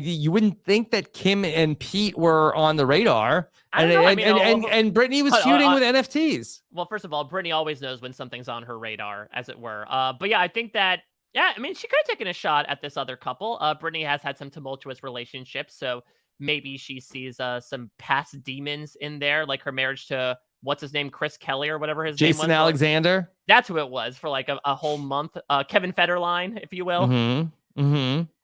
You wouldn't think that Kim and Pete were on the radar. I don't know. I mean, And Brittany was feuding with NFTs. Well, first of all, Brittany always knows when something's on her radar, as it were. But yeah, I think that, yeah, I mean, she could have taken a shot at this other couple. Brittany has had some tumultuous relationships, so maybe she sees some past demons in there, like her marriage to, what's his name, Chris Kelly or whatever his name was. Jason Alexander. That's who it was for like a whole month. Kevin Federline, if you will.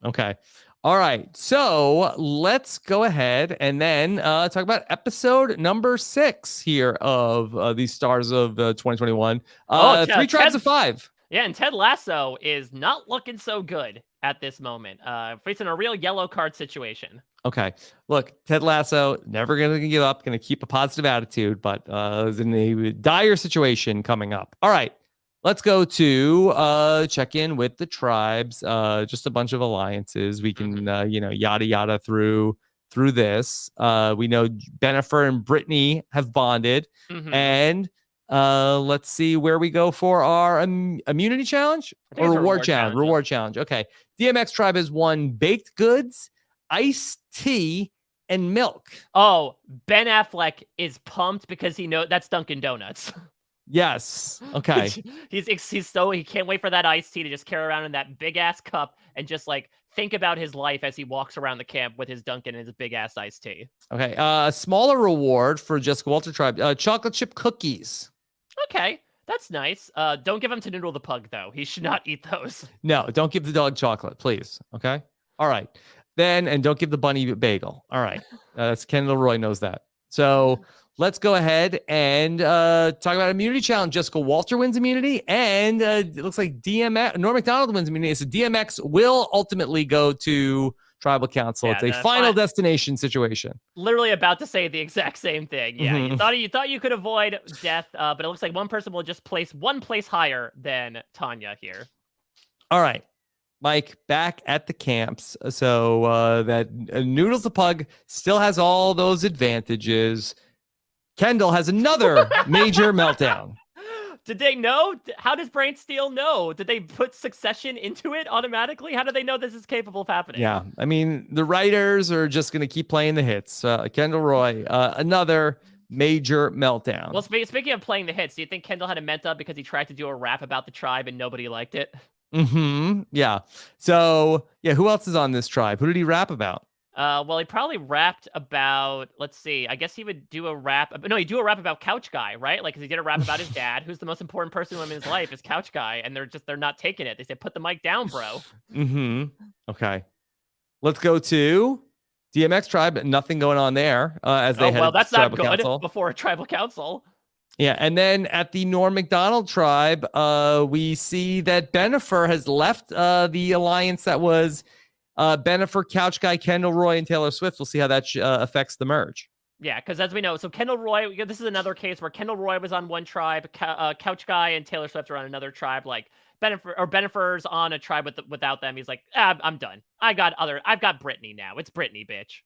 Okay. All right. So let's go ahead and then talk about episode number 6 here of these stars of 2021. Three Tribes of Five. Yeah, and Ted Lasso is not looking so good at this moment. Facing a real yellow card situation. Okay. Look, Ted Lasso, never going to give up, going to keep a positive attitude, but is in a dire situation coming up. All right. Let's go to check in with the tribes. Just a bunch of alliances. We can, yada, yada through this. We know Bennifer and Brittany have bonded. And let's see where we go for our immunity challenge or reward challenge. Reward challenge. Okay. DMX tribe has won baked goods, iced tea, and milk. Oh, Ben Affleck is pumped because he knows that's Dunkin' Donuts. Yes. Okay. he's so he can't wait for that iced tea to just carry around in that big ass cup and just like think about his life as he walks around the camp with his Dunkin' and his big ass iced tea. Okay. A smaller reward for Jessica Walter tribe. Chocolate chip cookies. Okay. That's nice. Don't give him to Noodle the pug though. He should not eat those. No, don't give the dog chocolate, please. Okay. All right. Then, and don't give the bunny bagel. All right. That's Kendall Roy knows that. So let's go ahead and talk about immunity challenge. Jessica Walter wins immunity, and it looks like DMX, Norm Macdonald wins immunity. So DMX will ultimately go to Tribal Council. Yeah, it's a final destination situation. Literally about to say the exact same thing. Yeah, you thought you could avoid death, but it looks like one person will just place one place higher than Tanya here. All right. Mike, back at the camps. So that Noodles the Pug still has all those advantages. Kendall has another major meltdown. Did they know? How does Brant Steele know? Did they put Succession into it automatically? How do they know this is capable of happening? Yeah, I mean, the writers are just going to keep playing the hits. Kendall Roy, another major meltdown. Well, speaking of playing the hits, do you think Kendall had a meltdown because he tried to do a rap about the tribe and nobody liked it? Yeah. So, yeah, who else is on this tribe? Who did he rap about? Well, he probably rapped about, let's see, I guess he would do a rap. No, he'd do a rap about Couch Guy, right? Like, because he did a rap about his dad, who's the most important person in his life, is Couch Guy. And they're not taking it. They said, put the mic down, bro. Okay. Let's go to DMX tribe. Nothing going on there as they head that's to not Tribal good Council. Before a Tribal Council. Yeah, and then at the Norm Macdonald tribe, we see that Bennifer has left the alliance that was Bennifer, Couch Guy, Kendall Roy, and Taylor Swift. We'll see how that affects the merge. Yeah, because as we know, so Kendall Roy, this is another case where Kendall Roy was on one tribe, Couch Guy and Taylor Swift are on another tribe. Like Bennifer's on a tribe without them. He's like, I'm done. I've got Brittany now. It's Brittany, bitch.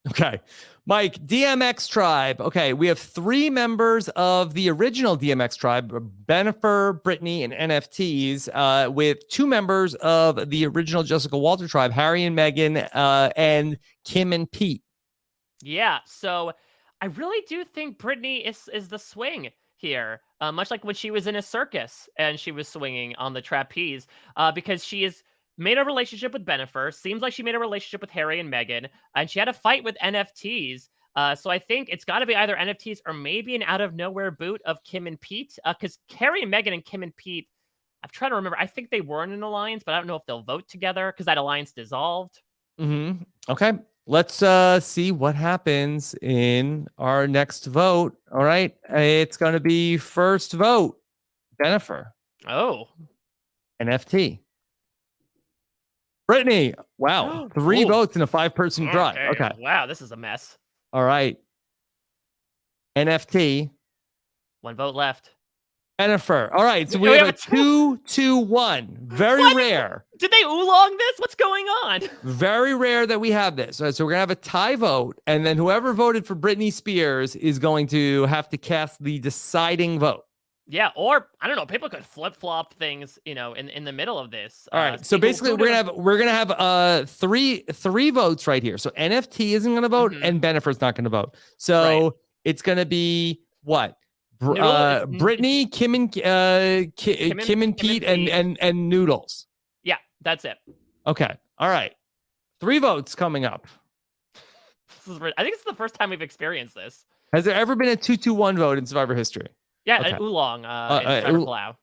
Okay. Mike, DMX tribe. Okay, we have 3 members of the original DMX tribe, Bennifer, Brittany, and NFTs, with 2 members of the original Jessica Walter tribe, Harry and Meghan, and Kim and Pete. Yeah, so I really do think Brittany is the swing here, much like when she was in a circus and she was swinging on the trapeze, because she is made a relationship with Bennifer. Seems like she made a relationship with Harry and Meghan, and she had a fight with NFTs. So I think it's got to be either NFTs or maybe an out of nowhere boot of Kim and Pete. Because Harry and Meghan and Kim and Pete, I'm trying to remember. I think they were in an alliance, but I don't know if they'll vote together because that alliance dissolved. Okay. let's see what happens in our next vote. All right. It's going to be first vote, Jennifer. Oh. NFT. Brittany. Wow. 3 votes in a 5-person drive. Okay. Wow, this is a mess. All right. NFT. 1 vote left. Jennifer. All right. So we have a 2-2-1. Very rare. Did they oolong this? What's going on? Very rare that we have this. All right, so we're going to have a tie vote. And then whoever voted for Britney Spears is going to have to cast the deciding vote. Yeah, or I don't know. People could flip flop things, in the middle of this. All right. So basically, we're gonna have three votes right here. So NFT isn't gonna vote, and Bennifer's not gonna vote. So it's gonna be what? Brittany, Kim and Pete, and Noodles. Yeah, that's it. Okay. All right. 3 votes coming up. I think it's the first time we've experienced this. Has there ever been a 2-2-1 vote in Survivor history? Yeah, okay. Oolong.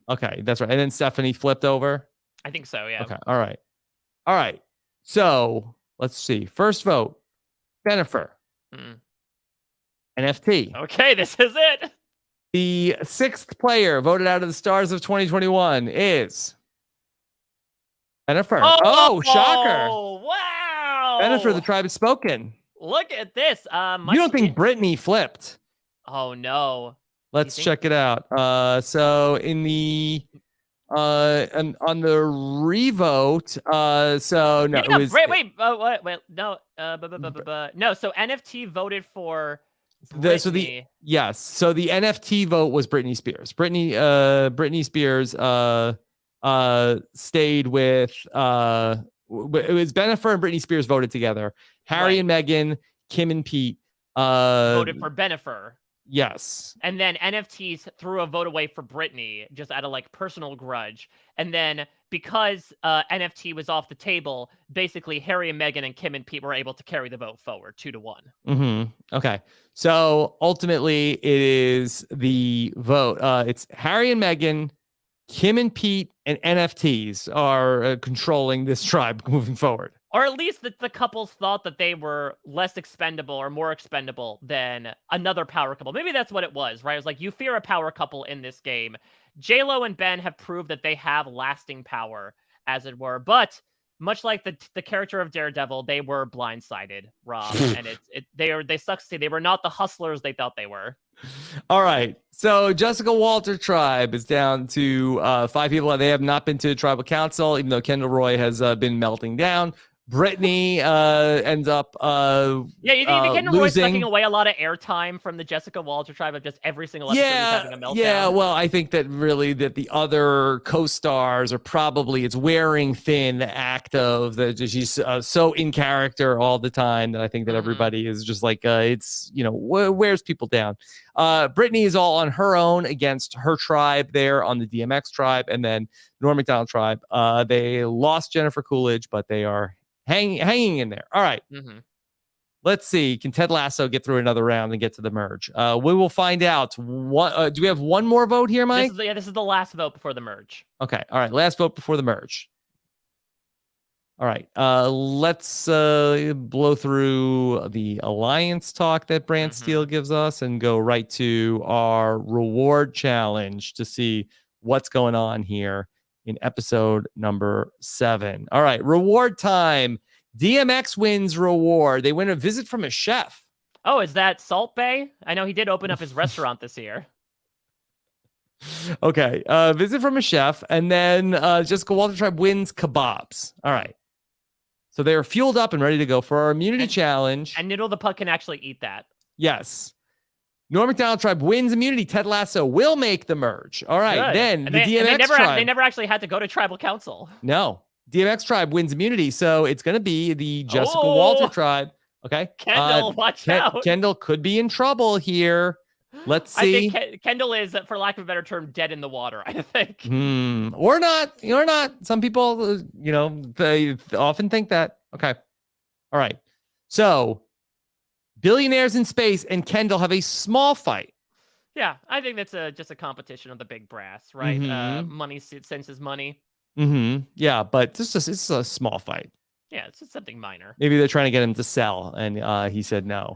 Okay, that's right. And then Stephanie flipped over. I think so. Yeah. Okay. All right. So let's see. First vote, Jennifer. NFT. Okay, this is it. The 6th player voted out of the stars of 2021 is Jennifer. Oh, shocker. Oh, wow. Jennifer, the tribe has spoken. Look at this. You don't think Brittany flipped? Oh, no. Let's check it out. So in the on the revote, so no, it was wait, no, no. So NFT voted for Britney. So the NFT vote was Britney Spears. Britney Spears stayed with it was Bennifer and Britney Spears voted together. Harry and Meghan, Kim and Pete voted for Bennifer. Yes. And then NFTs threw a vote away for Britney just out of personal grudge. And then because NFT was off the table, basically Harry and Meghan and Kim and Pete were able to carry the vote forward 2-1. Okay. So ultimately it is the vote. It's Harry and Meghan, Kim and Pete, and NFTs are controlling this tribe moving forward. Or at least the couples thought that they were less expendable or more expendable than another power couple. Maybe that's what it was, right? It was like, you fear a power couple in this game. J-Lo and Ben have proved that they have lasting power, as it were. But much like the character of Daredevil, they were blindsided, Rob. And they succeeded. They were not the hustlers they thought they were. All right. So Jessica Walter tribe is down to 5 people. They have not been to the tribal council, even though Kendall Roy has been melting down. Brittany ends up you think Kendall Roy's losing. sucking away a lot of airtime from the Jessica Walter tribe of just every single episode he's having a meltdown. Yeah, well, I think that really that the other co-stars are probably it's wearing thin the act of that she's so in character all the time that I think that everybody is just like it's wears people down. Brittany is all on her own against her tribe there on the DMX tribe, and then Norm Macdonald tribe. They lost Jennifer Coolidge, but they are hanging in there. All right. Let's see. Can Ted Lasso get through another round and get to the merge? We will find out. Do we have one more vote here, Mike? This is the last vote before the merge. Okay. All right. Last vote before the merge. All right. Let's blow through the alliance talk that Brant Steele gives us and go right to our reward challenge to see what's going on here in episode number 7. All right. Reward time. DMX wins reward. They win a visit from a chef. Oh, is that Salt Bay? I know he did open up his restaurant this year. Okay. Visit from a chef. And then Jessica Walter tribe wins kebabs. All right. So they are fueled up and ready to go for our immunity challenge. And Noodle the Puck can actually eat that. Yes. Norm Macdonald tribe wins immunity. Ted Lasso will make the merge. All right. Good. Then the DMX tribe. They never actually had to go to tribal council. No. DMX tribe wins immunity. So it's going to be the Jessica Walter tribe. Okay. Kendall, watch out. Kendall could be in trouble here. Let's see. I think Kendall is, for lack of a better term, dead in the water, I think. Or not. Or not. Some people, they often think that. Okay. All right. So billionaires in space and Kendall have a small fight. Yeah, I think that's just a competition of the big brass, right? Money senses money. Yeah, but it's a small fight. Yeah, it's just something minor. Maybe they're trying to get him to sell, and he said no.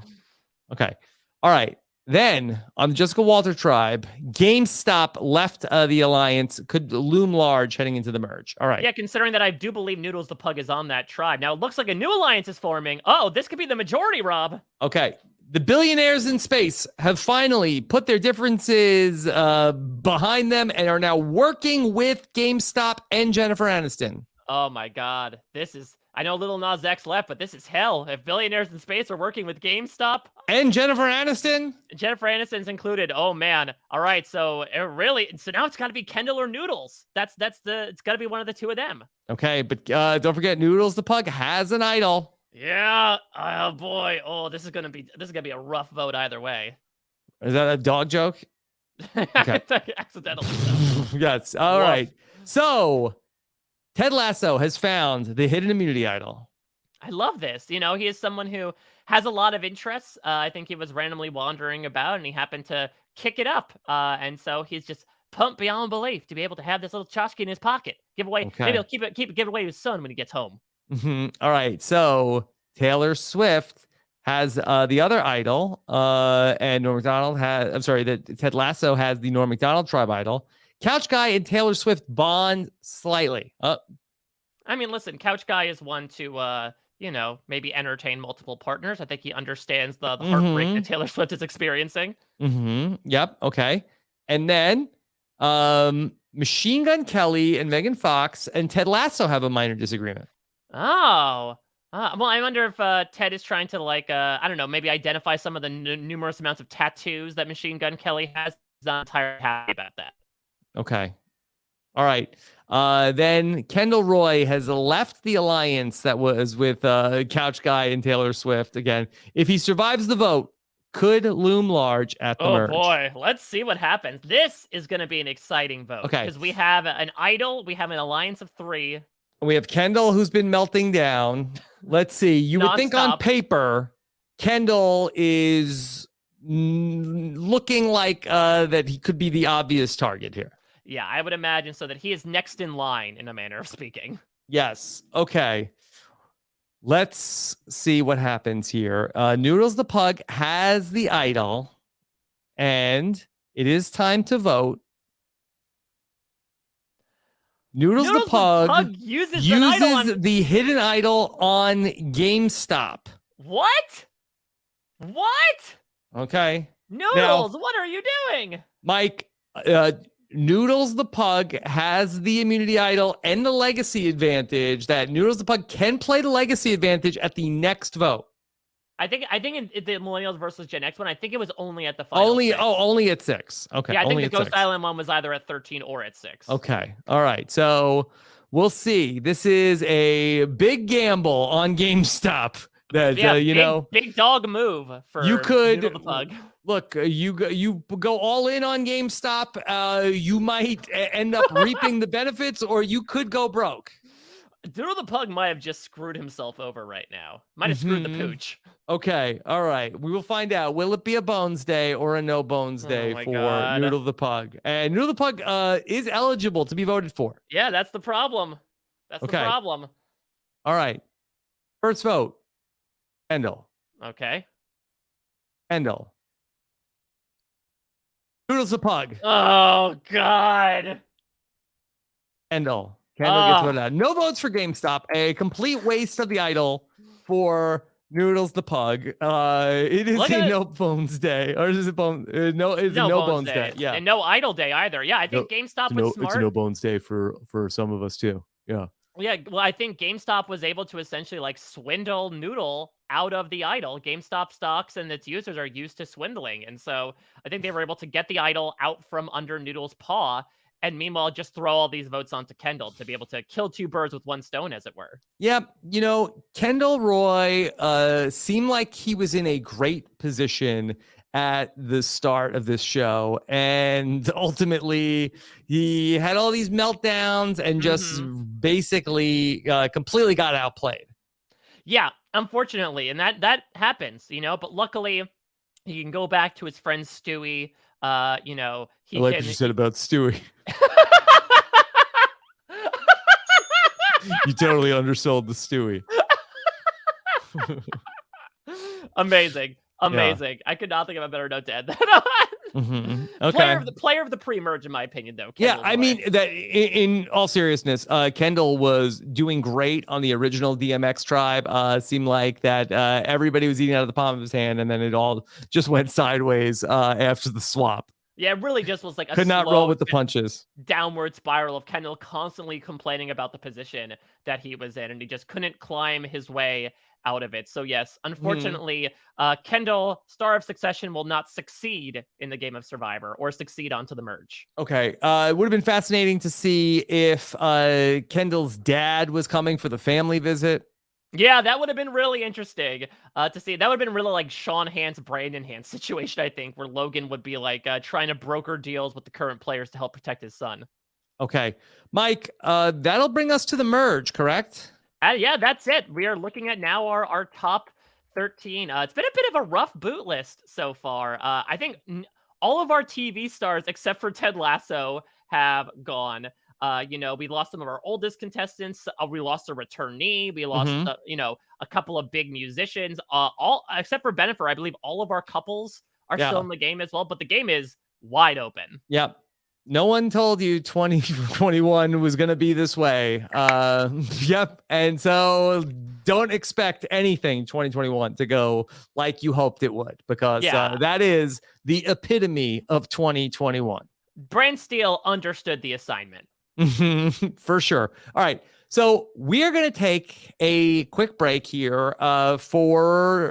Okay. All right. Then on the Jessica Walter tribe, GameStop left the alliance, could loom large heading into the merge. All right. Yeah, considering that I do believe Noodles the Pug is on that tribe. Now, it looks like a new alliance is forming. Oh, this could be the majority, Rob. Okay. The billionaires in space have finally put their differences behind them and are now working with GameStop and Jennifer Aniston. Oh my God. This is, I know Lil Nas X left, but this is hell. If billionaires in space are working with GameStop. And Jennifer Aniston? Jennifer Aniston's included. Oh man. All right. So now it's got to be Kendall or Noodles. It's got to be one of the two of them. Okay. But don't forget, Noodles the Pug has an idol. Yeah. Oh boy. Oh, this is gonna be a rough vote either way. Is that a dog joke? Okay. Accidentally. Yes. All right. So Ted Lasso has found the hidden immunity idol. I love this. He is someone who has a lot of interests. I think he was randomly wandering about and he happened to kick it up. And so he's just pumped beyond belief to be able to have this little tchotchke in his pocket. Give away. Okay. Maybe he'll give away to his son when he gets home. All right. So Taylor Swift has the other idol, and Norm Macdonald has, Ted Lasso has the Norm Macdonald tribe idol. Couch Guy and Taylor Swift bond slightly. I mean, listen, Couch Guy is one to, maybe entertain multiple partners. I think he understands the heartbreak that Taylor Swift is experiencing. Yep. Okay. And then Machine Gun Kelly and Megan Fox and Ted Lasso have a minor disagreement. Oh. Well, I wonder if Ted is trying to, I don't know, maybe identify some of the numerous amounts of tattoos that Machine Gun Kelly has. He's not entirely happy about that. Okay. All right. Then Kendall Roy has left the alliance that was with Couch Guy and Taylor Swift. Again, if he survives the vote, could loom large at the merge. Oh boy, let's see what happens. This is going to be an exciting vote. Okay. Because we have an idol, we have an alliance of 3. We have Kendall, who's been melting down. Let's see. You would think on paper, Kendall is looking like that he could be the obvious target here. Yeah, I would imagine so, that he is next in line, in a manner of speaking. Yes. Okay. Let's see what happens here. Noodles the Pug has the idol, and it is time to vote. Noodles the Pug uses the hidden idol on GameStop. What? Okay. Noodles, what are you doing? Mike, Noodles the Pug has the immunity idol and the legacy advantage that Noodles the Pug can play the legacy advantage at the next vote. I think in the Millennials versus Gen X one, I think it was only at the final. Only at 6. Okay. Yeah, I think only the Ghost Island one was either at 13 or at 6. Okay. All right. So we'll see. This is a big gamble on GameStop. That big dog move for Noodle the Pug. Look, you go all in on GameStop. You might end up reaping the benefits, or you could go broke. Noodle the Pug might have just screwed himself over right now. Might have screwed the pooch. Okay, all right. We will find out. Will it be a Bones Day or a No Bones Day for Noodle the Pug? And Noodle the Pug is eligible to be voted for. Yeah, that's the problem. That's the problem. All right. First vote. Kendall. Okay. Kendall. Noodles the Pug. Oh, God. Kendall gets voted out. No votes for GameStop. A complete waste of the idol for Noodles the Pug. It is No Bones Day. Or is it Bones? No Bones Day. Yeah. And no Idol Day either. Yeah, I think GameStop was smart. It's a No Bones Day for some of us too. Yeah. Yeah, well, I think GameStop was able to essentially swindle Noodle out of the idol. GameStop stocks and its users are used to swindling. And so I think they were able to get the idol out from under Noodle's paw, and meanwhile just throw all these votes onto Kendall to be able to kill 2 birds with 1 stone, as it were. Yeah, Kendall Roy seemed like he was in a great position at the start of this show, and ultimately he had all these meltdowns and just basically completely got outplayed. Yeah, unfortunately, and that happens, but luckily he can go back to his friend Stewie. I like what you said about Stewie. You totally undersold the Stewie. Amazing. Yeah. I could not think of a better note to end that on. Okay. Player of the pre-merge, in my opinion, though. Yeah, Kendall I Moore. mean that in all seriousness, Kendall was doing great on the original DMX tribe. Seemed like that everybody was eating out of the palm of his hand, and then it all just went sideways after the swap. Yeah, it really just was like a Could not roll with the punches. downward spiral of Kendall constantly complaining about the position that he was in, and he just couldn't climb his way out of it. So yes, unfortunately, Kendall, Star of Succession, will not succeed in the game of Survivor or succeed onto the merge. Okay. It would have been fascinating to see if Kendall's dad was coming for the family visit. Yeah, that would have been really interesting to see. That would have been really like Sean Hans, Brandon Hans situation, I think, where Logan would be like trying to broker deals with the current players to help protect his son. Okay. Mike, that'll bring us to the merge, correct? Yeah, that's it. We are looking at now our top 13. It's been a bit of a rough boot list so far. I think all of our TV stars, except for Ted Lasso, have gone. We lost some of our oldest contestants. We lost a returnee. We lost, a couple of big musicians. All except for Bennifer, I believe all of our couples are still in the game as well. But the game is wide open. Yep. No one told you 2021 was going to be this way. Yep. And so don't expect anything 2021 to go like you hoped it would, because that is the epitome of 2021. Brant Steele understood the assignment. For sure. All right. So we are going to take a quick break here for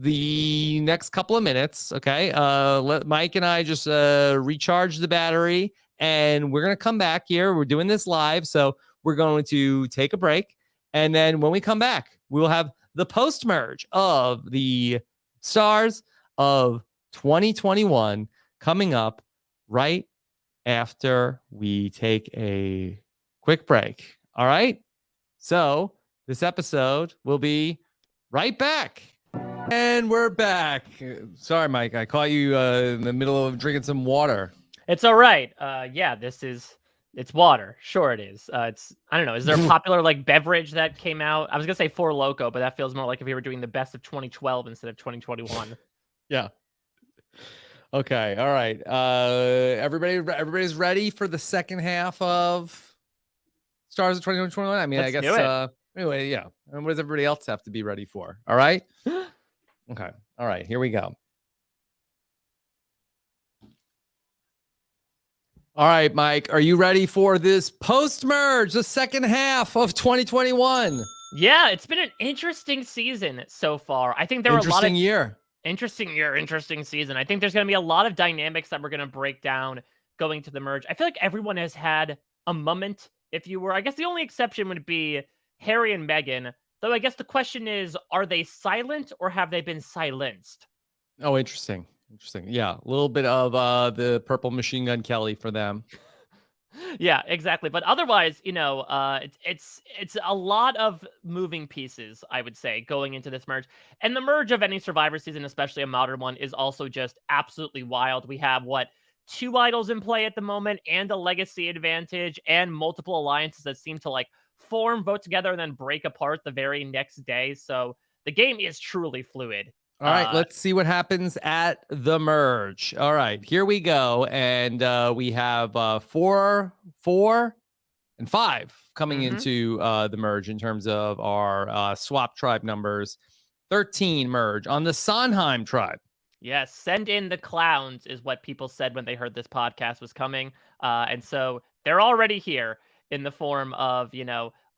the next couple of minutes. Okay. Let Mike and I just recharge the battery, and we're going to come back here. We're doing this live. So we're going to take a break. And then when we come back, we will have the post merge of the stars of 2021 coming up right after we take a quick break. All right. So this episode will be right back. And we're back. Sorry, Mike. I caught you in the middle of drinking some water. It's all right. It's water. Sure it is. I don't know. Is there a popular like beverage that came out? I was going to say Four Loko, but that feels more like if we were doing the best of 2012 instead of 2021. Yeah. Okay. All right. Everybody's ready for the second half of Stars of 2021. I mean, Let's I guess anyway, yeah. And what does everybody else have to be ready for? All right. Okay. All right. Here we go. All right, Mike, are you ready for this post-merge, the second half of 2021? Yeah, it's been an interesting season so far. I think there were a lot of interesting season. I think there's going to be a lot of dynamics that we're going to break down going to the merge. I feel like everyone has had a moment, if you were. I guess the only exception would be Harry and Meghan. Though I guess the question is, are they silent or have they been silenced? Oh, interesting. Yeah, a little bit of the purple machine gun Kelly for them. Yeah, exactly. But otherwise, it's a lot of moving pieces, I would say, going into this merge. And the merge of any Survivor season, especially a modern one, is also just absolutely wild. We have, 2 idols in play at the moment, and a legacy advantage, and multiple alliances that seem to, form, vote together, and then break apart the very next day. So the game is truly fluid. All right, let's see what happens at the merge. All right, here we go. And we have 4, and 5 coming into the merge in terms of our swap tribe numbers. 13 merge on the Sondheim tribe. Yes, send in the clowns is what people said when they heard this podcast was coming. And so they're already here in the form of,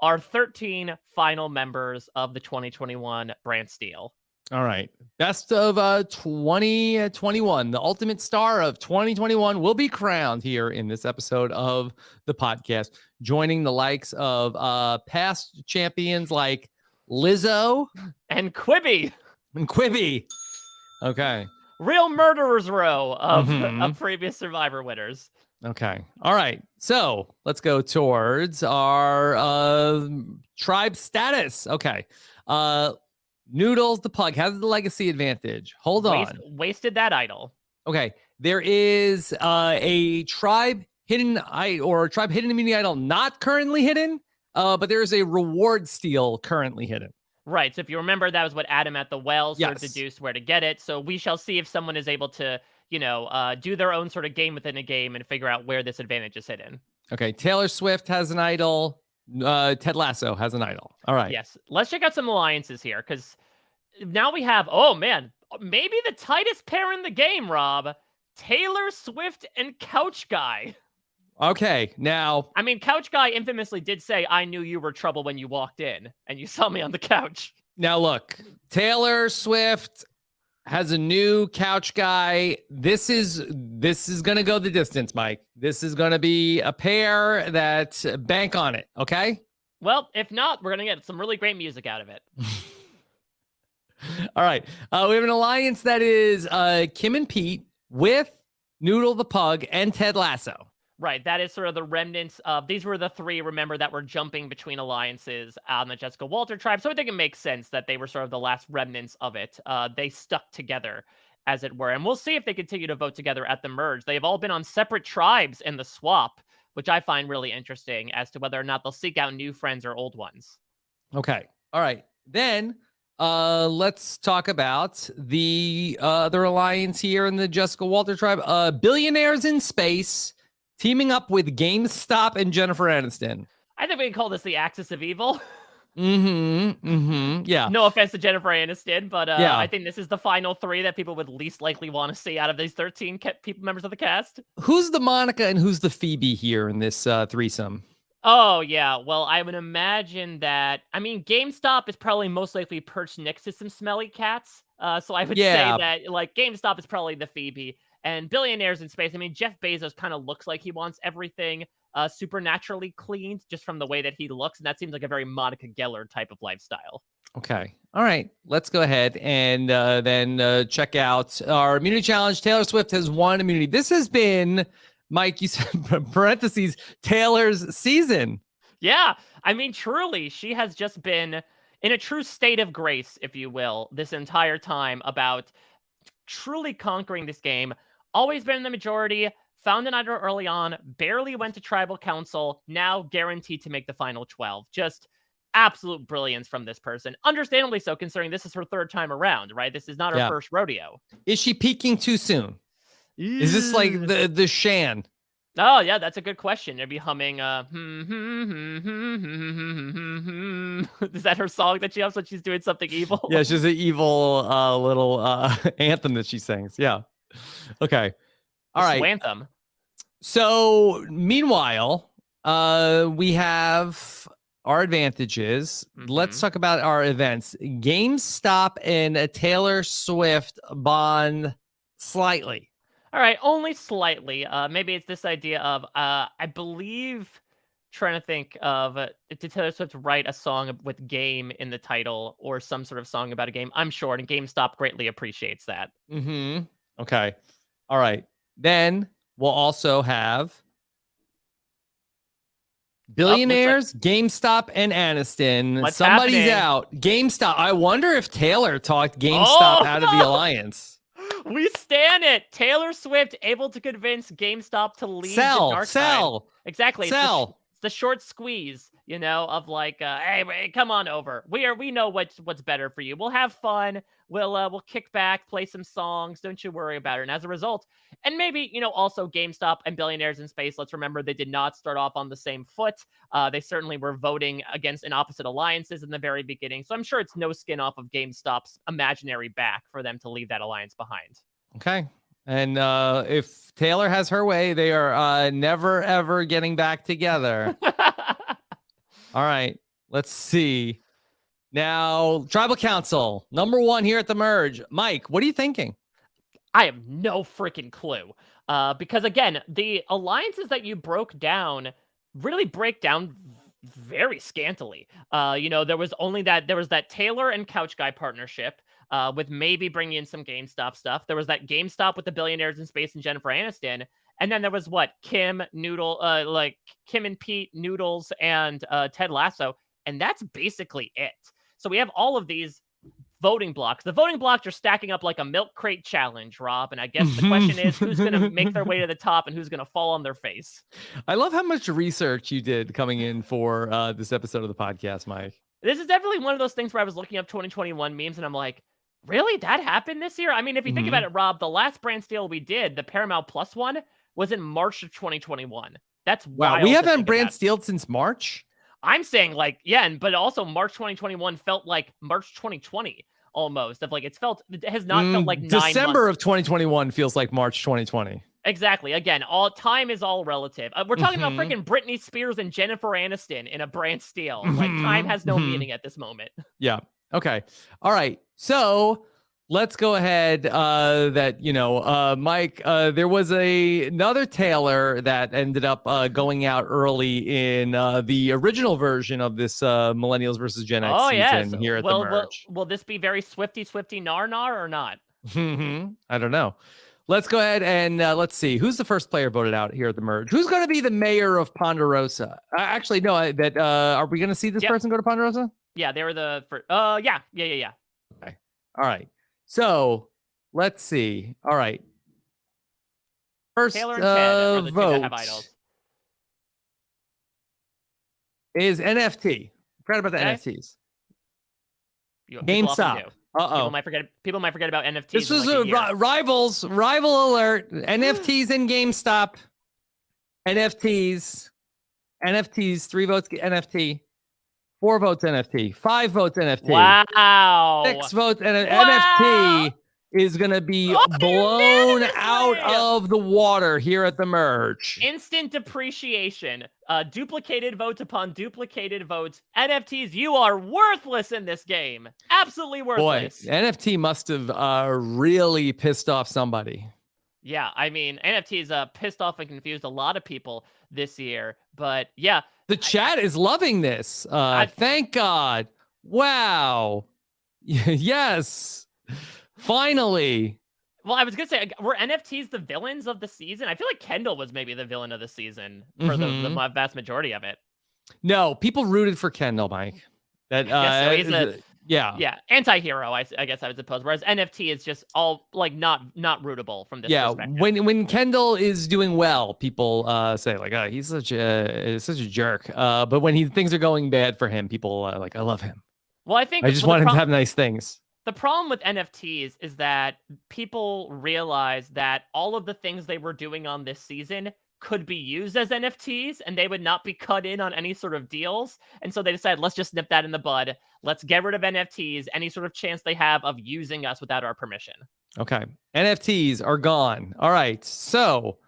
our 13 final members of the 2021 Brant Steele. All right. Best of 2021. The ultimate star of 2021 will be crowned here in this episode of the podcast, joining the likes of past champions like Lizzo and Quibi. Okay. Real murderers row of previous Survivor winners. Okay. All right. So let's go towards our tribe status. Okay. Noodles the pug has the legacy advantage. Hold on. Wasted that idol. Okay. There is a tribe hidden immunity idol not currently hidden, but there is a reward steal currently hidden. Right. So if you remember, that was what Adam at the well sort of Yes. deduced where to get it. So we shall see if someone is able to, do their own sort of game within a game and figure out where this advantage is hidden. Okay. Taylor Swift has an idol. Ted Lasso has an idol. All right. Yes. Let's check out some alliances here because now we have, oh man, maybe the tightest pair in the game, Rob. Taylor Swift and Couch Guy. Okay. Now, I mean, Couch Guy infamously did say, I knew you were trouble when you walked in and you saw me on the couch. look, Taylor Swift has a new Couch Guy. This is going to go the distance, Mike. This is going to be a pair that bank on it. Okay. Well, if not, we're going to get some really great music out of it. All right. We have an alliance that is Kim and Pete with Noodle the Pug and Ted Lasso. Right. That is sort of the remnants of, these were the three, remember, that were jumping between alliances on the Jessica Walter tribe. So I think it makes sense that they were sort of the last remnants of it. They stuck together, as it were. And we'll see if they continue to vote together at the merge. They've all been on separate tribes in the swap, which I find really interesting as to whether or not they'll seek out new friends or old ones. Okay. All right. Then let's talk about the other alliance here in the Jessica Walter tribe. Billionaires in Space teaming up with GameStop and Jennifer Aniston. I think we can call this the Axis of Evil. Yeah. No offense to Jennifer Aniston, but yeah. I think this is the final three that people would least likely want to see out of these 13 people members of the cast. Who's the Monica and who's the Phoebe here in this threesome? Oh, yeah. Well, I would imagine that, I mean, GameStop is probably most likely perched next to some smelly cats. So I would say that, like, GameStop is probably the Phoebe. And Billionaires in Space, I mean, Jeff Bezos kind of looks like he wants everything supernaturally cleaned just from the way that he looks. And that seems like a very Monica Geller type of lifestyle. Okay. All right. Let's go ahead and then check out our immunity challenge. Taylor Swift has won immunity. This has been, Mike, you said parentheses, Taylor's season. Yeah. I mean, truly, she has just been in a true state of grace, if you will, this entire time about truly conquering this game. Always been in the majority, found an idol early on, barely went to tribal council, now guaranteed to make the final 12. Just absolute brilliance from this person. Understandably so, considering this is her third time around, right? This is not her first rodeo. Is she peaking too soon? Is this like the Shan? Oh, yeah, that's a good question. They'd be humming, is that her song that she has when she's doing something evil? Yeah, she's an evil little anthem that she sings. Yeah. Okay. All right. Anthem. So, meanwhile, we have our advantages. Let's talk about our events. GameStop and Taylor Swift bond slightly. All right, only slightly. Maybe it's this idea of, I believe, trying to think of, did Taylor Swift write a song with game in the title or some sort of song about a game? I'm sure, and GameStop greatly appreciates that. Okay. All right. Then we'll also have Billionaires, GameStop, and Aniston. Somebody's out. GameStop. I wonder if Taylor talked GameStop out of the alliance. We stand it. Taylor Swift able to convince GameStop to leave the dark side. Exactly. Sell. It's the short squeeze, of like, hey, come on over. We know what's better for you. We'll have fun. We'll kick back, play some songs. Don't you worry about it. And as a result, and maybe, also GameStop and Billionaires in Space, let's remember they did not start off on the same foot. They certainly were voting against opposite alliances in the very beginning. So I'm sure it's no skin off of GameStop's imaginary back for them to leave that alliance behind. Okay. And if Taylor has her way, they are never, ever getting back together. All right. Let's see. Now, Tribal Council, number one here at the merge. Mike, what are you thinking? I have no freaking clue. Because, again, the alliances that you broke down really break down very scantily. There was that Taylor and Couch Guy partnership. With maybe bringing in some GameStop stuff. There was that GameStop with the Billionaires in Space and Jennifer Aniston. And then there was Kim and Pete, Noodles, and Ted Lasso. And that's basically it. So we have all of these voting blocks. The voting blocks are stacking up like a milk crate challenge, Rob. And I guess the question is who's going to make their way to the top and who's going to fall on their face. I love how much research you did coming in for this episode of the podcast, Mike. This is definitely one of those things where I was looking up 2021 memes and I'm like, really? That happened this year? I mean, if you think about Mhm. it, Rob, the last Brand Steele we did, the Paramount Plus one, was in March of 2021. That's Wow, we wild to haven't think Brant about. Steele since March. I'm saying like, yeah, but also March 2021 felt like March 2020 almost. Of like it has not felt like 9 months. December of 2021 feels like March 2020. Exactly. Again, all time is all relative. We're talking about Mhm. freaking Britney Spears and Jennifer Aniston in a Brand Steele. Like time Mhm. has no Mhm. meaning at this moment. Yeah. Okay. All right. So let's go ahead. Mike, there was another Taylor that ended up going out early in the original version of this Millennials versus Gen X Oh yes. season here at the Will merge. will this be very Swifty Nar Nar or not? I don't know. Let's go ahead and let's see who's the first player voted out here at the merge. Who's going to be the mayor of Ponderosa? Actually, no. Are we going to see this Yep. person go to Ponderosa? Yeah, they were the first. Yeah. Okay. All right. So let's see. All right. First Taylor and Ted are the two that have vote idols. is NFT. Forgot about the Okay. NFTs. People often GameStop. do. Uh-oh. People might forget about NFTs. This in was like a year. rival alert. NFTs in GameStop. NFTs, 3 votes NFT, 4 votes NFT, 5 votes NFT. Wow. 6 votes and Wow. NFT is going to be blown out unanimously! of the water here at the merge. Instant depreciation. Duplicated votes upon duplicated votes. NFTs, you are worthless in this game. Absolutely Boy, worthless. NFT must have really pissed off somebody. Yeah, I mean, NFTs pissed off and confused a lot of people this year. But yeah, The chat is loving this. Thank God. Wow. Yes. Finally. well, I was gonna say, were NFTs the villains of the season? I feel like Kendall was maybe the villain of the season for the vast majority of it. No, people rooted for Kendall, Mike. That So he's yeah, anti-hero, I guess I would suppose. Whereas NFT is just all like not rootable from this perspective. When Kendall is doing well, people say like, oh, he's such a jerk. But when things are going bad for him, people like, I love him. Well, I think I just want him to have nice things. The problem with NFTs is that people realize that all of the things they were doing on this season could be used as NFTs and they would not be cut in on any sort of deals. And so they decided, let's just nip that in the bud. Let's get rid of NFTs, any sort of chance they have of using us without our permission. Okay. NFTs are gone. All right. So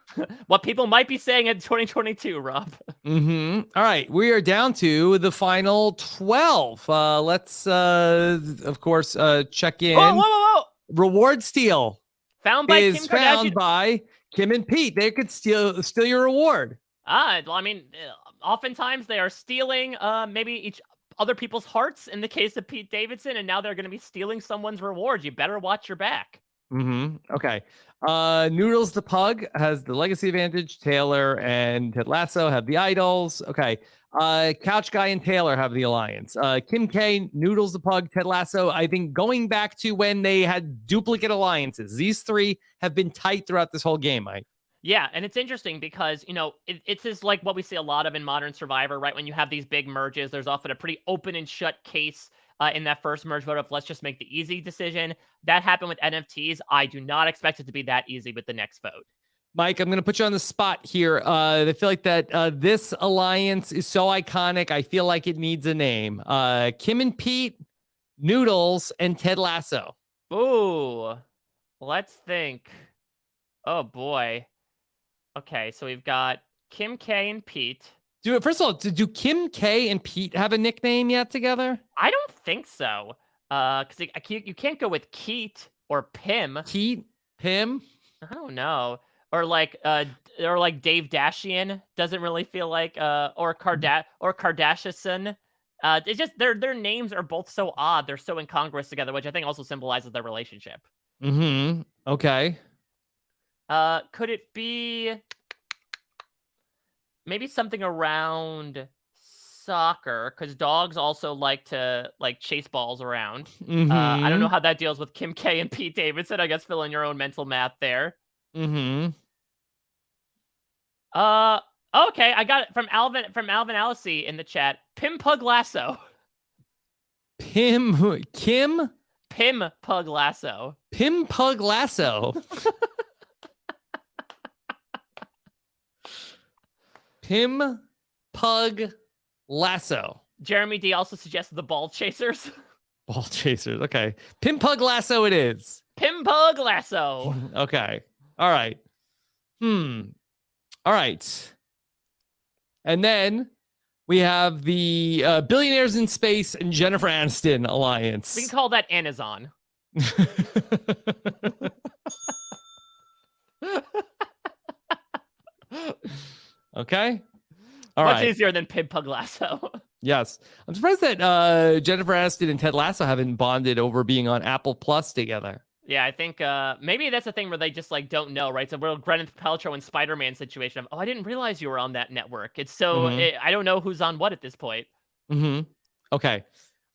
what people might be saying in 2022, Rob. All right. We are down to the final 12. Let's of course check in. Whoa. Reward steal. Found by is Kim found Kardashian. by Kim and Pete. They could steal your reward. Well, I mean, oftentimes they are stealing maybe each other people's hearts in the case of Pete Davidson, and now they're going to be stealing someone's reward. You better watch your back. Okay. Noodles the Pug has the legacy advantage. Taylor and Ted Lasso have the idols. Okay. Couch Guy and Taylor have the alliance. Kim K, Noodles the Pug, Ted Lasso. I think going back to when they had duplicate alliances, these three have been tight throughout this whole game, Mike. Yeah, and it's interesting because, it's just like what we see a lot of in Modern Survivor, right? When you have these big merges, there's often a pretty open and shut case in that first merge vote of let's just make the easy decision. That happened with NFTs. I do not expect it to be that easy with the next vote. Mike, I'm going to put you on the spot here. I feel like that this alliance is so iconic. I feel like it needs a name. Kim and Pete, Noodles, and Ted Lasso. Ooh, let's think. Oh, boy. Okay, so we've got Kim K and Pete. First of all, do Kim K and Pete have a nickname yet together? I don't think so. Because you can't go with Keet or Pim. Pim? I don't know. Or like Dave Dashian doesn't really feel like or Kardashian. It's just their names are both so odd. They're so incongruous together, which I think also symbolizes their relationship. Okay. Could it be maybe something around soccer? Because dogs also like to chase balls around. I don't know how that deals with Kim K and Pete Davidson. I guess fill in your own mental math there. Okay, I got it from Alvin Alice in the chat. Pim Pug Lasso. Kim Pim Pug Lasso. Pim Pug Lasso. Pim Pug Lasso. Jeremy D also suggested the Ball Chasers. Ball Chasers. Okay. Pim Pug Lasso it is. Pim Pug Lasso. Okay. All right. All right. And then we have the Billionaires in Space and Jennifer Aniston alliance. We can call that Amazon. Okay. All Much right. easier than Pim Pug Lasso. Yes. I'm surprised that Jennifer Aniston and Ted Lasso haven't bonded over being on Apple Plus together. Yeah, I think maybe that's a thing where they just like don't know, right? So we're Gwyneth Paltrow and Spider-Man situation of, oh, I didn't realize you were on that network. It's so I don't know who's on what at this point. Okay.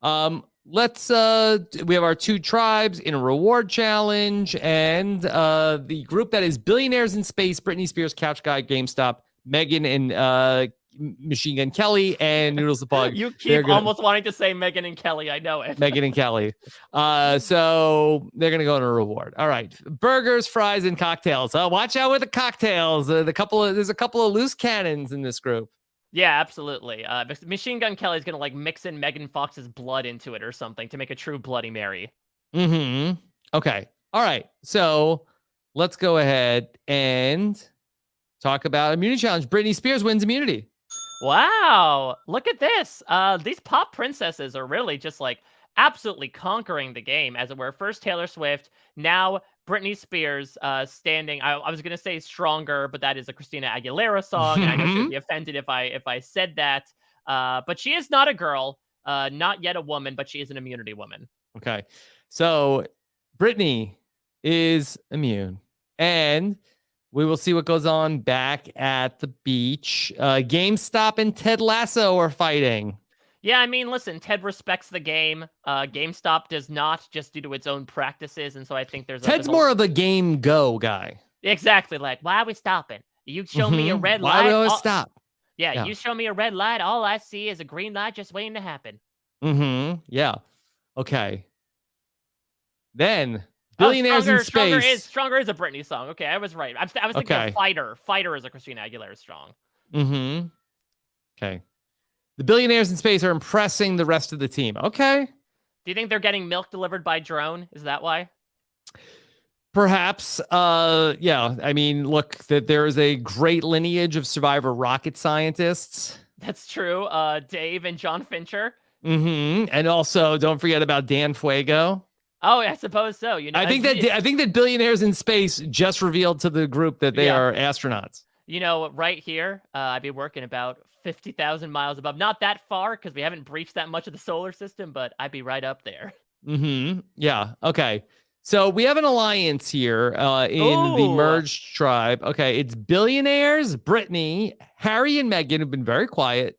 Let's we have our two tribes in a reward challenge, and the group that is Billionaires in Space, Britney Spears, Couch Guy, GameStop, Megan and Machine Gun Kelly, and Noodles the Pug. You keep almost wanting to say Megan and Kelly. I know it. Megan and Kelly. So they're going to go on a reward. All right. Burgers, fries, and cocktails. Watch out with the cocktails. There's a couple of loose cannons in this group. Yeah, absolutely. Machine Gun Kelly's going to like mix in Megan Fox's blood into it or something to make a true Bloody Mary. Okay. All right. So let's go ahead and talk about immunity challenge. Britney Spears wins immunity. Wow, look at this. These pop princesses are really just like absolutely conquering the game, as it were. First Taylor Swift, now Britney Spears standing. I was going to say Stronger, but that is a Christina Aguilera song. And I know she'd be offended if I said that. But she is not a girl, not yet a woman, but she is an immunity woman. Okay. So Britney is immune. And we will see what goes on back at the beach. GameStop and Ted Lasso are fighting. Yeah, I mean, listen, Ted respects the game. GameStop does not, just due to its own practices. And so I think Ted's more of the game go guy. Exactly. Like, why are we stopping? You show me a red light. Why do we always stop? Yeah, you show me a red light. All I see is a green light just waiting to happen. Yeah. Okay. Then Billionaires in Space. Stronger is a Britney song. Okay, I was right. I was thinking of Fighter. Fighter is a Christina Aguilera song. Okay. The Billionaires in Space are impressing the rest of the team. Okay. Do you think they're getting milk delivered by drone? Is that why? Perhaps. Yeah. I mean, look, that there is a great lineage of Survivor rocket scientists. That's true. Dave and John Fincher. And also, don't forget about Dan Fuego. Oh, I suppose so. You know, I think that Billionaires in Space just revealed to the group that they are astronauts. You know, right here, I'd be working about 50,000 miles above. Not that far, because we haven't breached that much of the solar system, but I'd be right up there. Yeah. Okay. So we have an alliance here in the merged tribe. Okay. It's Billionaires, Britney, Harry and Meghan have been very quiet.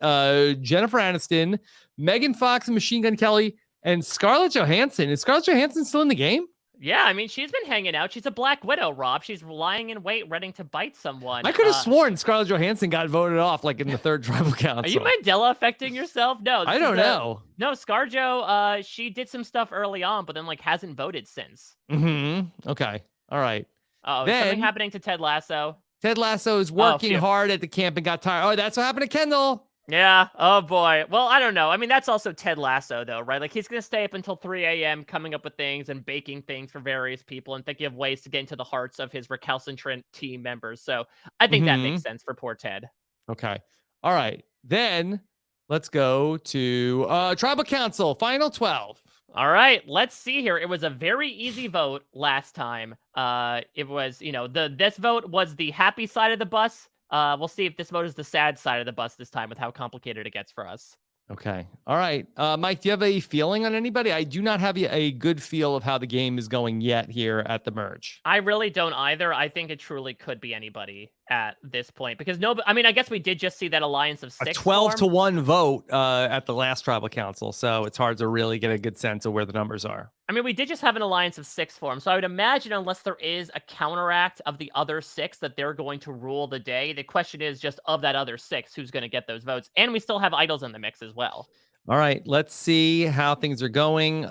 Jennifer Aniston, Megan Fox and Machine Gun Kelly, and Scarlett Johansson. Is Scarlett Johansson still in the game? Yeah, I mean, she's been hanging out. She's a Black Widow, Rob. She's lying in wait, ready to bite someone. I could have sworn Scarlett Johansson got voted off like in the third tribal council. Are you Mandela affecting yourself? No. I don't know. No, ScarJo, she did some stuff early on, but then like hasn't voted since. Okay. All right. Oh, is something happening to Ted Lasso? Ted Lasso is working hard at the camp and got tired. Oh, that's what happened to Kendall. Yeah. Oh, boy. Well, I don't know. I mean, that's also Ted Lasso, though, right? Like, he's going to stay up until 3 a.m. coming up with things and baking things for various people and thinking of ways to get into the hearts of his recalcitrant team members. So I think that makes sense for poor Ted. Okay. All right. Then let's go to Tribal Council, Final 12. All right. Let's see here. It was a very easy vote last time. It was, this vote was the happy side of the bus. We'll see if this vote is the sad side of the bus this time with how complicated it gets for us. Okay. All right. Mike, do you have a feeling on anybody? I do not have a good feel of how the game is going yet here at the merge. I really don't either. I think it truly could be anybody at this point because I guess we did just see that alliance of 6 a 12-1 vote at the last tribal council. So it's hard to really get a good sense of where the numbers are. I mean, we did just have an alliance of 6 form, so I would imagine unless there is a counteract of the other 6 that they're going to rule the day. The question is just of that other 6, who's going to get those votes? And we still have idols in the mix as well. All right, let's see how things are going.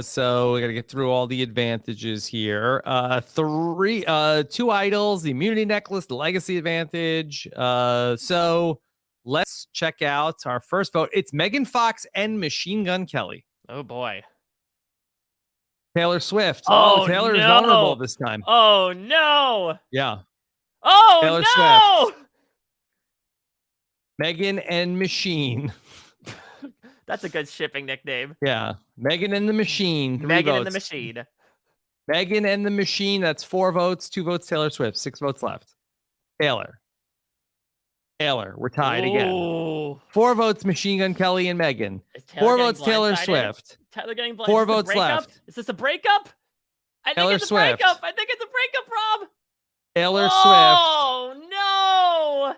So we got to get through all the advantages here. Two idols, the immunity necklace, the legacy advantage. So let's check out our first vote. It's Megan Fox and Machine Gun Kelly. Oh boy. Taylor Swift. Oh, Taylor is no. vulnerable this time. Oh no. Yeah. Oh Taylor no. Swift. Megan and Machine. That's a good shipping nickname. Yeah. Megan and the Machine. 3 Megan votes. and the Machine. Megan and the Machine. That's 4 votes. 2 votes Taylor Swift. 6 votes left. Taylor. We're tied again. 4 votes Machine Gun Kelly and Megan. 4 votes Taylor Swift. Tyler getting blindsided. 4 votes left. Is this a breakup? I Taylor think it's Swift. a breakup. I think it's a breakup, Rob. Taylor Swift. Oh no.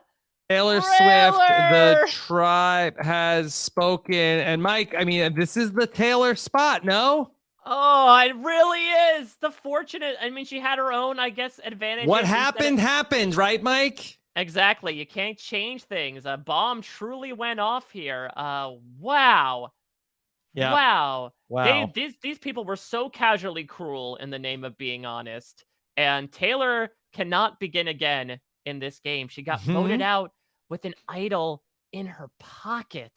Taylor Swift, the tribe has spoken. And Mike, I mean, this is the Taylor spot, no? Oh, it really is. The fortunate, I mean, she had her own, I guess, advantage. What happened, right, Mike? Exactly. You can't change things. A bomb truly went off here. Wow. Yeah. Wow. These people were so casually cruel in the name of being honest. And Taylor cannot begin again in this game. She got voted out with an idol in her pocket.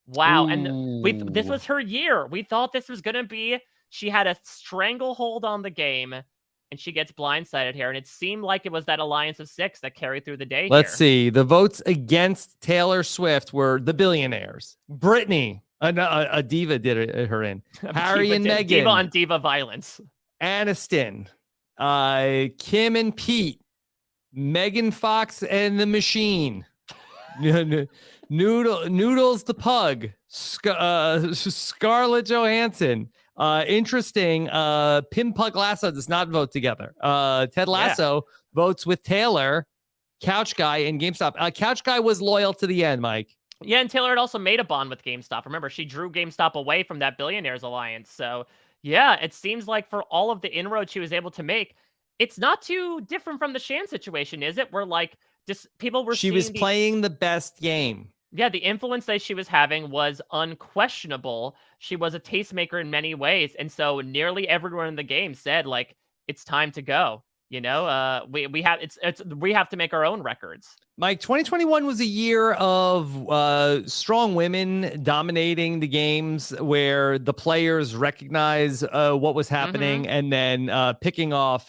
Wow. Ooh. And this was her year. We thought this was going to be, she had a stranglehold on the game, and she gets blindsided here. And it seemed like it was that alliance of 6 that carried through the day. Let's see. The votes against Taylor Swift were the billionaires. Britney, a diva did her in. Harry and Meghan. Diva on diva violence. Aniston. Kim and Pete. Megan Fox and the Machine. Noodles the Pug. Scarlett Johansson. Interesting. Pim Pug Lasso does not vote together. Ted Lasso votes with Taylor, Couch Guy, and GameStop. Couch Guy was loyal to the end, Mike. Yeah, and Taylor had also made a bond with GameStop. Remember, she drew GameStop away from that Billionaires Alliance. So, yeah, it seems like for all of the inroads she was able to make, it's not too different from the Shan situation, is it? Where, like, just people were She was playing the best game. Yeah, the influence that she was having was unquestionable. She was a tastemaker in many ways. And so nearly everyone in the game said, like, it's time to go. You know, we have to make our own records. Mike, 2021 was a year of strong women dominating the games where the players recognize what was happening and then picking off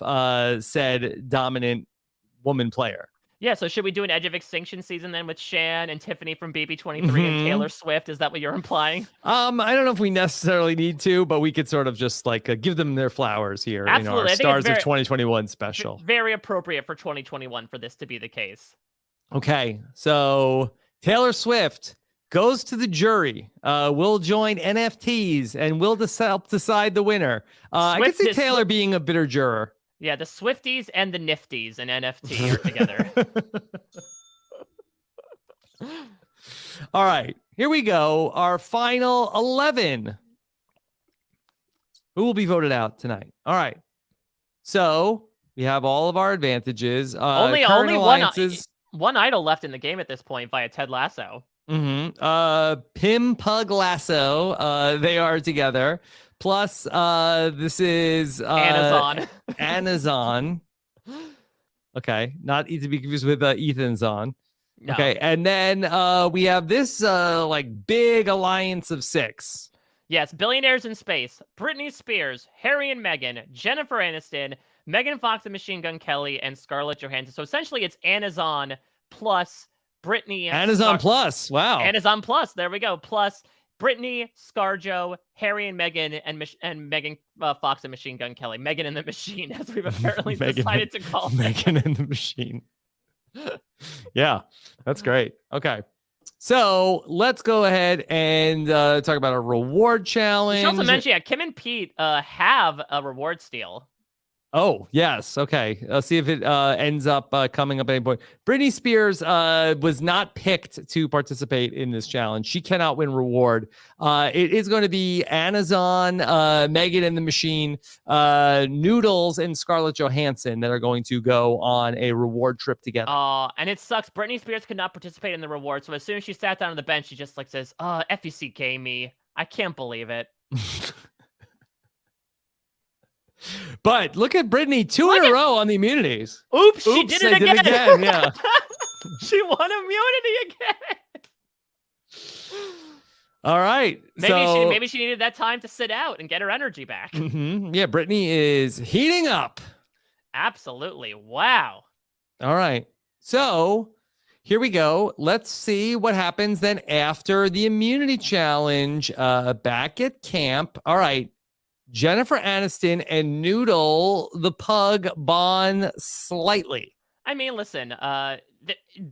said dominant woman player. Yeah, so should we do an Edge of Extinction season then with Shan and Tiffany from BB23 and Taylor Swift? Is that what you're implying? I don't know if we necessarily need to, but we could sort of just like give them their flowers here. Absolutely. In our Stars of 2021 special. Very appropriate for 2021 for this to be the case. Okay, so Taylor Swift goes to the jury. We'll join NFTs and we'll help decide the winner. I could see Taylor being a bitter juror. Yeah, the Swifties and the Nifties and NFT are together. All right, here we go. Our final 11. Who will be voted out tonight? All right. So we have all of our advantages. Only one idol left in the game at this point via Ted Lasso. Pim Pug Lasso. They are together. Plus, this is Anazon. Anazon. Okay, not to be confused with Ethan's on. No. Okay, and then we have this like big alliance of 6. Yes, Billionaires in Space, Britney Spears, Harry and Meghan, Jennifer Aniston, Megan Fox and Machine Gun Kelly, and Scarlett Johansson. So essentially it's Anazon plus Britney. Anazon plus, wow. Anazon plus, there we go. Plus Britney, ScarJo, Harry and Meghan, and Megan Fox and Machine Gun Kelly. Megan and the Machine, as we've apparently decided to call Megan and the Machine. Yeah, that's great. Okay. So let's go ahead and talk about a reward challenge. You should also mention, Kim and Pete have a reward steal. Oh, yes. Okay. Let's see if it ends up coming up at any point. Britney Spears was not picked to participate in this challenge. She cannot win reward. It is going to be Amazon, Megan and the Machine, Noodles, and Scarlett Johansson that are going to go on a reward trip together. And it sucks. Britney Spears could not participate in the reward. So as soon as she sat down on the bench, she just like says, FUCK me. I can't believe it. But look at Britney, two in a row on the immunities. Oops, she did it again. Yeah. She won immunity again. All right. Maybe she needed that time to sit out and get her energy back. Mm-hmm. Yeah, Britney is heating up. Absolutely. Wow. All right. So here we go. Let's see what happens then after the immunity challenge back at camp. All right. Jennifer Aniston and Noodle the pug bond slightly. I mean, listen,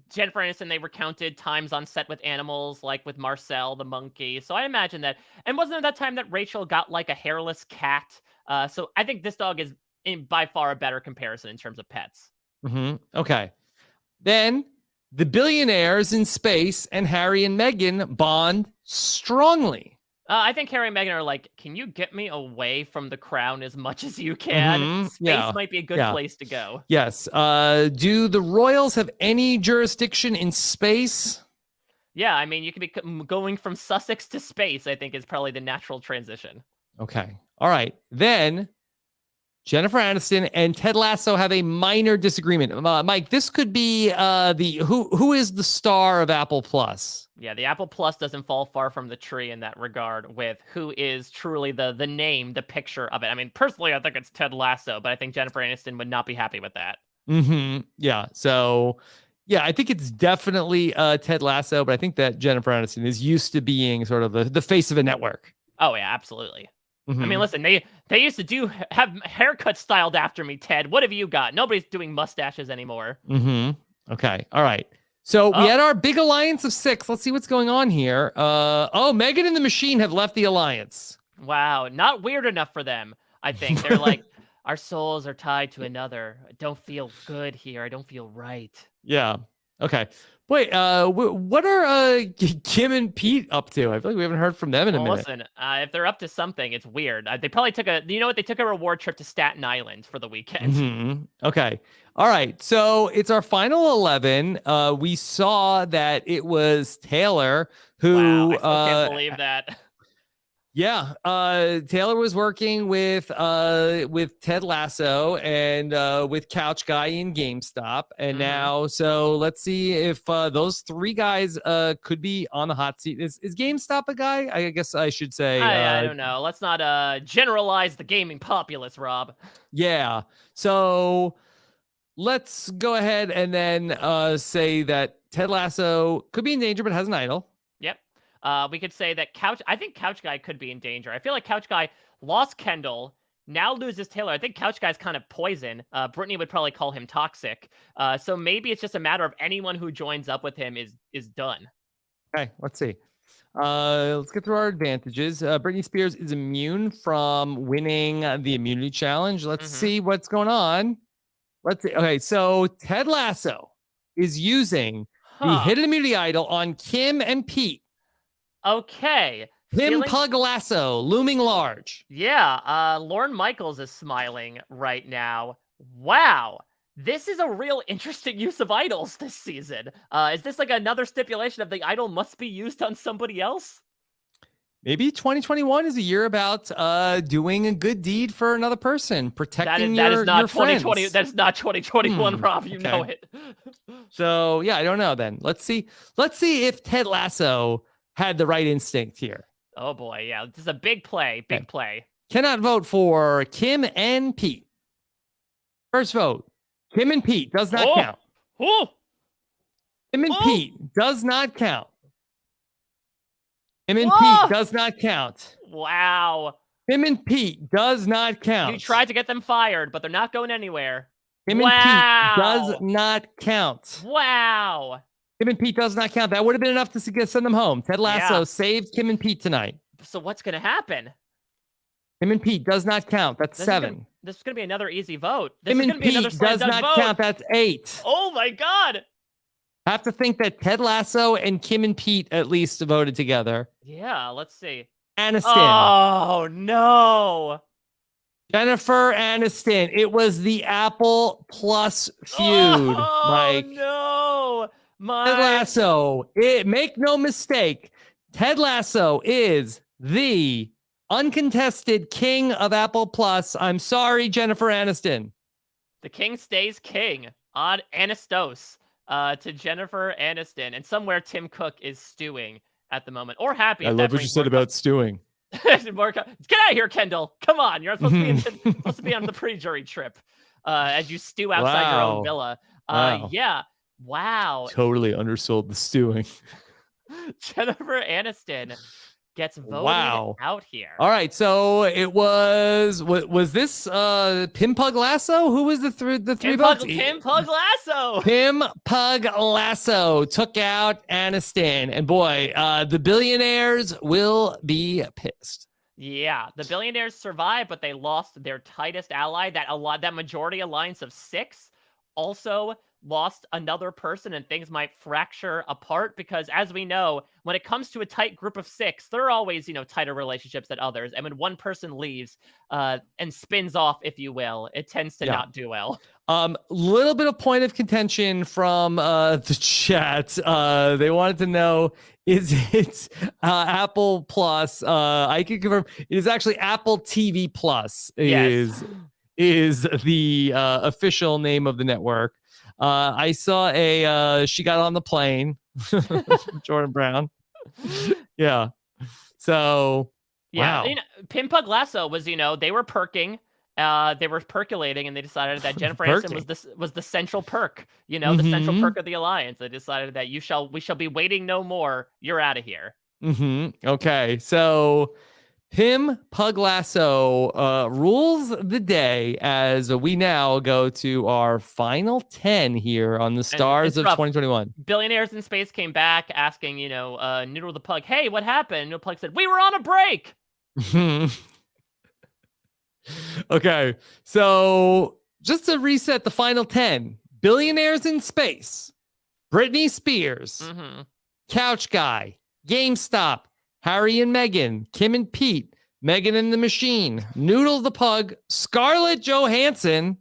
Jennifer Aniston, they recounted times on set with animals, like with Marcel the monkey. So I imagine that. And wasn't it that time that Rachel got like a hairless cat? So I think this dog is by far a better comparison in terms of pets. Mm-hmm. Okay. Then the billionaires in space and Harry and Meghan bond strongly. I think Harry and Meghan are like, can you get me away from the crown as much as you can? Mm-hmm. Space might be a good place to go. Yes. Do the royals have any jurisdiction in space? Yeah, I mean, you could be going from Sussex to space, I think is probably the natural transition. Okay. All right. Then Jennifer Aniston and Ted Lasso have a minor disagreement. Mike, this could be who is the star of Apple Plus? Yeah, the Apple Plus doesn't fall far from the tree in that regard with who is truly the name, the picture of it. I mean, personally, I think it's Ted Lasso, but I think Jennifer Aniston would not be happy with that. Mm-hmm. Yeah. So, yeah, I think it's definitely Ted Lasso, but I think that Jennifer Aniston is used to being sort of the face of a network. Oh, yeah, absolutely. Mm-hmm. I mean, listen, they used to have haircuts styled after me, Ted. What have you got? Nobody's doing mustaches anymore. Mm-hmm. Okay. All right. So we had our big alliance of 6. Let's see what's going on here. Megan and the Machine have left the alliance. Wow. Not weird enough for them, I think. They're like, our souls are tied to another. I don't feel good here. I don't feel right. Yeah. Okay. Wait, what are Kim and Pete up to? I feel like we haven't heard from them in a minute. Listen, if they're up to something, it's weird. They probably took they took a reward trip to Staten Island for the weekend. Mm-hmm. Okay. All right. So it's our final 11. We saw that it was Taylor who. Wow, I still can't believe that. Yeah, Taylor was working with Ted Lasso and with Couch Guy in GameStop, and now so let's see if those 3 guys could be on the hot seat. Is GameStop a guy? I guess I should say. I don't know. Let's not generalize the gaming populace, Rob. Yeah. So let's go ahead and then say that Ted Lasso could be in danger, but has an idol. Yep. We could say that I think Couch Guy could be in danger. I feel like Couch Guy lost Kendall, now loses Taylor. I think Couch Guy's kind of poison. Brittany would probably call him toxic. So maybe it's just a matter of anyone who joins up with him is done. Okay, let's see. Let's get through our advantages. Britney Spears is immune from winning the immunity challenge. Let's see what's going on. Let's see. Okay, so Ted Lasso is using the hidden immunity idol on Kim and Pete. Okay. Kim Pug Lasso, looming large. Yeah, Lorne Michaels is smiling right now. Wow. This is a real interesting use of idols this season. Is this like another stipulation of the idol must be used on somebody else? Maybe 2021 is a year about doing a good deed for another person, protecting that is not your 2020. friends. That's not 2021, Rob. You know it. So yeah, I don't know. Then let's see if Ted Lasso had the right instinct here. Oh boy, yeah, this is a big play. Big play. Cannot vote for Kim and Pete. First vote, Kim and Pete does not count. Kim and Pete does not count. Kim and Pete does not count. Wow. Kim and Pete does not count. You tried to get them fired, but they're not going anywhere. Kim and Pete does not count. Wow. Kim and Pete does not count. That would have been enough to send them home. Ted Lasso saved Kim and Pete tonight. So what's going to happen? Kim and Pete does not count. That's 7. This is gonna be another easy vote. This Kim is and gonna be another Pete slam does dunk not vote. count. That's 8. Oh my god. I have to think that Ted Lasso and Kim and Pete at least voted together. Yeah, let's see. Aniston. Oh no. Jennifer Aniston. It was the Apple Plus feud, Oh Mike. no. Ted Lasso. Make no mistake. Ted Lasso is the uncontested king of Apple Plus. I'm sorry, Jennifer Aniston. The king stays king. Odd Anistos to Jennifer Aniston. And somewhere Tim Cook is stewing at the moment. Or happy. I love what you said about stewing. Get out of here, Kendall. Come on. You're supposed to be on the pre-jury trip as you stew outside your own villa. Yeah. Wow. Totally undersold the stewing. Jennifer Aniston gets voted out here. All right, so it was this Pim Pug Lasso? Who was the three votes? Pim Pug Lasso. Pim Pug Lasso took out Aniston, and boy, the billionaires will be pissed. Yeah, the billionaires survived, but they lost their tightest ally. That majority alliance of 6 also lost another person, and things might fracture apart because, as we know, when it comes to a tight group of 6, there are always, tighter relationships than others. And when one person leaves and spins off, if you will, it tends to not do well. Little bit of point of contention from the chat. They wanted to know, is it Apple Plus? I can confirm it is actually Apple TV Plus. Is the official name of the network. I saw she got on the plane, Jordan Brown. Yeah. So, yeah, wow. Pim Pug Lasso was, they were perking. They were percolating, and they decided that Jennifer Aniston was the central perk, the central perk of the alliance. They decided that we shall be waiting no more. You're out of here. Okay. So Pim Pug Lasso rules the day as we now go to our final 10 here on the stars of 2021. Billionaires in Space came back asking, Noodle the Pug, hey, what happened? Noodle the Pug said, we were on a break. Okay. So just to reset the final 10, Billionaires in Space, Britney Spears, Couch Guy, GameStop, Harry and Meghan, Kim and Pete, Megan and the Machine, Noodle the Pug, Scarlett Johansson,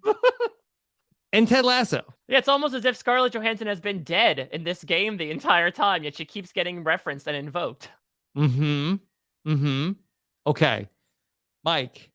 and Ted Lasso. Yeah, it's almost as if Scarlett Johansson has been dead in this game the entire time, yet she keeps getting referenced and invoked. Okay. Mike,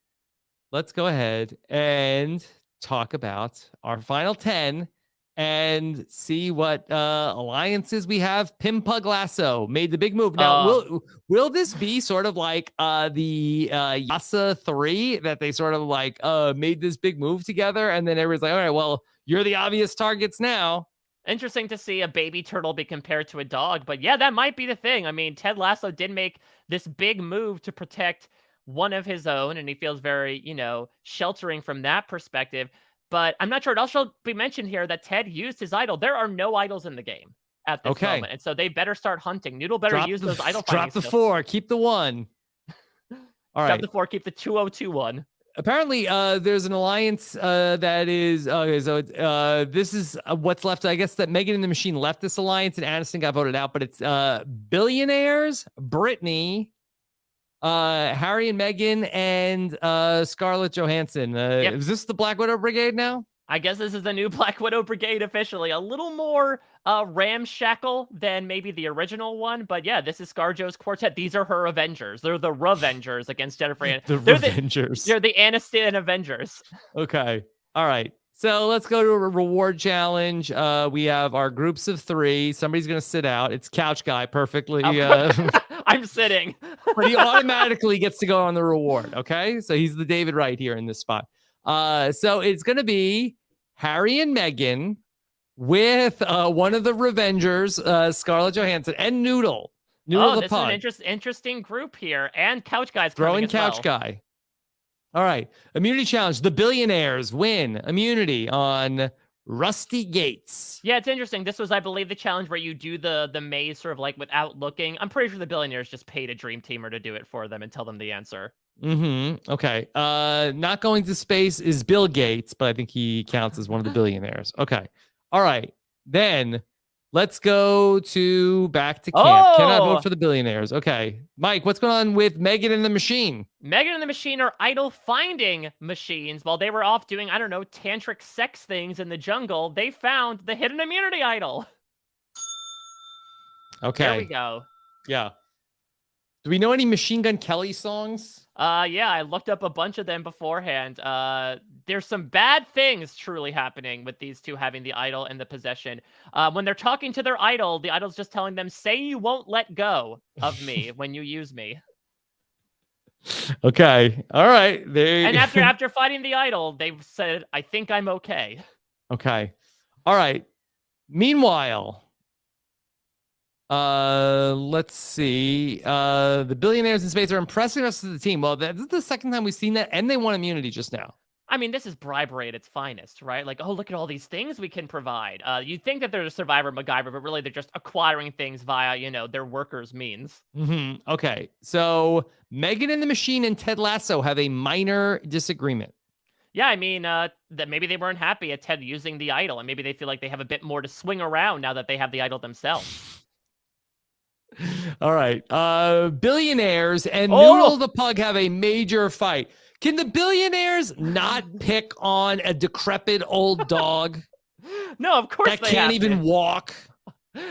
let's go ahead and talk about our final 10 and see what alliances we have. Pim Pug Lasso made the big move. Now, will this be sort of like the Yasa 3 that they sort of like made this big move together, and then everybody's like, all right, well, you're the obvious targets now. Interesting to see a baby turtle be compared to a dog, but yeah, that might be the thing. I mean, Ted Lasso did make this big move to protect one of his own, and he feels very, sheltering from that perspective. But I'm not sure. It also be mentioned here that Ted used his idol. There are no idols in the game at this moment, and so they better start hunting. Noodle better use those idol finding skills. Drop the 4, keep the 1. All right. Drop the 4, keep the 2021. Apparently, there's an alliance that is okay. So this is what's left. I guess that Megan and the Machine left this alliance, and Aniston got voted out. But it's Billionaires, Britney, Harry and Meghan, and Scarlett Johansson. Is this the Black Widow Brigade now? I guess this is the new Black Widow Brigade officially. A little more ramshackle than maybe the original one. But yeah, this is ScarJo's quartet. These are her Avengers. They're the Revengers against Jennifer Aniston. They're the Aniston Avengers. Okay. All right. So let's go to a reward challenge. We have our groups of 3. Somebody's going to sit out. It's Couch Guy perfectly. I'm sitting. But he automatically gets to go on the reward. Okay. So he's the David Wright here in this spot. So it's going to be Harry and Meghan with one of the Revengers, Scarlett Johansson, and Noodle the Pug. This is an interesting group here. And Couch Guy's throwing Couch Guy. All right. Immunity challenge. The Billionaires win immunity on Rusty Gates. Yeah, it's interesting. This was, I believe, the challenge where you do the maze sort of like without looking. I'm pretty sure the Billionaires just paid a dream teamer to do it for them and tell them the answer. Okay. Not going to space is Bill Gates, but I think he counts as one of the billionaires. Okay. All right. Then let's go back to camp. Cannot vote Oh, for the billionaires. Okay. Mike, what's going on with Megan and the Machine? Megan and the Machine are idol finding machines. While they were off doing, I don't know, tantric sex things in the jungle, they found the hidden immunity idol. There we Okay. go. Yeah. Do we know any Machine Gun Kelly songs? Yeah, I looked up a bunch of them beforehand. There's some bad things truly happening with these two having the idol and the possession. When they're talking to their idol, the idol's just telling them, "Say you won't let go of me when you use me." Okay. All right. And after fighting the idol, they've said, "I think I'm okay." Okay. All right. Meanwhile, let's see. The billionaires in space are impressing us as a team. Well, this is the second time we've seen that, and they won immunity just now. I mean, this is bribery at its finest, right? Like, oh, look at all these things we can provide. You'd think that they're a Survivor MacGyver, but really they're just acquiring things via, their workers' means. Okay. So Megan and the Machine and Ted Lasso have a minor disagreement. Yeah, I mean, that maybe they weren't happy at Ted using the idol, and maybe they feel like they have a bit more to swing around now that they have the idol themselves. All right. Billionaires and Noodle the Pug have a major fight. Can the billionaires not pick on a decrepit old dog? No, of course that they can't have even to. walk.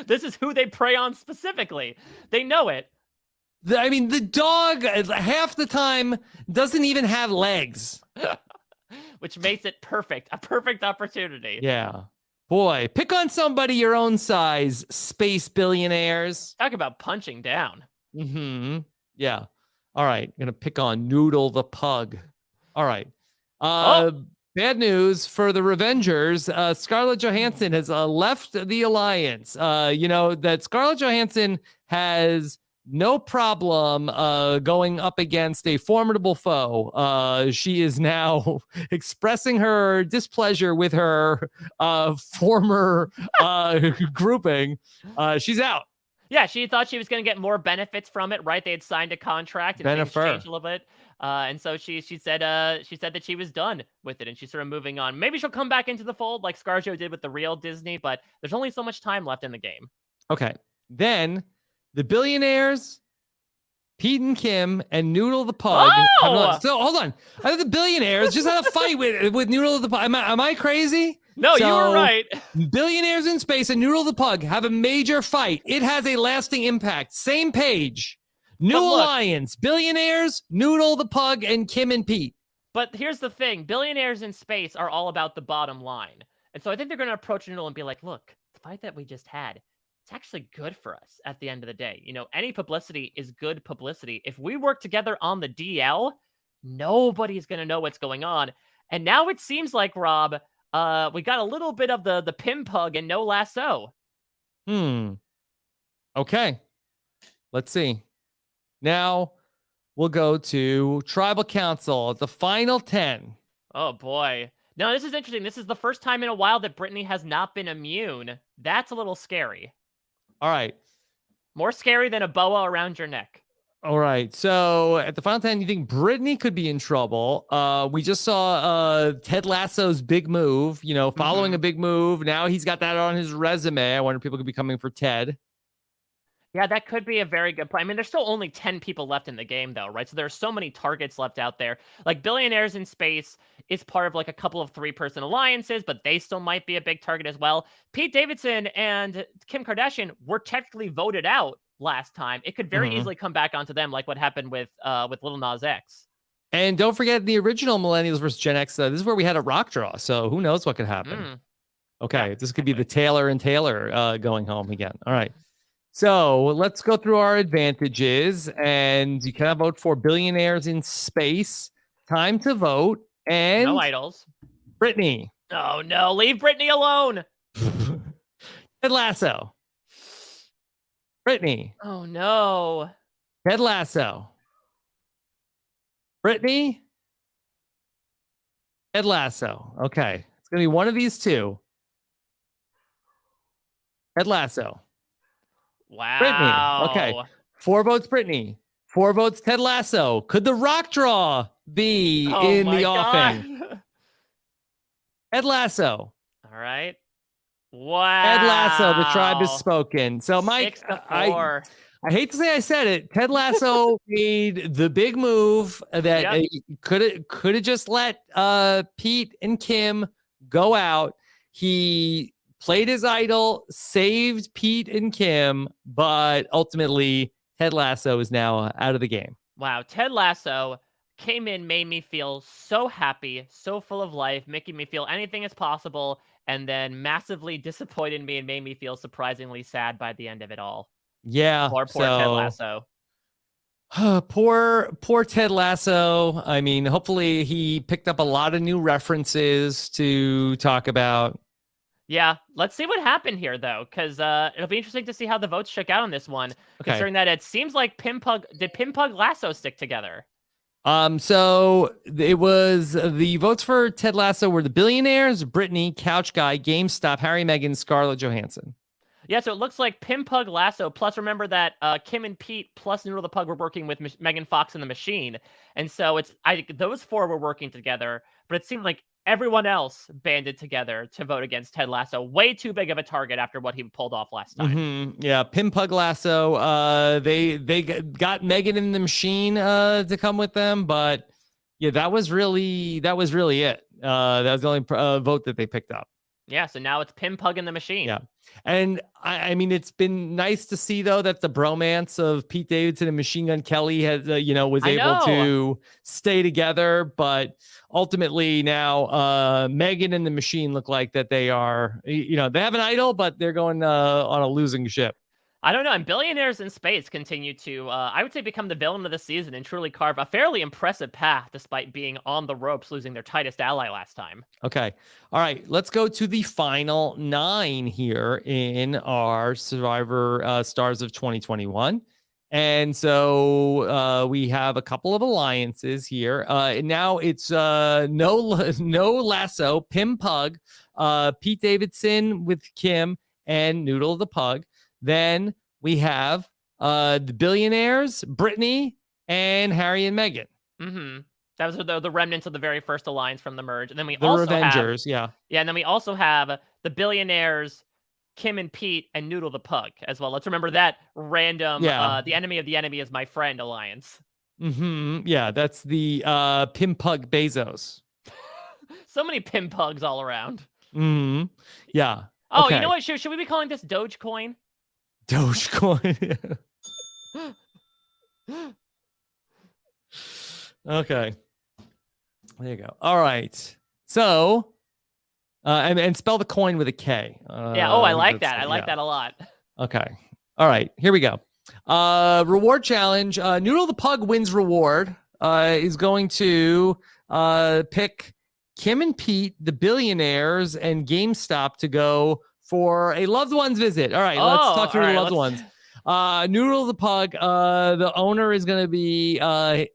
This is who they prey on specifically. They know it. I mean, the dog half the time doesn't even have legs. Which makes it perfect. A perfect opportunity. Yeah. Boy, pick on somebody your own size, space billionaires. Talk about punching down. Yeah. All right. Gonna pick on Noodle the Pug. All right. Bad news for the Revengers. Scarlett Johansson has left the alliance. That Scarlett Johansson has no problem going up against a formidable foe. She is now expressing her displeasure with her former grouping. She's out. Yeah, she thought she was going to get more benefits from it, right? They had signed a contract and things changed a little bit. And so she said that she was done with it and she's sort of moving on. Maybe she'll come back into the fold like ScarJo did with the real Disney, but there's only so much time left in the game. Okay. Then the billionaires, Pete and Kim, and Noodle the Pug. Oh! So hold on. I thought the billionaires just had a fight with Noodle the Pug. Am I crazy? No, you were right. Billionaires in space and Noodle the Pug have a major fight. It has a lasting impact. Same page. New alliance. Billionaires, Noodle the Pug, and Kim and Pete. But here's the thing. Billionaires in space are all about the bottom line. And so I think they're going to approach Noodle and be like, look, the fight that we just had, it's actually good for us at the end of the day. Any publicity is good publicity. If we work together on the DL, nobody's going to know what's going on. And now it seems like, Rob, we got a little bit of the Pim Pug and no lasso. Okay. Let's see. Now we'll go to Tribal Council, the final 10. Oh, boy. Now, this is interesting. This is the first time in a while that Brittany has not been immune. That's a little scary. All right. More scary than a boa around your neck. All right. So at the final 10, you think Brittany could be in trouble. We just saw Ted Lasso's big move, following a big move. Now he's got that on his resume. I wonder if people could be coming for Ted. Yeah, that could be a very good play. I mean, there's still only 10 people left in the game, though, right? So there are so many targets left out there. Like, Billionaires in Space is part of, like, a couple of 3-person alliances, but they still might be a big target as well. Pete Davidson and Kim Kardashian were technically voted out last time. It could very easily come back onto them, like what happened with Lil Nas X. And don't forget the original Millennials versus Gen X. This is where we had a rock draw, so who knows what could happen. Okay, yeah, this could be the Taylor and Taylor going home again. All right. So let's go through our advantages, and you cannot vote for Billionaires in Space. Time to vote. And no idols. Brittany. Oh, no. Leave Brittany alone. Ted Lasso. Brittany. Oh, no. Ted Lasso. Brittany. Ted Lasso. Okay. It's going to be one of these two. Ted Lasso. Wow. Brittany. Okay. 4 votes, Brittany. 4 votes, Ted Lasso. Could the rock draw be Oh in my the offing? god. Ted Lasso. All right. Ted Lasso, the tribe has Wow. spoken. So, Mike, 6-4. I hate to say I said it. Ted Lasso made the big move that Yep. could have just let Pete and Kim go out. He played his idol, saved Pete and Kim, but ultimately Ted Lasso is now out of the game. Wow. Ted Lasso came in, made me feel so happy, so full of life, making me feel anything is possible, and then massively disappointed me and made me feel surprisingly sad by the end of it all. Yeah. Poor Ted Lasso. Poor Ted Lasso. I mean, hopefully he picked up a lot of new references to talk about. Yeah, let's see what happened here, though, because it'll be interesting to see how the votes shook out on this one, considering that it seems like did Pim Pug Lasso stick together? So it was the votes for Ted Lasso were the Billionaires, Brittany, Couch Guy, GameStop, Harry, Meghan, Scarlett Johansson. Yeah, so it looks like Pim Pug Lasso, plus remember that Kim and Pete plus Noodle the Pug were working with Megan Fox and the Machine. And so those 4 were working together, but it seemed like everyone else banded together to vote against Ted Lasso. Way too big of a target after what he pulled off last time. Mm-hmm. Yeah, Pim Pug Lasso. They got Megan and the Machine to come with them, but yeah, that was really it. That was the only vote that they picked up. Yeah, so now it's Pim Pug and the Machine. Yeah. And I mean, it's been nice to see, though, that the bromance of Pete Davidson and Machine Gun Kelly was able to stay together. But ultimately now Megan and the Machine look like that they are, they have an idol, but they're going on a losing ship. I don't know. And Billionaires in Space continue to, I would say, become the villain of the season and truly carve a fairly impressive path despite being on the ropes, losing their tightest ally last time. Okay. All right. Let's go to the final 9 here in our Survivor Stars of 2021. And so we have a couple of alliances here. And now it's no Lasso, Pim Pug, Pete Davidson with Kim, and Noodle the Pug. Then we have the Billionaires, Brittany, and Harry and Meghan. Mm-hmm. That was the remnants of the very first alliance from the merge. And then we the also Revengers, have, yeah. And then we also have the Billionaires, Kim and Pete, and Noodle the Pug as well. Let's remember that random, the enemy of the enemy is my friend alliance. Mm-hmm. Yeah, that's the Pim Pug Bezos. So many Pim Pugs all around. Mm-hmm. Yeah. Oh, okay. You know what? Should we be calling this Dogecoin? Dogecoin. Okay. There you go. All right. So, and spell the coin with a K. Yeah. Oh, I like that. I like that a lot. Okay. All right. Here we go. Reward challenge. Noodle the Pug wins reward. Is going to pick Kim and Pete, the Billionaires, and GameStop to go for a loved one's visit. All right. Let's talk through the loved ones. Noodle the Pug. The owner is going to be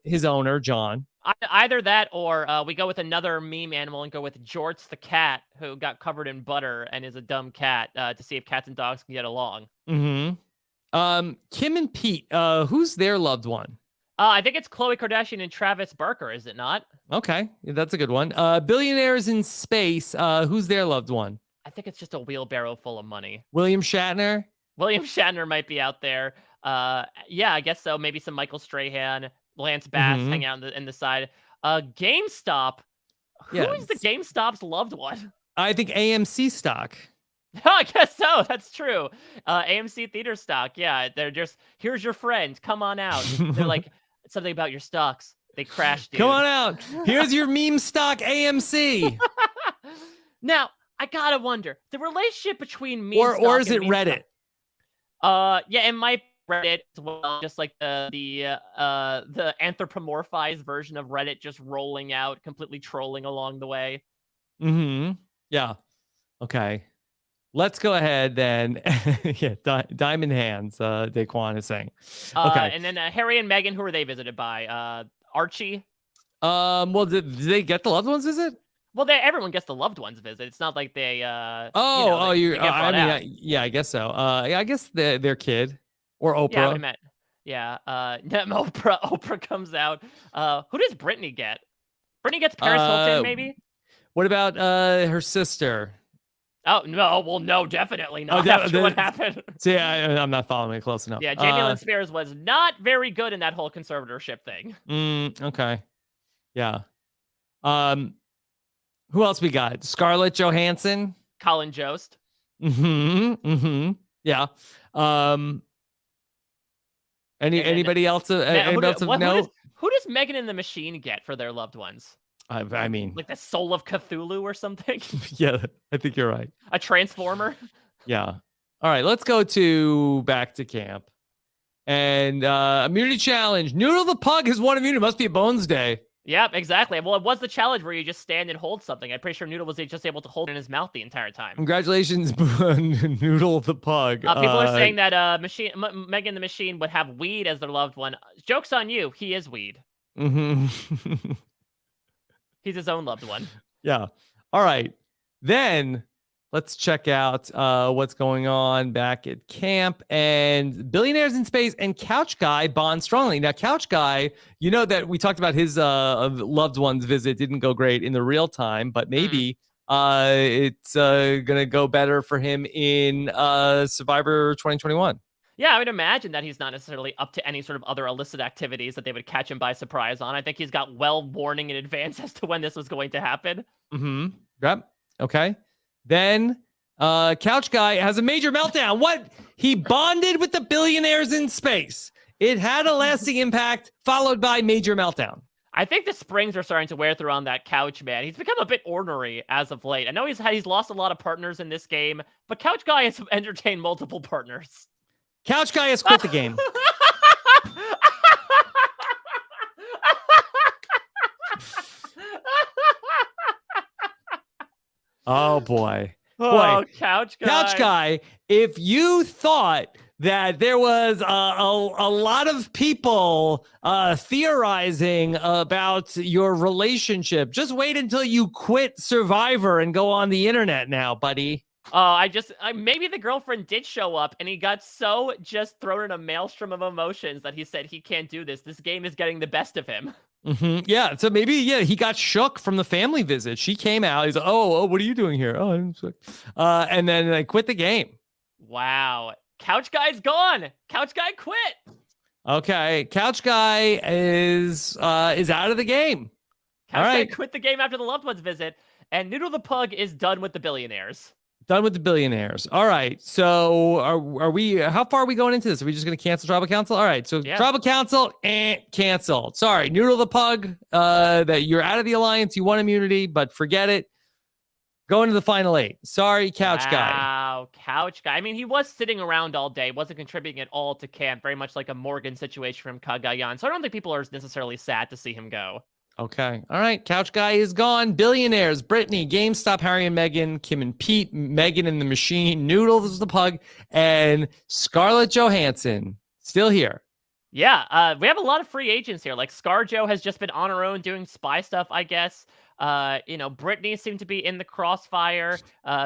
his owner, John. Either that or we go with another meme animal and go with Jorts the cat, who got covered in butter and is a dumb cat, to see if cats and dogs can get along. Mm-hmm. Kim and Pete, who's their loved one? I think it's Khloe Kardashian and Travis Barker, is it not? Okay, that's a good one. Billionaires in Space, who's their loved one? I think it's just a wheelbarrow full of money. William Shatner? William Shatner might be out there. Yeah, I guess so. Maybe some Michael Strahan, Lance Bass hang out in the side. GameStop. Who is the GameStop's loved one? I think AMC stock. I guess so. That's true. AMC theater stock. Yeah, they're just, here's your friend. Come on out. They're like, something about your stocks. They crashed, dude. Come on out. Here's your meme stock AMC. Now, I gotta wonder, the relationship between meme stock or is it meme Reddit? Yeah, it might be Reddit as well. Just like the anthropomorphized version of Reddit, just rolling out, completely trolling along the way. Mm-hmm. Yeah. Okay. Let's go ahead then. Yeah, diamond hands. Daquan is saying. Okay. And then Harry and Meghan, who were they visited by? Archie. Well, did they get the loved ones visit? Well, everyone gets the loved ones visit. It's not like they. I guess so. Yeah, I guess their kid or Oprah. Yeah, I would imagine. Yeah. Oprah comes out. Who does Brittany get? Brittany gets Paris Hilton, maybe? What about her sister? Oh, no. Well, no, definitely not after what happened. See, I'm not following it close enough. Yeah, Jamie Lynn Spears was not very good in that whole conservatorship thing. Okay. Yeah. Who else we got? Scarlett Johansson? Colin Jost. Yeah. Anybody else? Who does Megan and the Machine get for their loved ones? I mean, like the soul of Cthulhu or something. Yeah, I think you're right. A transformer. Yeah. All right, let's go back to camp. And immunity challenge. Noodle the pug has won immunity. Must be a Bones Day. Yep, exactly. Well, it was the challenge where you just stand and hold something. I'm pretty sure Noodle was just able to hold it in his mouth the entire time. Congratulations, Noodle the pug. People are saying that Megan the Machine would have weed as their loved one. Joke's on you. He is weed. Mm-hmm. He's his own loved one. Yeah. All right. Then let's check out what's going on back at camp. And Billionaires in Space and Couch Guy bond strongly. Now, Couch Guy, you know that we talked about his loved one's visit didn't go great in the real time, but maybe it's going to go better for him in Survivor 2021. Yeah, I would imagine that he's not necessarily up to any sort of other illicit activities that they would catch him by surprise on. I think he's got warning in advance as to when this was going to happen. Yep. Okay. Then Couch Guy has a major meltdown. What? He bonded with the billionaires in space. It had a lasting impact, followed by major meltdown. I think the springs are starting to wear through on that couch, man. He's become a bit ornery as of late. I know he's lost a lot of partners in this game, but Couch Guy has entertained multiple partners. Couch Guy has quit the game. Oh, boy. Oh, Couch Guy. Couch Guy, if you thought that there was a lot of people theorizing about your relationship, just wait until you quit Survivor and go on the internet now, buddy. Maybe the girlfriend did show up and he got so just thrown in a maelstrom of emotions that he said he can't do this. This game is getting the best of him. Yeah, so maybe he got shook from the family visit. She came out. He's like, oh, what are you doing here? Oh, I'm sick. And then I quit the game. Wow, Couch Guy's gone. Couch Guy quit. Okay, Couch Guy is out of the game. Couch Guy quit the game after the loved ones visit, and Noodle the Pug is done with the billionaires. Done with the billionaires. All right. So are we, how far are we going into this? Are we just going to cancel Tribal Council? All right. So Tribal Council, canceled. Sorry. Noodle the Pug, that you're out of the alliance. You won immunity, but forget it. Going to the final 8. Sorry, Couch Guy. Wow, Couch Guy. I mean, he was sitting around all day, wasn't contributing at all to camp, very much like a Morgan situation from Kagayan. So I don't think people are necessarily sad to see him go. Okay. All right. Couch Guy is gone. Billionaires, Brittany, GameStop, Harry and Meghan, Kim and Pete, Megan and the Machine, Noodles the Pug, and Scarlett Johansson still here. Yeah. We have a lot of free agents here. Like ScarJo has just been on her own doing spy stuff, I guess. Brittany seemed to be in the crossfire.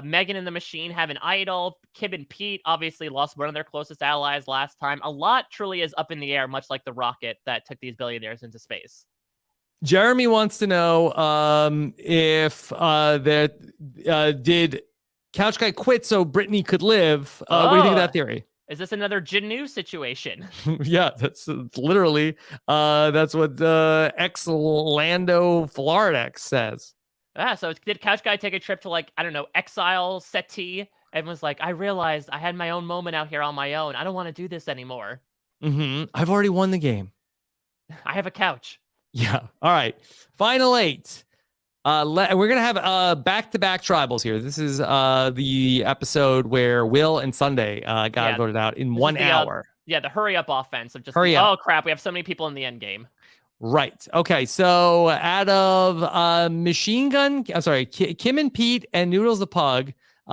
Megan and the Machine have an idol. Kim and Pete obviously lost one of their closest allies last time. A lot truly is up in the air, much like the rocket that took these billionaires into space. Jeremy wants to know if did Couch Guy quit so Brittany could live? What do you think of that theory? Is this another Janu situation? Yeah, that's literally that's what ex-Lando Floridex says. So did Couch Guy take a trip to Exile Seti and was like, I realized I had my own moment out here on my own. I don't want to do this anymore. I've already won the game. I have a couch. Yeah. All right. Final 8. We're going to have back-to-back tribals here. This is the episode where Will and Sunday got voted out in 1 hour. The hurry-up offense of just, up. Oh, crap, we have so many people in the end game. Right. Okay, so out of Machine Gun, Kim and Pete and Noodles the Pug,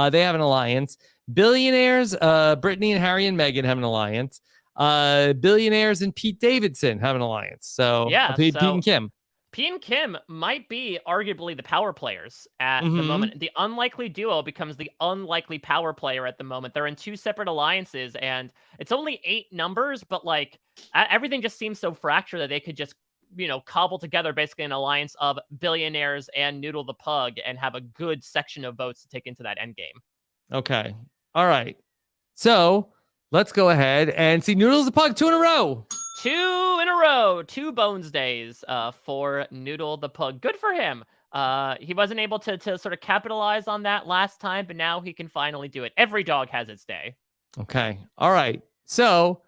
they have an alliance. Billionaires, Brittany and Harry and Meghan have an alliance. Billionaires and Pete Davidson have an alliance. So Pete and Kim. P and Kim might be arguably the power players at the Mm-hmm. moment. The unlikely duo becomes the unlikely power player at the moment. They're in two separate alliances, and it's only 8 numbers, but like everything just seems so fractured that they could just, cobble together basically an alliance of billionaires and Noodle the Pug and have a good section of votes to take into that end game. Okay. All right. So let's go ahead and see Noodles the Pug 2 in a row. 2 in a row, 2 Bones days for Noodle the Pug. Good for him. He wasn't able to sort of capitalize on that last time, but now he can finally do it. Every dog has its day. Okay. All right. So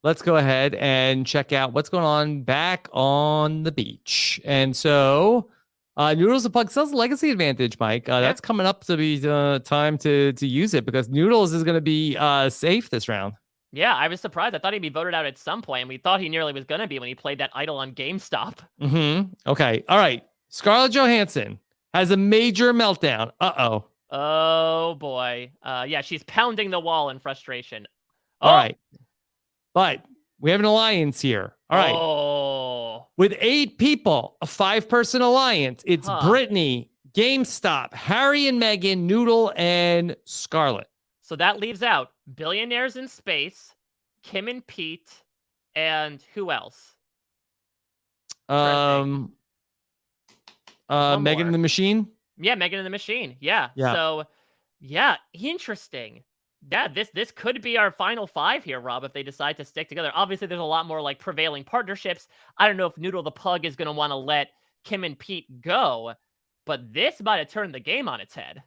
let's go ahead and check out what's going on back on the beach. And so Noodles the Pug sells legacy advantage, Mike. That's coming up to be time to use it because Noodles is going to be safe this round. Yeah, I was surprised. I thought he'd be voted out at some point, and we thought he nearly was going to be when he played that idol on GameStop. Mm-hmm. Okay. All right. Scarlett Johansson has a major meltdown. Uh-oh. Oh, boy. Yeah, she's pounding the wall in frustration. All right. But we have an alliance here. All right. Oh. With 8 people, a 5-person alliance. It's Brittany, GameStop, Harry and Meghan, Noodle, and Scarlett. So that leaves out Billionaires in Space, Kim and Pete, and who else? Meghan and the Machine? Yeah, Meghan and the Machine. Yeah. So, yeah, interesting. Yeah, this could be our final 5 here, Rob, if they decide to stick together. Obviously, there's a lot more like prevailing partnerships. I don't know if Noodle the Pug is going to want to let Kim and Pete go, but this might have turned the game on its head.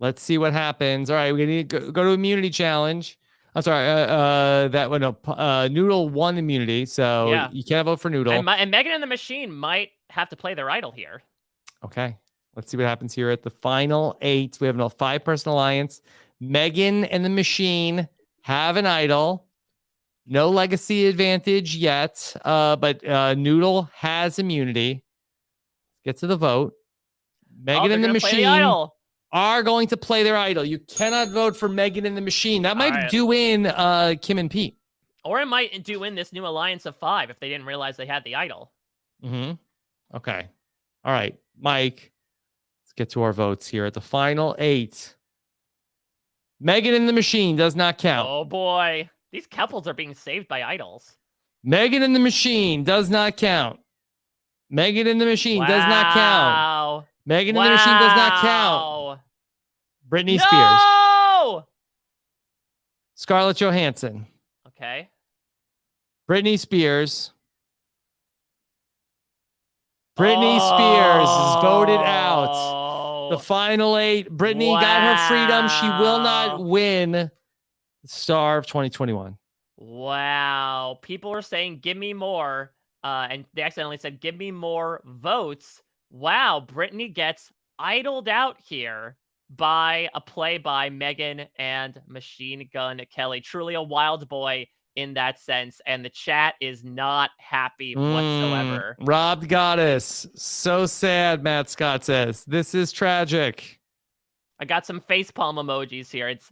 Let's see what happens. All right, we need to go to immunity challenge. I'm sorry, that one. Noodle won immunity, so you can't vote for Noodle. And Meghan and the Machine might have to play their idol here. Okay, let's see what happens here at the final 8. We have a 5-person alliance. Meghan and the Machine have an idol. No legacy advantage yet, but Noodle has immunity. Let's get to the vote. Meghan and the Machine are going to play their idol. You cannot vote for Meghan and the Machine. That might do in Kim and Pete. Or it might do in this new alliance of 5 if they didn't realize they had the idol. Mm-hmm. Okay. All right, Mike. Let's get to our votes here at the final 8. Meghan and the Machine does not count. Oh, boy. These couples are being saved by idols. Meghan and the Machine does not count. Meghan and the Machine does not count. Meghan and the Machine does not count. Britney Spears. Scarlett Johansson. Okay. Britney Spears. Britney Spears is voted out. The final 8. Britney got her freedom. She will not win the Star of 2021. Wow. People are saying, give me more. And they accidentally said, give me more votes. Wow. Britney gets idled out here by a play by Meghan and Machine Gun Kelly. Truly a wild boy in that sense. And the chat is not happy whatsoever. Robbed Goddess. So sad, Matt Scott says. This is tragic. I got some facepalm emojis here. It's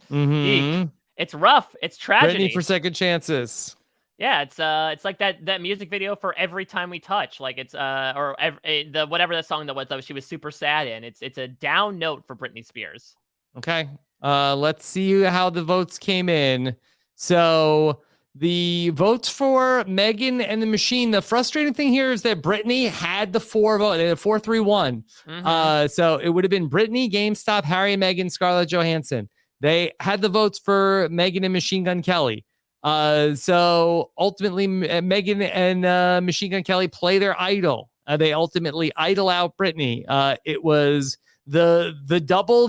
it's rough. It's tragedy. Britney for second chances. Yeah, it's like that music video for Every Time We Touch. Like it's whatever the song that was that she was super sad in. It's a down note for Britney Spears. Okay. Let's see how the votes came in. So the votes for Meghan and the Machine. The frustrating thing here is that Britney had the 4 votes. They had 4-3-1. So it would have been Britney, GameStop, Harry, Meghan, Scarlett Johansson. They had the votes for Meghan and Machine Gun Kelly. So ultimately, Meghan and Machine Gun Kelly play their idol. They ultimately idol out Britney. It was the double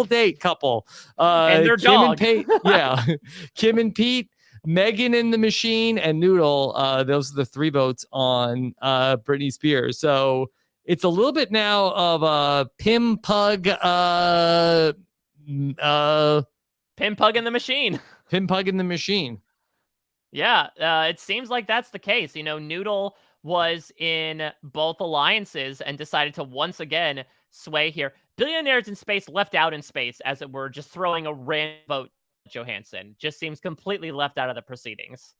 date couple. And their Kim dog. And Pete, yeah, Kim and Pete, Meghan and the Machine, and Noodle. Those are the 3 votes on Britney Spears. So it's a little bit now of a Pim Pug. Pim Pug and the Machine. Pim Pug in the Machine. Yeah, it seems like that's the case. Noodle was in both alliances and decided to once again sway here. Billionaires in Space left out in space, as it were, just throwing a random vote at Johansson. Just seems completely left out of the proceedings.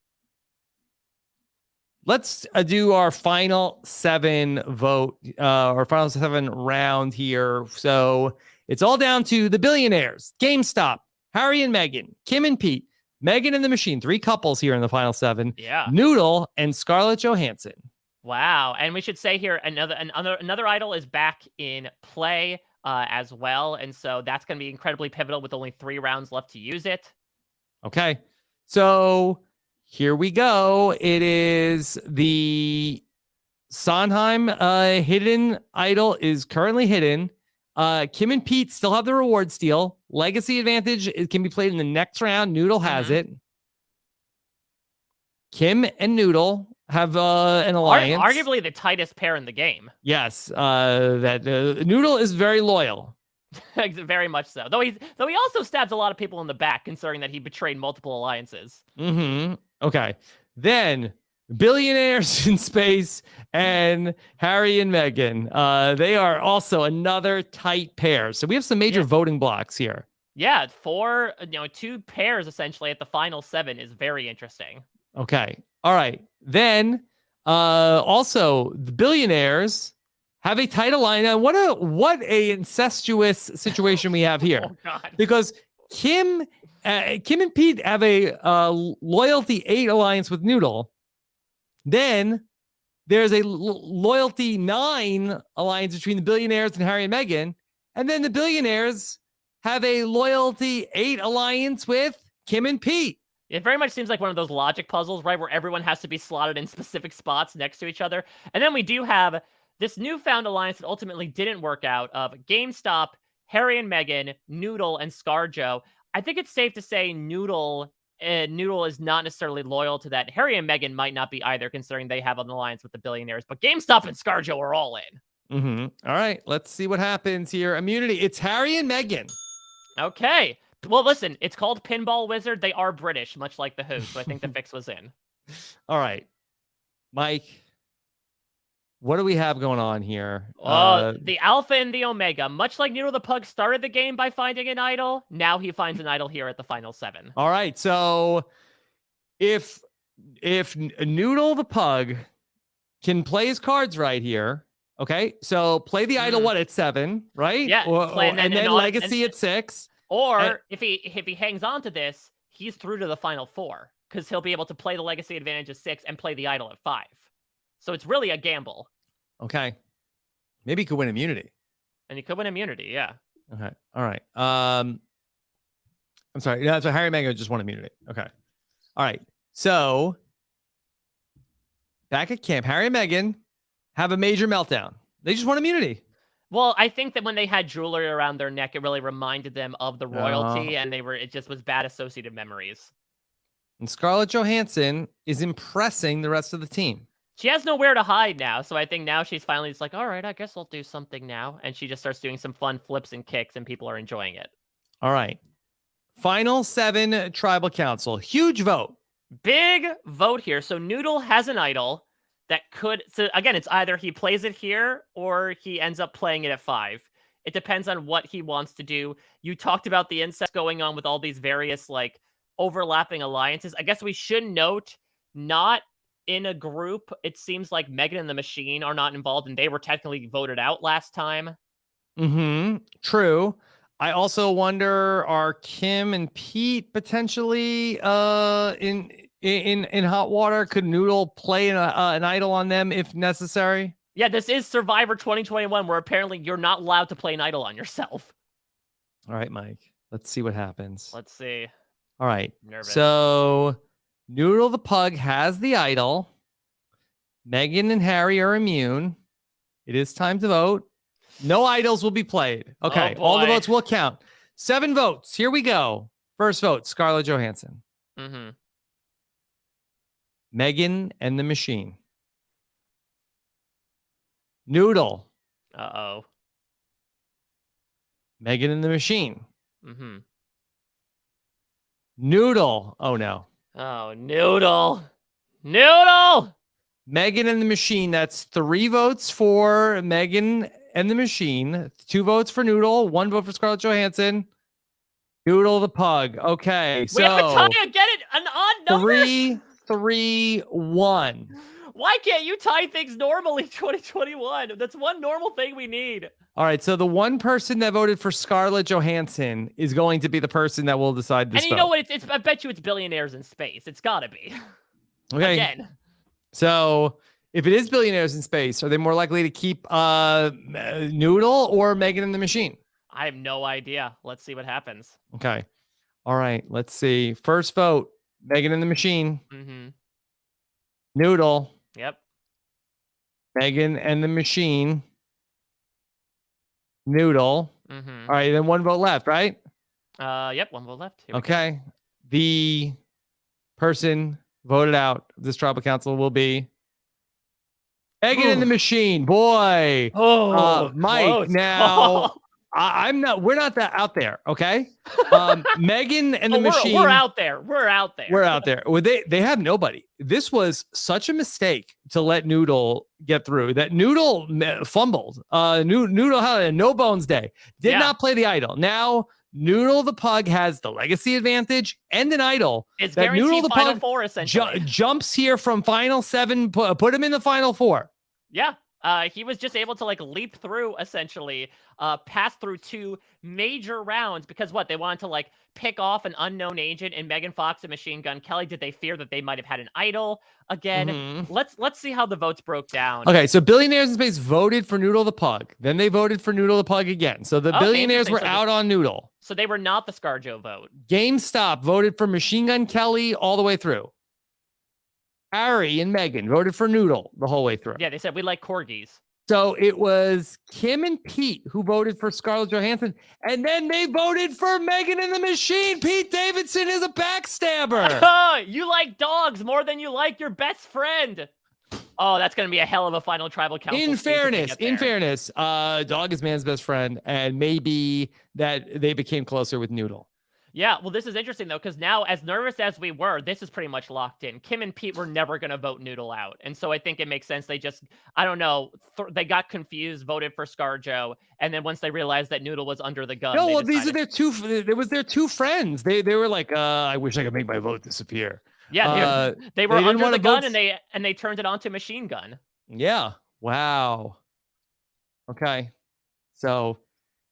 let's do our final 7 vote, our final 7 round here. So it's all down to the billionaires, GameStop, Harry and Meghan, Kim and Pete, Megan and the Machine, 3 couples here in the final 7. Yeah. Noodle and Scarlett Johansson. Wow. And we should say here another idol is back in play as well. And so that's going to be incredibly pivotal with only 3 rounds left to use it. Okay. So here we go. It is the Sondheim hidden idol is currently hidden. Kim and Pete still have the reward steal. Legacy advantage, it can be played in the next round. Noodle has it. Kim and Noodle have an alliance. Arguably the tightest pair in the game. Yes, that Noodle is very loyal. Very much so. Though he also stabs a lot of people in the back, considering that he betrayed multiple alliances. Okay. Then billionaires in space and Harry and Meghan. They are also another tight pair. So we have some major voting blocks here. Yeah, 4, 2 pairs essentially at the final 7 is very interesting. Okay. All right. Then also the billionaires have a tight alliance. What a incestuous situation we have here. Oh, God. Because Kim and Pete have a loyalty 8 alliance with Noodle. Then there's a loyalty 9 alliance between the billionaires and Harry and Meghan. And then the billionaires have a loyalty 8 alliance with Kim and Pete. It very much seems like one of those logic puzzles, right? Where everyone has to be slotted in specific spots next to each other. And then we do have this newfound alliance that ultimately didn't work out of GameStop, Harry and Meghan, Noodle, and ScarJo. I think it's safe to say Noodle is not necessarily loyal to that. Harry and Meghan might not be either, considering they have an alliance with the billionaires. But GameStop and ScarJo are all in. All right, let's see what happens here. Immunity. It's Harry and Meghan. Okay. Well, listen, it's called Pinball Wizard. They are British, much like the Who, so I think the fix was in. All right. Mike, what do we have going on here? The Alpha and the Omega. Much like Noodle the Pug started the game by finding an idol, now he finds an idol here at the final 7. All right, so if Noodle the Pug can play his cards right here, okay, so play the idol at 7, right? Yeah, and then Legacy at 6. Or if he hangs on to this, he's through to the final 4, because he'll be able to play the Legacy advantage at 6 and play the idol at 5. So it's really a gamble. Okay. Maybe he could win immunity. And he could win immunity, yeah. Okay. All right. I'm sorry. Yeah, so Harry and Meghan just won immunity. Okay. All right. So back at camp, Harry and Meghan have a major meltdown. They just won immunity. Well, I think that when they had jewelry around their neck, it really reminded them of the royalty, and it just was bad associative memories. And Scarlett Johansson is impressing the rest of the team. She has nowhere to hide now, so I think now she's finally just like, all right, I guess I'll do something now. And she just starts doing some fun flips and kicks, and people are enjoying it. All right. Final 7 tribal council. Huge vote. Big vote here. So Noodle has an idol that could... So again, it's either he plays it here or he ends up playing it at 5. It depends on what he wants to do. You talked about the incest going on with all these various like overlapping alliances. I guess we should note, not in a group, it seems like Megan and the Machine are not involved, and they were technically voted out last time. True. I also wonder, are Kim and Pete potentially in hot water? Could Noodle play an idol on them if necessary? Yeah, this is Survivor 2021, where apparently you're not allowed to play an idol on yourself. All right, Mike. Let's see what happens. Let's see. All right. Nervous. So Noodle the Pug has the idol. Meghan and Harry are immune. It is time to vote. No idols will be played. Okay. Oh, all the votes will count. 7 votes. Here we go. First vote, Scarlett Johansson. Megan and the Machine. Noodle. Uh-oh. Megan and the Machine. Noodle. Oh, no. Oh, Noodle. Noodle! Megan and the Machine. That's 3 votes for Megan and the Machine. 2 votes for Noodle. 1 vote for Scarlett Johansson. Noodle the Pug. Okay, so we have a tie again. An odd number. 3-3-1. Why can't you tie things normally 2021? That's one normal thing we need. All right, so the one person that voted for Scarlett Johansson is going to be the person that will decide this And you vote. know what? It's I bet you it's billionaires in space. It's gotta be. Okay. Again. So if it is billionaires in space, are they more likely to keep Noodle or Megan and the Machine? I have no idea. Let's see what happens. Okay. All right, let's see. First vote, Megan and the Machine. Mm-hmm. Noodle. Yep. Megan and the Machine. Noodle. Mm-hmm. All right, then one vote left, right? Yep, one vote left. Okay. The person voted out of this tribal council will be Megan and the Machine. Boy. Mike, close now call. I'm not, we're not that out there, okay? Megan and the Machine. We're out there. We're out there. We're out there. Well, they have nobody. This was such a mistake to let Noodle get through. That Noodle fumbled. Noodle had a no bones day. Did not play the idol. Now Noodle the Pug has the legacy advantage and an idol. It's that guaranteed Noodle the Final Pug Four essentially. Jumps here from Final 7. Put him in the Final 4. Yeah. He was just able to like leap through essentially, pass through 2 major rounds because what they wanted to like pick off an unknown agent in Megan Fox and Machine Gun Kelly. Did they fear that they might have had an idol again? Mm-hmm. Let's see how the votes broke down. Okay, so Billionaires in Space voted for Noodle the Pug. Then they voted for Noodle the Pug again. So the Billionaires were out on Noodle. So they were not the ScarJo vote. GameStop voted for Machine Gun Kelly all the way through. Harry and Megan voted for Noodle the whole way through. Yeah, they said we like corgis. So it was Kim and Pete who voted for Scarlett Johansson, and then they voted for Megan and the Machine. Pete Davidson is a backstabber. You like dogs more than you like your best friend. Oh, that's going to be a hell of a final tribal council. In fairness, dog is man's best friend, and maybe that they became closer with Noodle. Yeah, well, this is interesting, though, because now, as nervous as we were, this is pretty much locked in. Kim and Pete were never going to vote Noodle out. And so I think it makes sense. They just, I don't know, they got confused, voted for ScarJo, and then once they realized that Noodle was under the gun. No, well, these are their two, it was their two friends. They were like, I wish I could make my vote disappear. Yeah, they were under the gun, and they turned it onto Machine Gun. Yeah. Wow. Okay. So...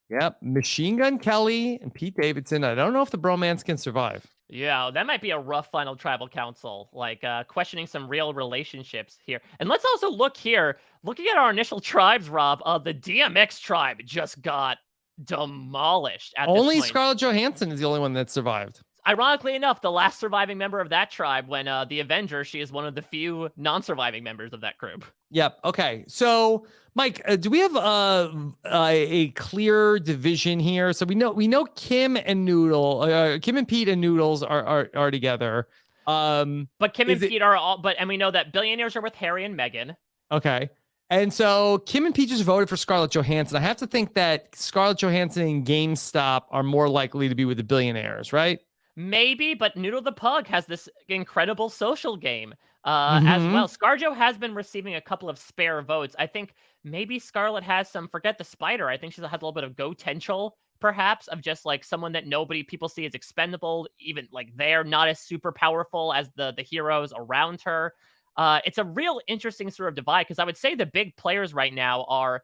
yep, Machine Gun Kelly and Pete Davidson. I don't know if the bromance can survive. Yeah, that might be a rough final tribal council, like questioning some real relationships here. And let's also look here, looking at our initial tribes, Rob, the DMX tribe just got demolished at Only this point. Scarlett Johansson is the only one that survived. Ironically enough, the last surviving member of that tribe, when the Avenger, she is one of the few non-surviving members of that group. Yep. Okay. So, Mike, do we have a clear division here? So we know Kim and Noodle, Kim and Pete and Noodles are together. But Kim and Pete are all. And we know that Billionaires are with Harry and Megan. Okay. And so Kim and Pete just voted for Scarlett Johansson. I have to think that Scarlett Johansson and GameStop are more likely to be with the Billionaires, right? Maybe, but Noodle the Pug has this incredible social game as well. ScarJo has been receiving a couple of spare votes. I think maybe Scarlett has some, forget the spider. I think she has a little bit of potential, perhaps, of just like someone that people see as expendable, even like they're not as super powerful as the heroes around her. It's a real interesting sort of divide because I would say the big players right now are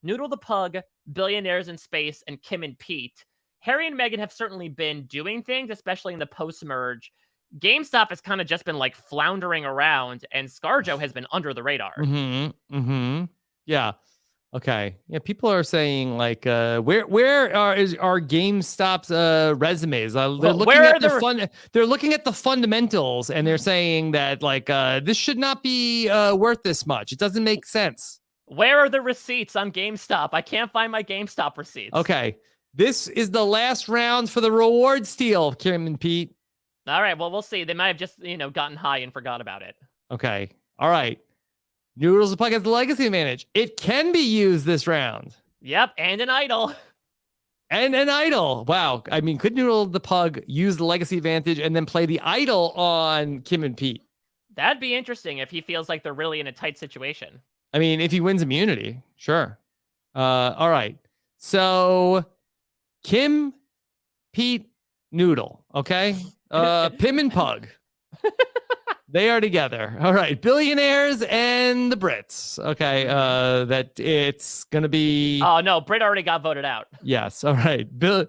Noodle the Pug, Billionaires in Space, and Kim and Pete. Harry and Megan have certainly been doing things, especially in the post-merge. GameStop has kind of just been like floundering around, and ScarJo has been under the radar. Yeah. Okay. Yeah. People are saying like, where are GameStop's resumes? They're looking at the fundamentals, and they're saying that like this should not be worth this much. It doesn't make sense. Where are the receipts on GameStop? I can't find my GameStop receipts. Okay. This is the last round for the reward steal, Kim and Pete. All right, well, we'll see. They might have just, gotten high and forgot about it. Okay. All right. Noodles the Pug has the legacy advantage. It can be used this round. Yep, and an idol. And an idol. Wow. I mean, could Noodle the Pug use the legacy advantage and then play the idol on Kim and Pete? That'd be interesting if he feels like they're really in a tight situation. I mean, if he wins immunity, sure. All right. So... Kim, Pete, Noodle, okay? Pim and Pug. They are together. All right. Billionaires and the Brits. Okay. That it's going to be. Oh, no. Brit already got voted out. Yes. All right. The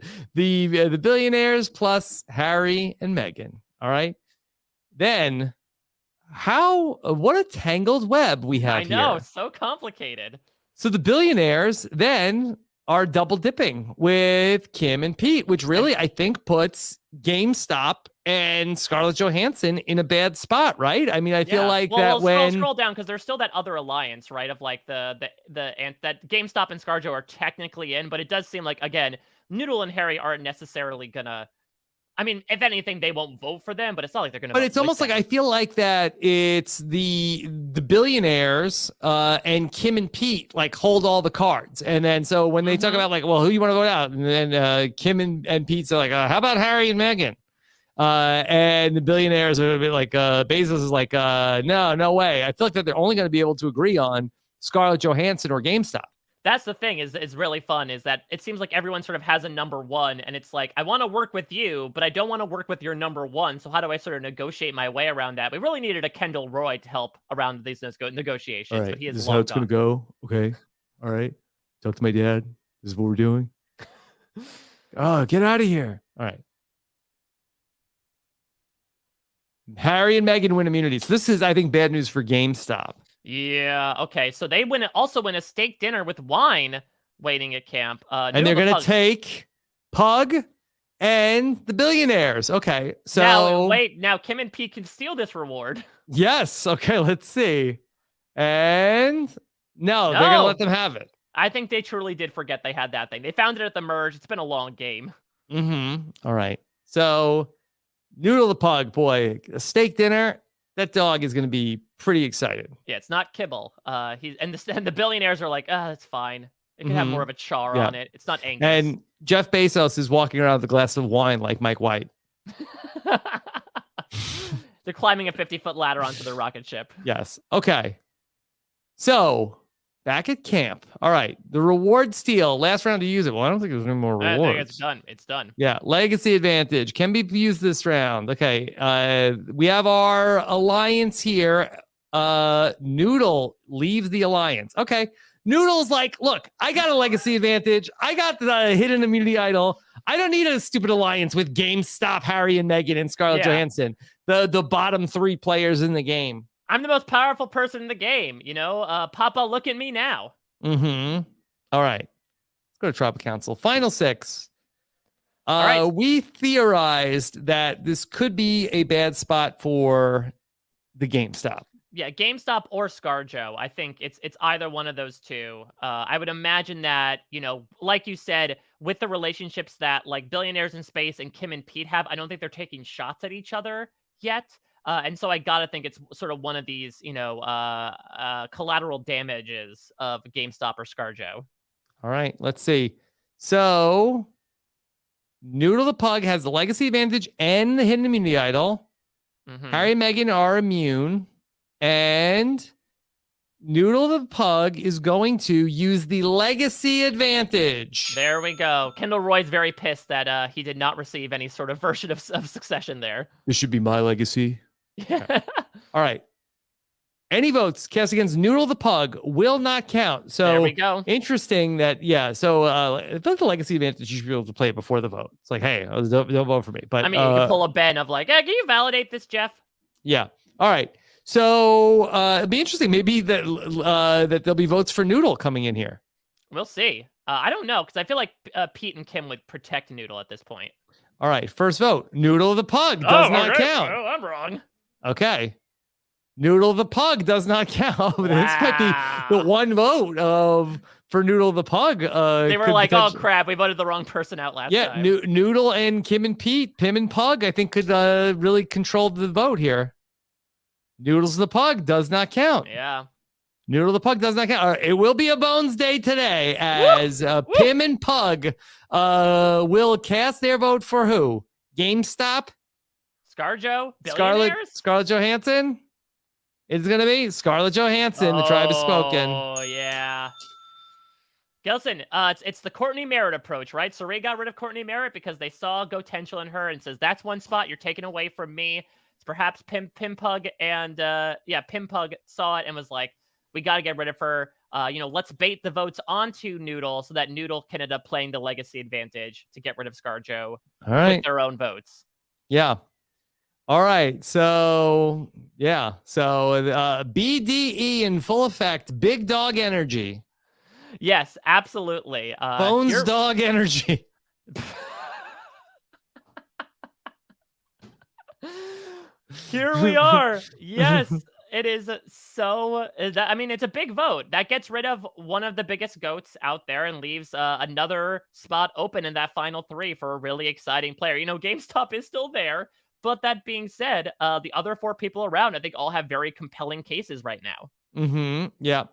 billionaires plus Harry and Meghan. All right. Then what a tangled web we have here. I know. So complicated. So the billionaires then are double dipping with Kim and Pete, which really, I think, puts GameStop and Scarlett Johansson in a bad spot, right? I mean, I feel like scroll down because there's still that other alliance, right? Of like that GameStop and ScarJo are technically in, but it does seem like, again, Noodle and Harry aren't necessarily gonna. I mean, if anything, they won't vote for them, but it's not like they're gonna. But it's almost like I feel like that it's the billionaires and Kim and Pete like hold all the cards, and then so when they talk about like, well, who you want to vote out, and then Kim and Pete are like, how about Harry and Meghan? And the billionaires are a bit like Bezos is like, no way. I feel like that they're only going to be able to agree on Scarlett Johansson or GameStop. That's the thing is really fun is that it seems like everyone sort of has a number one, and it's like, I want to work with you, but I don't want to work with your number one. So how do I sort of negotiate my way around that? We really needed a Kendall Roy to help around these negotiations. All right. But he is This is how it's going to go. Okay. All right. Talk to my dad. This is what we're doing. Oh, get out of here. All right. Harry and Meghan win immunity. So this is, I think, bad news for GameStop. Yeah. Okay. So they also win a steak dinner with wine waiting at camp. And they're going to take Pug and the billionaires. Okay. So now Kim and Pete can steal this reward. Yes. Okay. Let's see. And no, they're going to let them have it. I think they truly did forget they had that thing. They found it at the merge. It's been a long game. All right. So Noodle the Pug, boy, a steak dinner. That dog is going to be pretty excited. Yeah, it's not kibble. And the billionaires are like, that's fine. It can have more of a char on it. It's not Angus. And Jeff Bezos is walking around with a glass of wine like Mike White. They're climbing a 50-foot ladder onto the rocket ship. Yes. Okay. So back at camp. All right. The reward steal. Last round to use it. Well, I don't think there's any more rewards. I think it's done. It's done. Yeah. Legacy advantage can be used this round. Okay. We have our alliance here. Noodle leaves the alliance. Okay. Noodle's like, look, I got a legacy advantage. I got the hidden immunity idol. I don't need a stupid alliance with GameStop, Harry and Meghan, and Scarlett Johansson, the bottom three players in the game. I'm the most powerful person in the game, Papa, look at me now. All right. Let's go to Tribal Council. Final six. All right. We theorized that this could be a bad spot for the GameStop. Yeah, GameStop or ScarJo. I think it's either one of those two. I would imagine that, like you said, with the relationships that like Billionaires in Space and Kim and Pete have, I don't think they're taking shots at each other yet. And so I gotta think it's sort of one of these, collateral damages of GameStop or ScarJo. All right, let's see. So Noodle the Pug has the legacy advantage and the hidden immunity idol. Harry and Meghan are immune. And Noodle the Pug is going to use the legacy advantage. There we go. Kendall Roy's very pissed that he did not receive any sort of version of succession there. This should be my legacy. Okay. All right. Any votes cast against Noodle the Pug will not count. So there we go. Interesting that, So I thought the legacy advantage, you should be able to play it before the vote. It's like, hey, don't vote for me. But I mean, you can pull a Ben of like, can you validate this, Jeff? Yeah. All right. So it'd be interesting. Maybe that there'll be votes for Noodle coming in here. We'll see. I don't know, because I feel like Pete and Kim would protect Noodle at this point. All right. First vote. Noodle the Pug does not count. Oh, I'm wrong. Okay. Noodle the Pug does not count. Wow. This might be the one vote for Noodle the Pug. They were like, oh, crap. We voted the wrong person out last time. Yeah. Noodle and Kim and Pete, Pim and Pug, I think could really control the vote here. Noodles the Pug does not count. Yeah. Noodle the Pug does not count. All right, it will be a bones day today as Pim and Pug will cast their vote for who? GameStop? ScarJo? Scarlett Johansson? It's going to be Scarlett Johansson. The tribe has spoken. Oh, yeah. Gelson, it's the Courtney Merritt approach, right? So Ray got rid of Courtney Merritt because they saw potential in her and says, that's one spot you're taking away from me. Perhaps Pimpug and Pimpug saw it and was like, we got to get rid of her. Let's bait the votes onto Noodle so that Noodle can end up playing the legacy advantage to get rid of ScarJo All with right. their own votes. Yeah. All right. So, yeah. So, BDE in full effect. Big dog energy. Yes, absolutely. Bones dog energy. Here we are. Yes, it is so. I mean, it's a big vote that gets rid of one of the biggest goats out there and leaves another spot open in that final 3 for a really exciting player. GameStop is still there, but that being said, the other 4 people around, I think, all have very compelling cases right now. Yeah.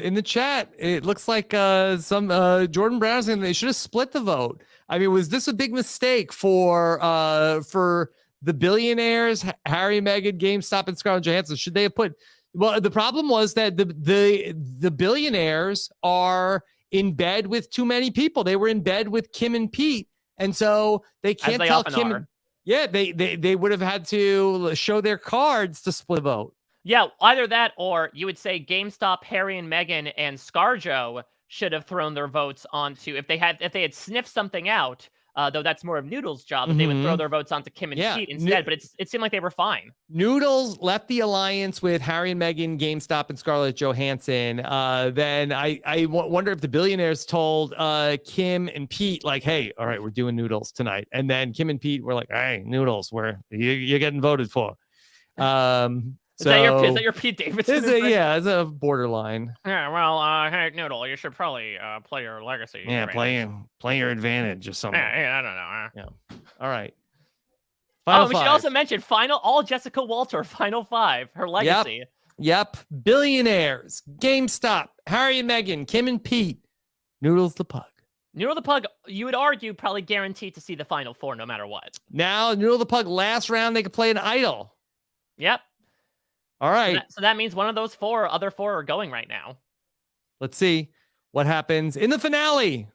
In the chat, it looks like some Jordan Brown saying they should have split the vote. I mean, was this a big mistake for the billionaires, Harry, Meghan, GameStop, and Scarlett Johansson? Should they have put? Well, the problem was that the billionaires are in bed with too many people. They were in bed with Kim and Pete, and so they can't tell Kim. Yeah, they would have had to show their cards to split a vote. Yeah, either that or you would say GameStop, Harry and Meghan, and ScarJo should have thrown their votes onto if they had sniffed something out. Though that's more of Noodle's job, that they would throw their votes onto Kim and Pete instead. But it seemed like they were fine. Noodles left the alliance with Harry and Meghan, GameStop, and Scarlett Johansson. Then I wonder if the billionaires told Kim and Pete, like, hey, all right, we're doing Noodles tonight. And then Kim and Pete were like, hey, Noodles, you're getting voted for. Is that your Pete Davidson? It's a borderline. Yeah, well, hey, Noodle, you should probably play your legacy. Yeah, play your advantage or something. Yeah, I don't know. Yeah. All right. We should also mention all Jessica Walter, final 5, her legacy. Yep. Billionaires, GameStop, Harry and Meghan, Kim and Pete, Noodles the Pug. Noodle the Pug, you would argue, probably guaranteed to see the final 4 no matter what. Now, Noodle the Pug, last round, they could play an idol. Yep. All right. So that means one of those other four are going right now. Let's see what happens in the finale.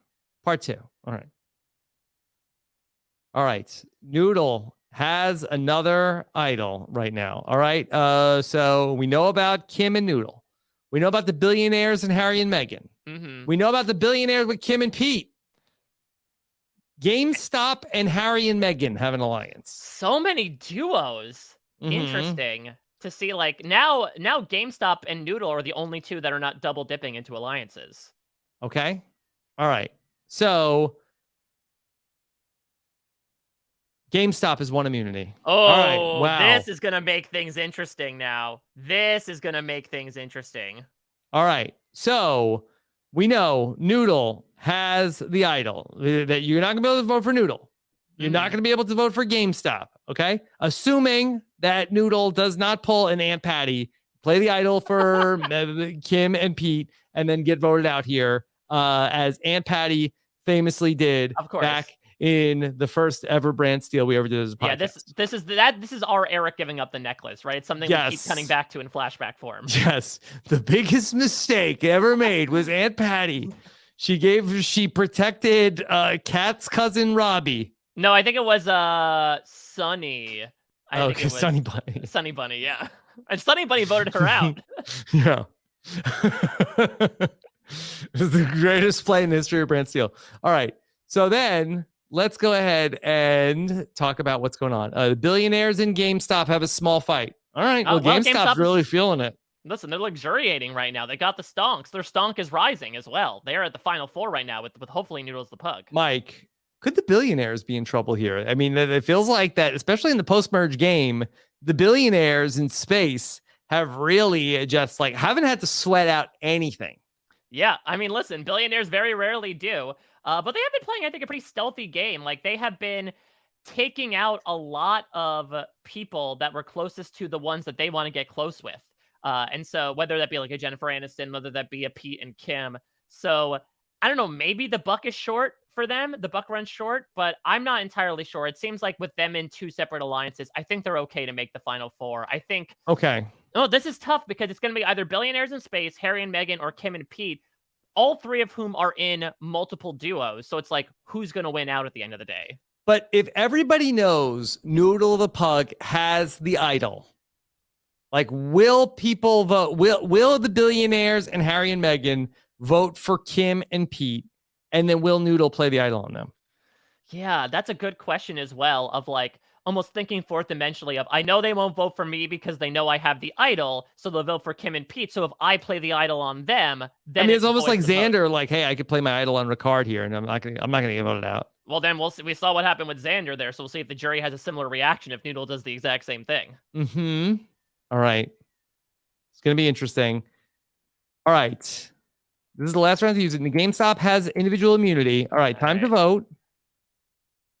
Part 2. All right. Noodle has another idol right now. All right. So we know about Kim and Noodle. We know about the billionaires and Harry and Meghan. We know about the billionaires with Kim and Pete. GameStop and Harry and Meghan have an alliance. So many duos. Interesting to see. Like now GameStop and Noodle are the only 2 that are not double dipping into alliances. Okay. All right. So GameStop is one immunity. Oh, all right. Wow. This is going to make things interesting now. All right. So we know Noodle has the idol that you're not going to be able to vote for Noodle. You're not going to be able to vote for GameStop. Okay. Assuming that Noodle does not pull an Aunt Patty, play the idol for Kim and Pete, and then get voted out here as Aunt Patty famously did back in the first ever Brant Steele we ever did as a podcast. Yeah, this is our Eric giving up the necklace, right? It's something we keep coming back to in flashback form. Yes. The biggest mistake ever made was Aunt Patty. She protected Kat's cousin Robbie. No, I think it was Sunny. Sunny Bunny. Sunny Bunny, yeah. And Sunny Bunny voted her out. Yeah. It was the greatest play in the history of Brant Steele. All right. So then let's go ahead and talk about what's going on. The billionaires in GameStop have a small fight. All right. Well, GameStop's really feeling it. Listen, they're luxuriating right now. They got the stonks. Their stonk is rising as well. They're at the final 4 right now with hopefully Noodles the Pug. Mike, could the billionaires be in trouble here? I mean, it feels like that, especially in the post-merge game, the billionaires in space have really just haven't had to sweat out anything. Yeah, I mean, listen, billionaires very rarely do, but they have been playing, I think, a pretty stealthy game. Like, they have been taking out a lot of people that were closest to the ones that they want to get close with. And so whether that be like a Jennifer Aniston, whether that be a Pete and Kim. So I don't know, maybe the buck is short for them. The buck runs short, but I'm not entirely sure. It seems like with them in 2 separate alliances, I think they're okay to make the final 4. I think. Okay. No, this is tough because it's going to be either billionaires in space, Harry and Meghan, or Kim and Pete, all 3 of whom are in multiple duos. So it's like, who's going to win out at the end of the day? But if everybody knows Noodle the Pug has the idol, like, will people vote? Will the billionaires and Harry and Meghan vote for Kim and Pete? And then will Noodle play the idol on them? Yeah, that's a good question as well, of like almost thinking fourth dimensionally of, I know they won't vote for me because they know I have the idol, so they'll vote for Kim and Pete. So if I play the idol on them, then I mean, it's it almost like voids the vote. Xander, like, hey, I could play my idol on Ricard here, and I'm not gonna get voted out. Well, then we'll see. We saw what happened with Xander there, so we'll see if the jury has a similar reaction if Noodle does the exact same thing. All right. It's gonna be interesting. All right. This is the last round to use it. And the GameStop has individual immunity. All right, time to vote.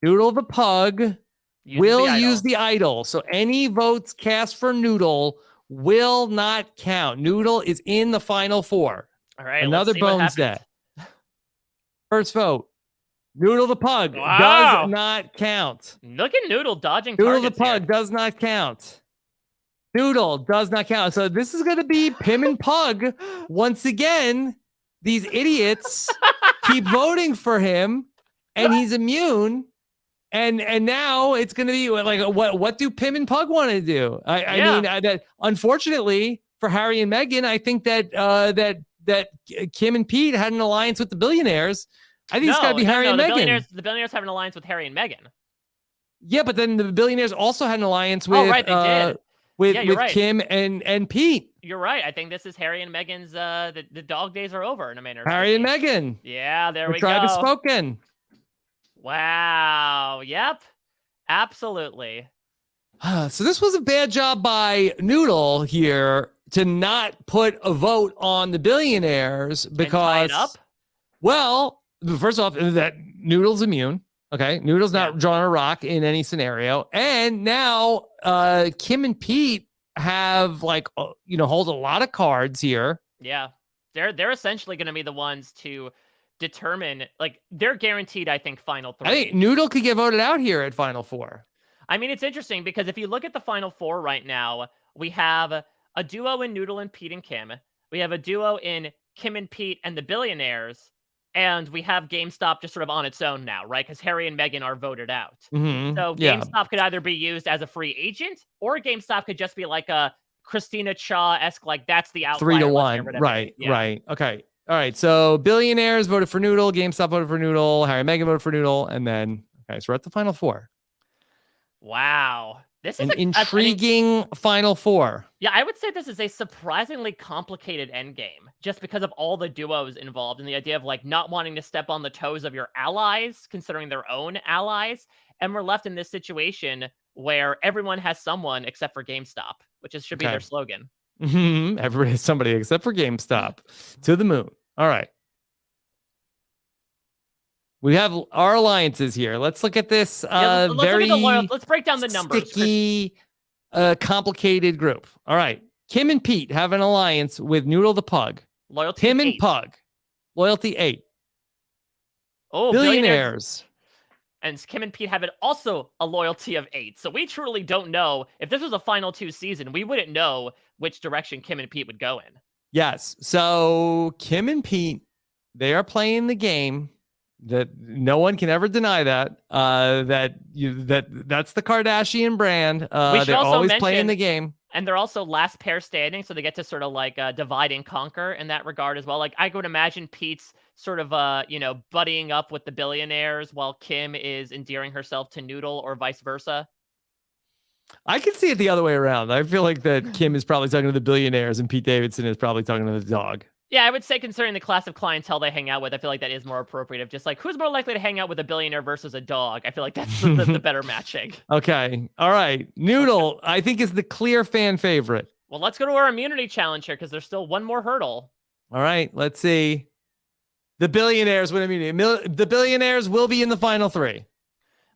Noodle the Pug will use the idol. So any votes cast for Noodle will not count. Noodle is in the final four. All right. Another bones death. First vote. Noodle the Pug does not count. Look at Noodle dodging Noodle the targets Pug here. does not count. Noodle does not count. So this is going to be Pim and Pug once again. These idiots keep voting for him, and he's immune. And now it's going to be like, what do Pim and Pug want to do? I mean, that unfortunately for Harry and Meghan, I think that that Kim and Pete had an alliance with the billionaires. I think it's got to be Harry and Meghan. The billionaires have an alliance with Harry and Meghan. Yeah, but then the billionaires also had an alliance with. Oh, right, they did. With right. Kim and Pete. You're right. I think this is Harry and Meghan's. The dog days are over in a manner. Harry and Meghan. Yeah, there we go. Tribe has spoken. Wow. Yep. Absolutely. So this was a bad job by Noodle here to not put a vote on the billionaires because. And tie it up? Well, first off, that Noodle's immune. Okay, Noodle's not drawing a rock in any scenario, and now Kim and Pete have hold a lot of cards here. Yeah, they're essentially going to be the ones to determine. Like, they're guaranteed, I think, final three. I think Noodle could get voted out here at final four. I mean, it's interesting because if you look at the final four right now, we have a duo in Noodle and Pete and Kim. We have a duo in Kim and Pete and the billionaires. And we have GameStop just sort of on its own now, right? Because Harry and Meghan are voted out. So GameStop could either be used as a free agent, or GameStop could just be like a Christina Shaw-esque, like, that's the outlier. 3-1. Right. Okay. All right. So billionaires voted for Noodle, GameStop voted for Noodle, Harry and Meghan voted for Noodle, and then so we're at the final four. Wow. This is an intriguing final four. Yeah, I would say this is a surprisingly complicated endgame, just because of all the duos involved and the idea of like not wanting to step on the toes of your allies, considering their own allies. And we're left in this situation where everyone has someone except for GameStop, which should be their slogan. Everybody has somebody except for GameStop. To the moon. All right. We have our alliances here. Let's look at this let's break down the numbers. Sticky, complicated group. All right. Kim and Pete have an alliance with Noodle the Pug. Loyalty Kim 8. and Pug. Loyalty 8. Oh, billionaires. And Kim and Pete have also a loyalty of 8. So we truly don't know. If this was a final 2 season, we wouldn't know which direction Kim and Pete would go in. Yes. So Kim and Pete, they are playing the game that no one can ever deny that. That's the Kardashian brand. They're always playing the game. And they're also last pair standing, so they get to sort of like divide and conquer in that regard as well. Like, I would imagine Pete's sort of buddying up with the billionaires while Kim is endearing herself to Noodle, or vice versa. I can see it the other way around. I feel like that Kim is probably talking to the billionaires and Pete Davidson is probably talking to the dog. Yeah, I would say considering the class of clientele they hang out with, I feel like that is more appropriate. Of just like, who's more likely to hang out with a billionaire versus a dog? I feel like that's the better matching. Okay. All right. Noodle, I think, is the clear fan favorite. Well, let's go to our immunity challenge here because there's still one more hurdle. All right. Let's see. The billionaires win immunity. The billionaires will be in the final 3.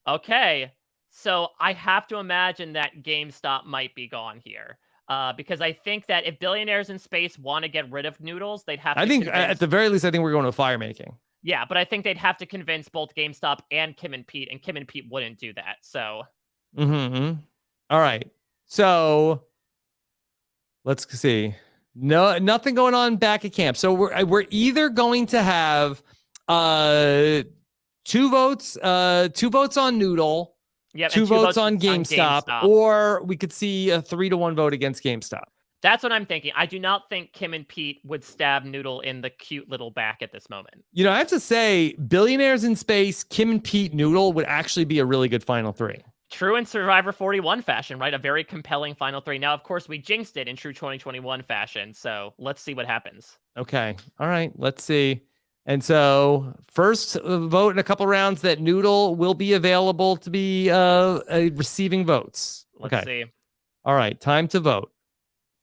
Okay. So I have to imagine that GameStop might be gone here. Because I think that if billionaires in space want to get rid of Noodles, they'd have to at the very least, I think we're going to fire making. Yeah, but I think they'd have to convince both GameStop and Kim and Pete wouldn't do that. So. All right. So let's see. No, nothing going on back at camp. So we're either going to have 2 votes. 2 votes on Noodle. Yep, 2 and 2 votes on on GameStop, GameStop. or we could see a 3-1 vote against GameStop. That's what I'm thinking. I do not think Kim and Pete would stab Noodle in the cute little back at this moment. You know, I have to say, Billionaires in Space, Kim and Pete, Noodle would actually be a really good final 3. True in Survivor 41 fashion, right? A very compelling final 3. Now, of course, we jinxed it in true 2021 fashion, so let's see what happens. Okay. All right. Let's see. And so, first vote in a couple rounds that Noodle will be available to be receiving votes. Let's see. All right. Time to vote.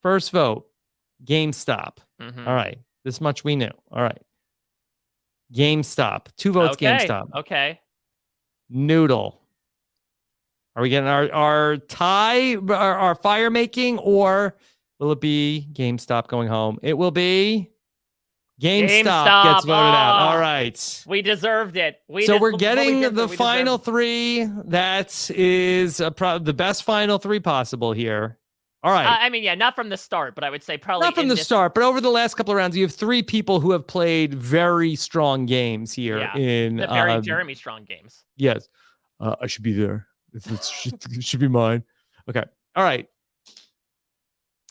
First vote, GameStop. Mm-hmm. All right. This much we knew. All right. GameStop. 2 votes, okay. GameStop. Okay. Noodle. Are we getting our tie, our fire making, or will it be GameStop going home? It will be GameStop gets voted out. All right. We deserved it. So we're getting the final 3. That is the best final 3 possible here. All right. I mean, yeah, not from the start, but I would say probably not from the start, but over the last couple of rounds, you have 3 people who have played very strong games here. Yeah, in the very Jeremy strong games. Yes. I should be there. It should be mine. Okay. All right.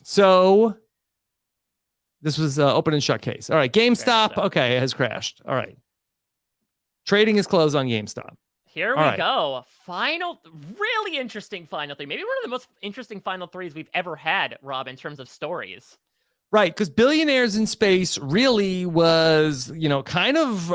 So this was open and shut case. All right. GameStop. Okay. It has crashed. All right. Trading is closed on GameStop. Here we go. Really interesting final 3. Maybe one of the most interesting final 3s we've ever had, Rob, in terms of stories. Right, because Billionaires in Space really was, kind of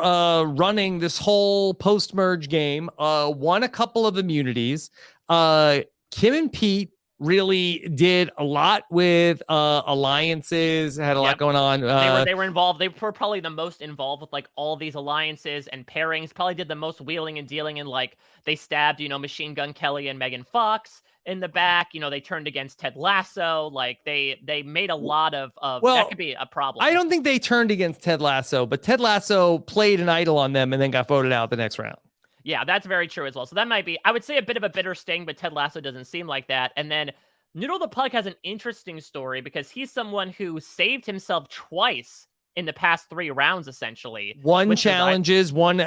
running this whole post-merge game, won a couple of immunities. Kim and Pete really did a lot with alliances, had a lot going on. They were involved. They were probably the most involved with like all these alliances and pairings, probably did the most wheeling and dealing, and like they stabbed, Machine Gun Kelly and Megan Fox in the back. They turned against Ted Lasso. Like they made a lot of that could be a problem. I don't think they turned against Ted Lasso, but Ted Lasso played an idol on them and then got voted out the next round. Yeah, that's very true as well. So that might be, I would say, a bit of a bitter sting, but Ted Lasso doesn't seem like that. And then Noodle the Pug has an interesting story because he's someone who saved himself twice in the past 3 rounds, essentially. Won challenges, won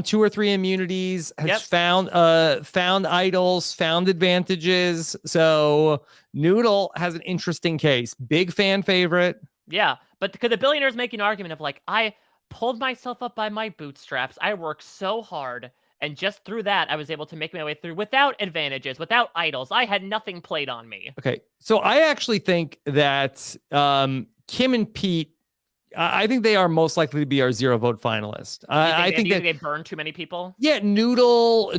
2 or 3 immunities, has found idols, found advantages. So Noodle has an interesting case. Big fan favorite. Yeah, but could the Billionaires make an argument of like, I pulled myself up by my bootstraps. I worked so hard. And just through that, I was able to make my way through without advantages, without idols. I had nothing played on me. Okay. So I actually think that Kim and Pete, I think they are most likely to be our 0 vote finalist. I think that they burned too many people. Yeah, Noodle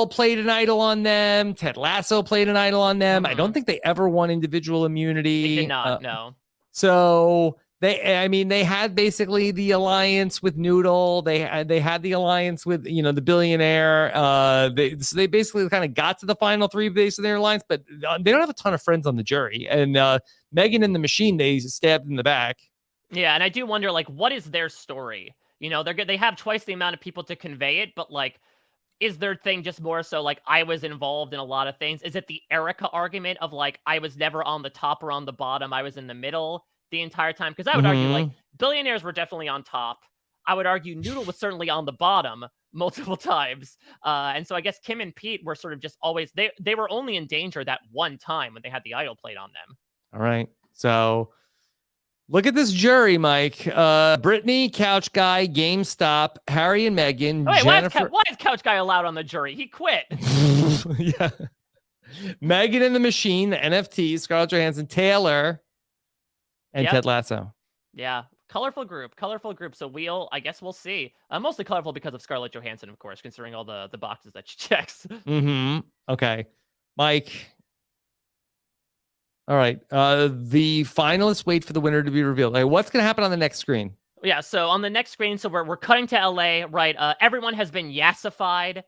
played an idol on them. Ted Lasso played an idol on them. I don't think they ever won individual immunity. They did not, no. So they had basically the alliance with Noodle. They had the alliance with, the billionaire. They basically kind of got to the final 3 based on their alliance, but they don't have a ton of friends on the jury. And Megan and the Machine, they stabbed in the back. Yeah, and I do wonder, like, what is their story? They have twice the amount of people to convey it, but like, is their thing just more so like I was involved in a lot of things? Is it the Erica argument of like I was never on the top or on the bottom? I was in the middle the entire time? Because I would argue like Billionaires were definitely on top. I would argue Noodle was certainly on the bottom multiple times. And so I guess Kim and Pete were sort of just always, they were only in danger that one time when they had the idol played on them. All right. So look at this jury, Mike. Brittany, Couch Guy, GameStop, Harry and Megan. Wait, Jennifer... why is Couch Guy allowed on the jury? He quit. Yeah. Megan and the Machine, the NFT, Scarlett Johansson, Taylor, and Ted Lasso. Yeah. Colorful group. So I guess we'll see. Mostly colorful because of Scarlett Johansson, of course, considering all the boxes that she checks. Okay. Mike. All right. The finalists wait for the winner to be revealed. Like, what's going to happen on the next screen? Yeah, so on the next screen, so we're cutting to LA, right? Everyone has been yassified,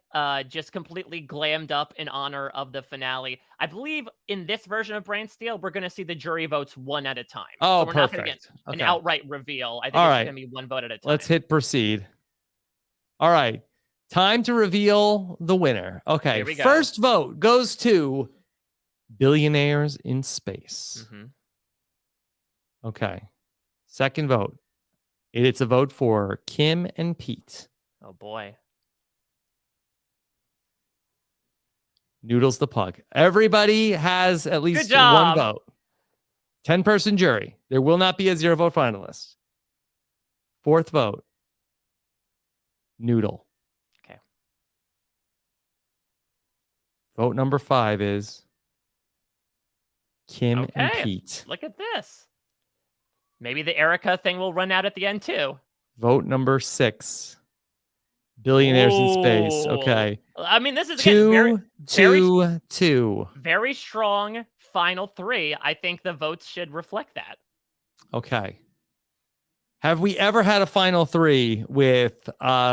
just completely glammed up in honor of the finale. I believe in this version of Brant Steele, we're going to see the jury votes one at a time. Oh, so we're perfect. not going to get an outright reveal. I think it's going to be one vote at a time. Let's hit proceed. All right. Time to reveal the winner. Okay. First vote goes to Billionaires in Space. Okay. Second vote. It's a vote for Kim and Pete. Oh, boy. Noodle's the pug. Everybody has at Good least one job. vote. 10-person jury. There will not be a 0-vote finalist. Fourth vote, Noodle. Okay. Vote number 5 is Kim and Okay. Pete. Look at this. Maybe the Erica thing will run out at the end too. Vote number 6, Billionaires in Space. Ooh. Okay. I mean, this is again very strong final 3. I think the votes should reflect that. Okay. Have we ever had a final 3 with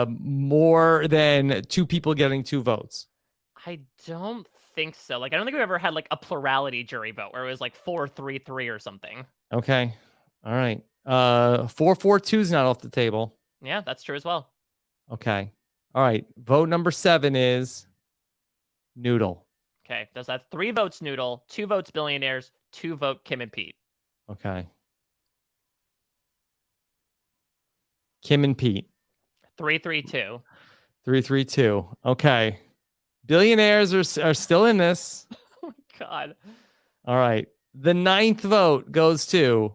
more than 2 people getting 2 votes? I don't think so. Like, I don't think we've ever had like a plurality jury vote where it was like 4-3-3 or something. Okay. All right. 4-4-2 is not off the table. Yeah, that's true as well. Okay. All right. Vote number 7 is Noodle. Okay. Does that 3 votes Noodle, 2 votes Billionaires, 2 vote Kim and Pete. Okay. Kim and Pete. 3-3-2. 3-3-2. Okay. Billionaires are still in this. Oh my God. All right. The 9th vote goes to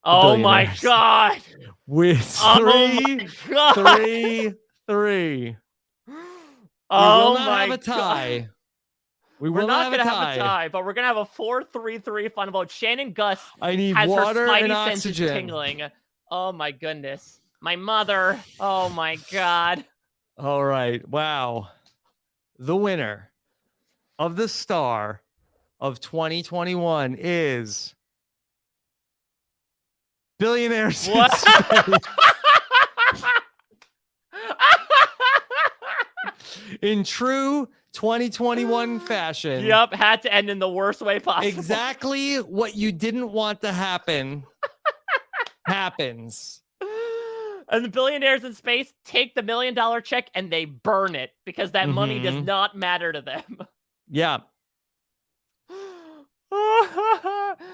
Oh my Billionaires. God. With 3-3-3. Oh we will not my have a tie. God. We're not gonna have a tie, but we're gonna have a 4-3-3 final vote. Shannon Gus I need has water her and spidey senses oxygen. tingling. Oh my goodness. My mother. Oh my God. All right. Wow. The winner of the star of 2021 is Billionaires in What? Space. In true 2021 fashion. Yep, had to end in the worst way possible. Exactly what you didn't want to happen happens. And the Billionaires in Space take the $1 million check and they burn it because that money does not matter to them. Yeah.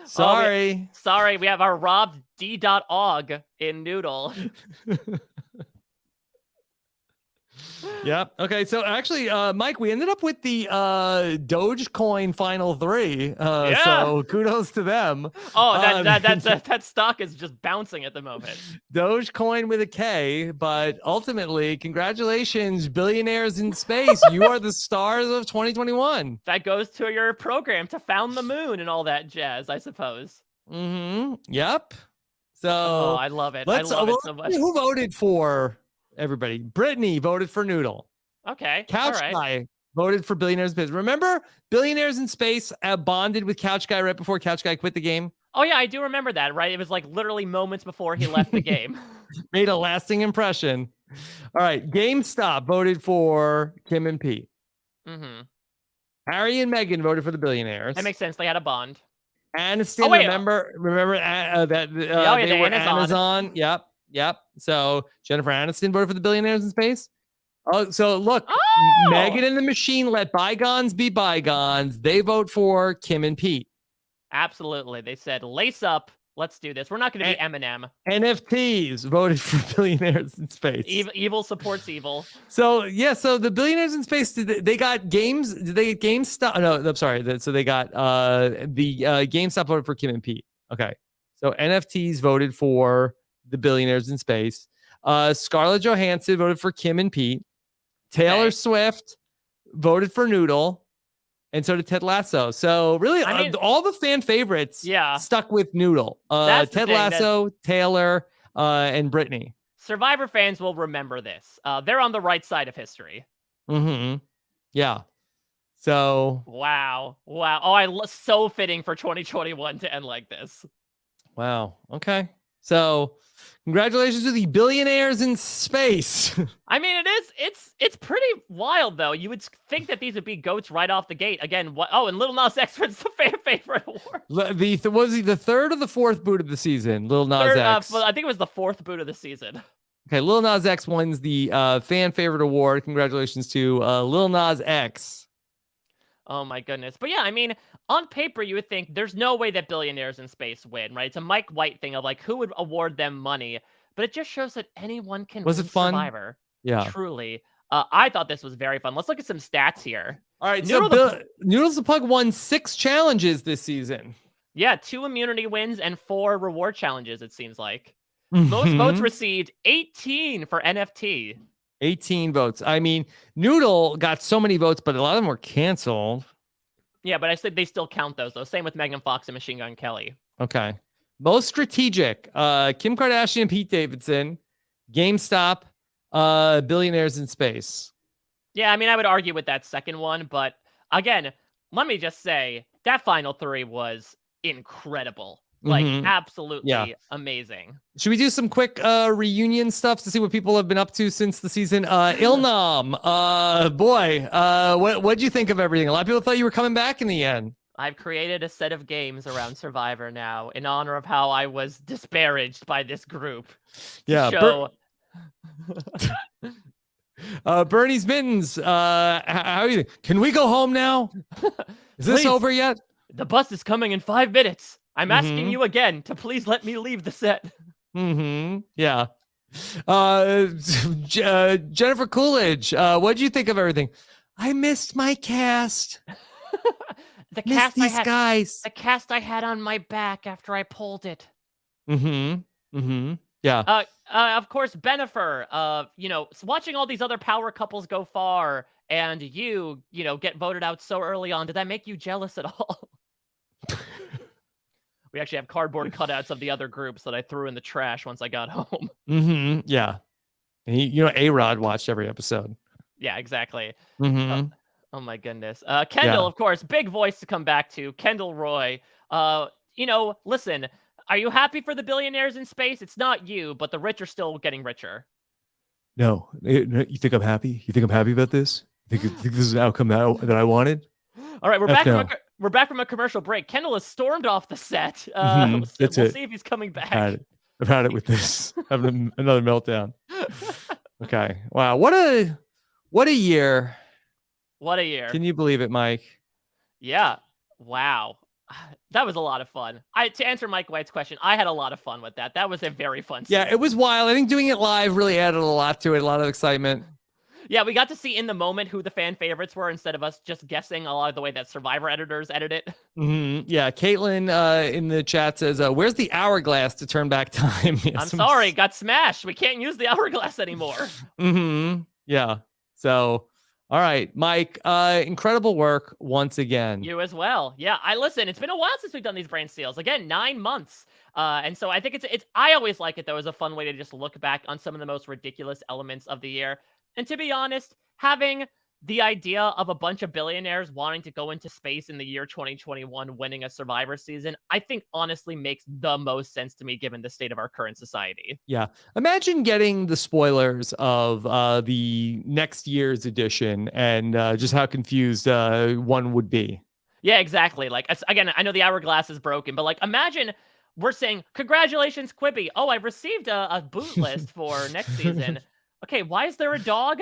Sorry. Sorry, we have our Rob D.Og in Noodle. Yep. Okay. So actually, Mike, we ended up with the Dogecoin final 3. Yeah. So kudos to them. Oh, that stock is just bouncing at the moment. Dogecoin with a K, but ultimately, congratulations, Billionaires in Space. You are the stars of 2021. That goes to your program to found the moon and all that jazz, I suppose. Yep. So I love it. I love it so much. Who voted for everybody? Brittany voted for Noodle. Okay. Couch Guy voted for Billionaires in Space. Remember, Billionaires in Space bonded with Couch Guy right before Couch Guy quit the game? Oh, yeah, I do remember that, right? It was like literally moments before he left the game. Made a lasting impression. All right. GameStop voted for Kim and Pete. Harry and Meghan voted for the Billionaires. That makes sense. They had a bond. Aniston, remember that they were Amazon. Yep. So Jennifer Aniston voted for the Billionaires in Space. Oh, so look, Megan and the Machine let bygones be bygones. They vote for Kim and Pete. Absolutely. They said, lace up. Let's do this. We're not going to be Eminem. NFTs voted for Billionaires in Space. Evil supports evil. So, yeah. So the Billionaires in Space, they got games. Did they get GameStop? No, I'm sorry. So they got the GameStop voted for Kim and Pete. Okay. So NFTs voted for the Billionaires in Space. Scarlett Johansson voted for Kim and Pete. Taylor Swift voted for Noodle. And so did Ted Lasso. So really, all the fan favorites stuck with Noodle. Ted Lasso, Taylor, and Brittany. Survivor fans will remember this. They're on the right side of history. Yeah. So. Wow. Oh, so fitting for 2021 to end like this. Wow. Okay. So congratulations to the Billionaires in Space. I mean, it's pretty wild though. You would think that these would be goats right off the gate. Again, what? Oh, and Lil Nas X wins the fan favorite award. Was he the 3rd or the 4th boot of the season? Lil Nas X. I think it was the 4th boot of the season. Okay, Lil Nas X wins the fan favorite award. Congratulations to Lil Nas X. Oh my goodness. But yeah, I mean, on paper, you would think there's no way that Billionaires in Space win, right? It's a Mike White thing of like, who would award them money? But it just shows that anyone can win Survivor. Yeah. Truly. I thought this was very fun. Let's look at some stats here. All right, Noodle so Noodles the Pug won 6 challenges this season. Yeah, 2 immunity wins and 4 reward challenges, it seems like. Most votes received, 18 for NFT. 18 votes. I mean, Noodle got so many votes, but a lot of them were canceled. Yeah, but I said they still count those, though. Same with Megan Fox and Machine Gun Kelly. Okay. Most strategic, Kim Kardashian and Pete Davidson, GameStop, Billionaires in Space. Yeah, I mean, I would argue with that second one, but again, let me just say, that final 3 was incredible. Like, absolutely amazing. Should we do some quick reunion stuff to see what people have been up to since the season? Ilnam, what'd you think of everything? A lot of people thought you were coming back in the end. I've created a set of games around Survivor now in honor of how I was disparaged by this group. Yeah. Bernie's Mittens, how are you? Can we go home now? Is this over yet? The bus is coming in 5 minutes. I'm asking you again to please let me leave the set. Yeah. Jennifer Coolidge, what'd you think of everything? I missed my cast. The cast I had on my back after I pulled it. Yeah. Of course, Bennifer, watching all these other power couples go far and you get voted out so early on, did that make you jealous at all? We actually have cardboard cutouts of the other groups that I threw in the trash once I got home. Yeah. And A-Rod watched every episode. Yeah, exactly. Oh my goodness. Kendall, of course, big voice to come back to. Kendall Roy. Listen, are you happy for the billionaires in space? It's not you, but the rich are still getting richer. No. You think I'm happy? You think I'm happy about this? You think this is an outcome that I wanted? All right, we're back from a commercial break. Kendall has stormed off the set. We'll see if he's coming back. I've had it with this. Having another meltdown. Okay. Wow. What a year. What a year. Can you believe it, Mike? Yeah. Wow. That was a lot of fun. To answer Mike White's question, I had a lot of fun with that. That was a very fun season. Yeah, it was wild. I think doing it live really added a lot to it, a lot of excitement. Yeah, we got to see in the moment who the fan favorites were instead of us just guessing a lot of the way that Survivor editors edit it. Yeah, Caitlin in the chat says, where's the hourglass to turn back time? I'm sorry, got smashed. We can't use the hourglass anymore. Yeah. So, all right, Mike, incredible work once again. You as well. Yeah, listen, it's been a while since we've done these Brant Steeles. Again, 9 months. And so I think I always like it, though, as a fun way to just look back on some of the most ridiculous elements of the year. And to be honest, having the idea of a bunch of billionaires wanting to go into space in the year 2021, winning a Survivor season, I think honestly makes the most sense to me given the state of our current society. Yeah. Imagine getting the spoilers of the next year's edition and just how confused one would be. Yeah, exactly. Like, again, I know the hourglass is broken, but like, imagine we're saying, congratulations, Quibi. Oh, I've received a boot list for next season. Okay, why is there a dog?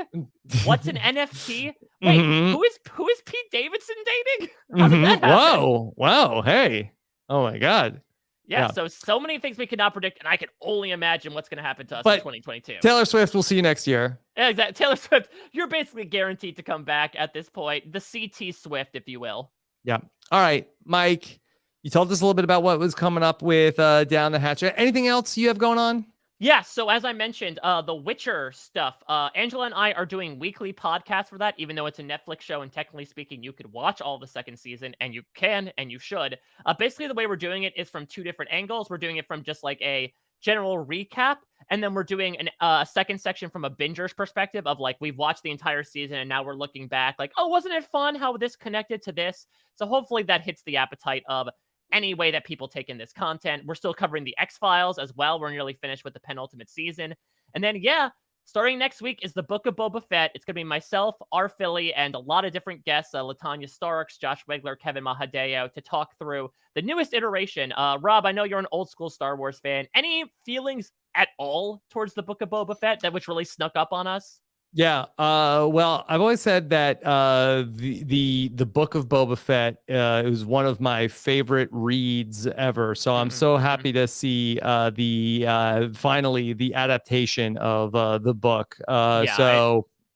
What's an NFT? Wait, who is Pete Davidson dating? How did that happen? Whoa, hey. Oh my God. Yeah, so many things we could not predict, and I can only imagine what's going to happen to us in 2022. Taylor Swift, we'll see you next year. Yeah, exactly. Taylor Swift, you're basically guaranteed to come back at this point. The CT Swift, if you will. Yeah. All right, Mike, you told us a little bit about what was coming up with Down the Hatch. Anything else you have going on? Yeah, so as I mentioned, The Witcher stuff, Angela and I are doing weekly podcasts for that, even though it's a Netflix show, and technically speaking, you could watch all the second season, and you can, and you should. Basically, the way we're doing it is from 2 different angles. We're doing it from just like a general recap, and then we're doing a second section from a binger's perspective of like, we've watched the entire season, and now we're looking back like, oh, wasn't it fun how this connected to this? So hopefully that hits the appetite of any way that people take in this content. We're still covering the X-Files as well. We're nearly finished with the penultimate season. And then, starting next week is the Book of Boba Fett. It's going to be myself, R. Philly, and a lot of different guests, Latanya Starks, Josh Wegler, Kevin Mahadeo, to talk through the newest iteration. Rob, I know you're an old school Star Wars fan. Any feelings at all towards the Book of Boba Fett which really snuck up on us? Yeah. Well, I've always said that the Book of Boba Fett is one of my favorite reads ever. So I'm so happy to see finally the adaptation of the book.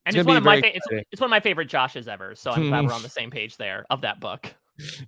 And it's it's one gonna of be my very it's one of my favorite Joshes ever. So I'm glad we're on the same page there of that book.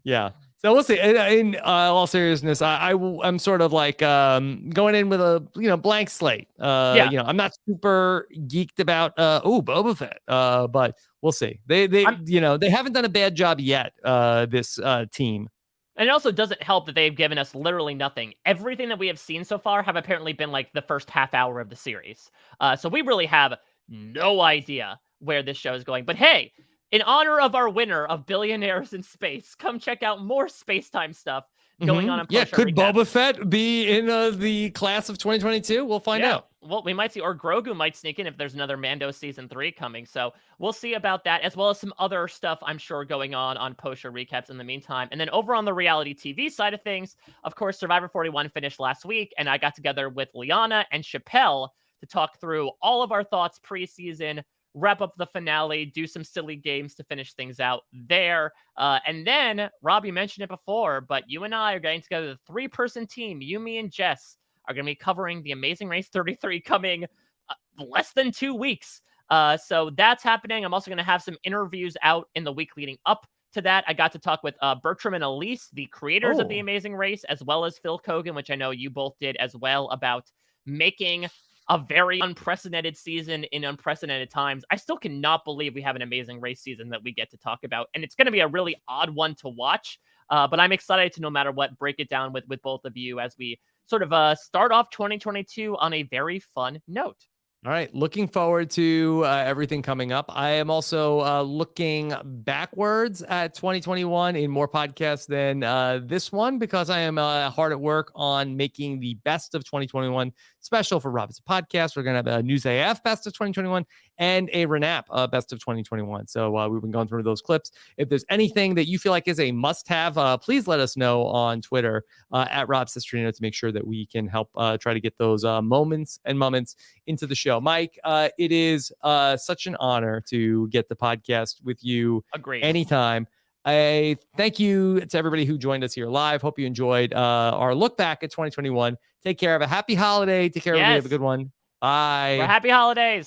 Yeah. So we'll see. In all seriousness, I'm sort of like going in with a blank slate. Yeah. I'm not super geeked about Boba Fett. But we'll see. They I'm they haven't done a bad job yet. This team. And it also doesn't help that they've given us literally nothing. Everything that we have seen so far have apparently been like the first half hour of the series. So we really have no idea where this show is going. But hey, in honor of our winner of Billionaires in Space, come check out more space-time stuff going on in Yeah, post-show could recaps. Boba Fett be in the class of 2022? We'll find out. Well, we might see, or Grogu might sneak in if there's another Mando season 3 coming. So we'll see about that, as well as some other stuff I'm sure going on post-show recaps in the meantime. And then over on the reality TV side of things, of course, Survivor 41 finished last week, and I got together with Liana and Chappelle to talk through all of our thoughts preseason, wrap up the finale, do some silly games to finish things out there. And then, Rob, you mentioned it before, but you and I are getting together the 3-person team, you, me, and Jess, are going to be covering the Amazing Race 33 coming less than 2 weeks. So that's happening. I'm also going to have some interviews out in the week leading up to that. I got to talk with Bertram and Elise, the creators of the Amazing Race, as well as Phil Kogan, which I know you both did as well, about making a very unprecedented season in unprecedented times. I still cannot believe we have an Amazing Race season that we get to talk about, and it's going to be a really odd one to watch. But I'm excited to, no matter what, break it down with both of you as we sort of start off 2022 on a very fun note. All right. Looking forward to everything coming up. I am also looking backwards at 2021 in more podcasts than this one, because I am hard at work on making the best of 2021 special for Robinson Podcast. We're going to have a News AF best of 2021 and a Renap best of 2021. So we've been going through those clips. If there's anything that you feel like is a must-have, please let us know on Twitter at Rob Cesternino to make sure that we can help try to get those moments into the show. Mike, it is such an honor to get the podcast with you. Agreed. Anytime. I thank you to everybody who joined us here live. Hope you enjoyed our look back at 2021. Take care. Have a happy holiday. Take care, everybody. Have a good one. Bye. Well, happy holidays.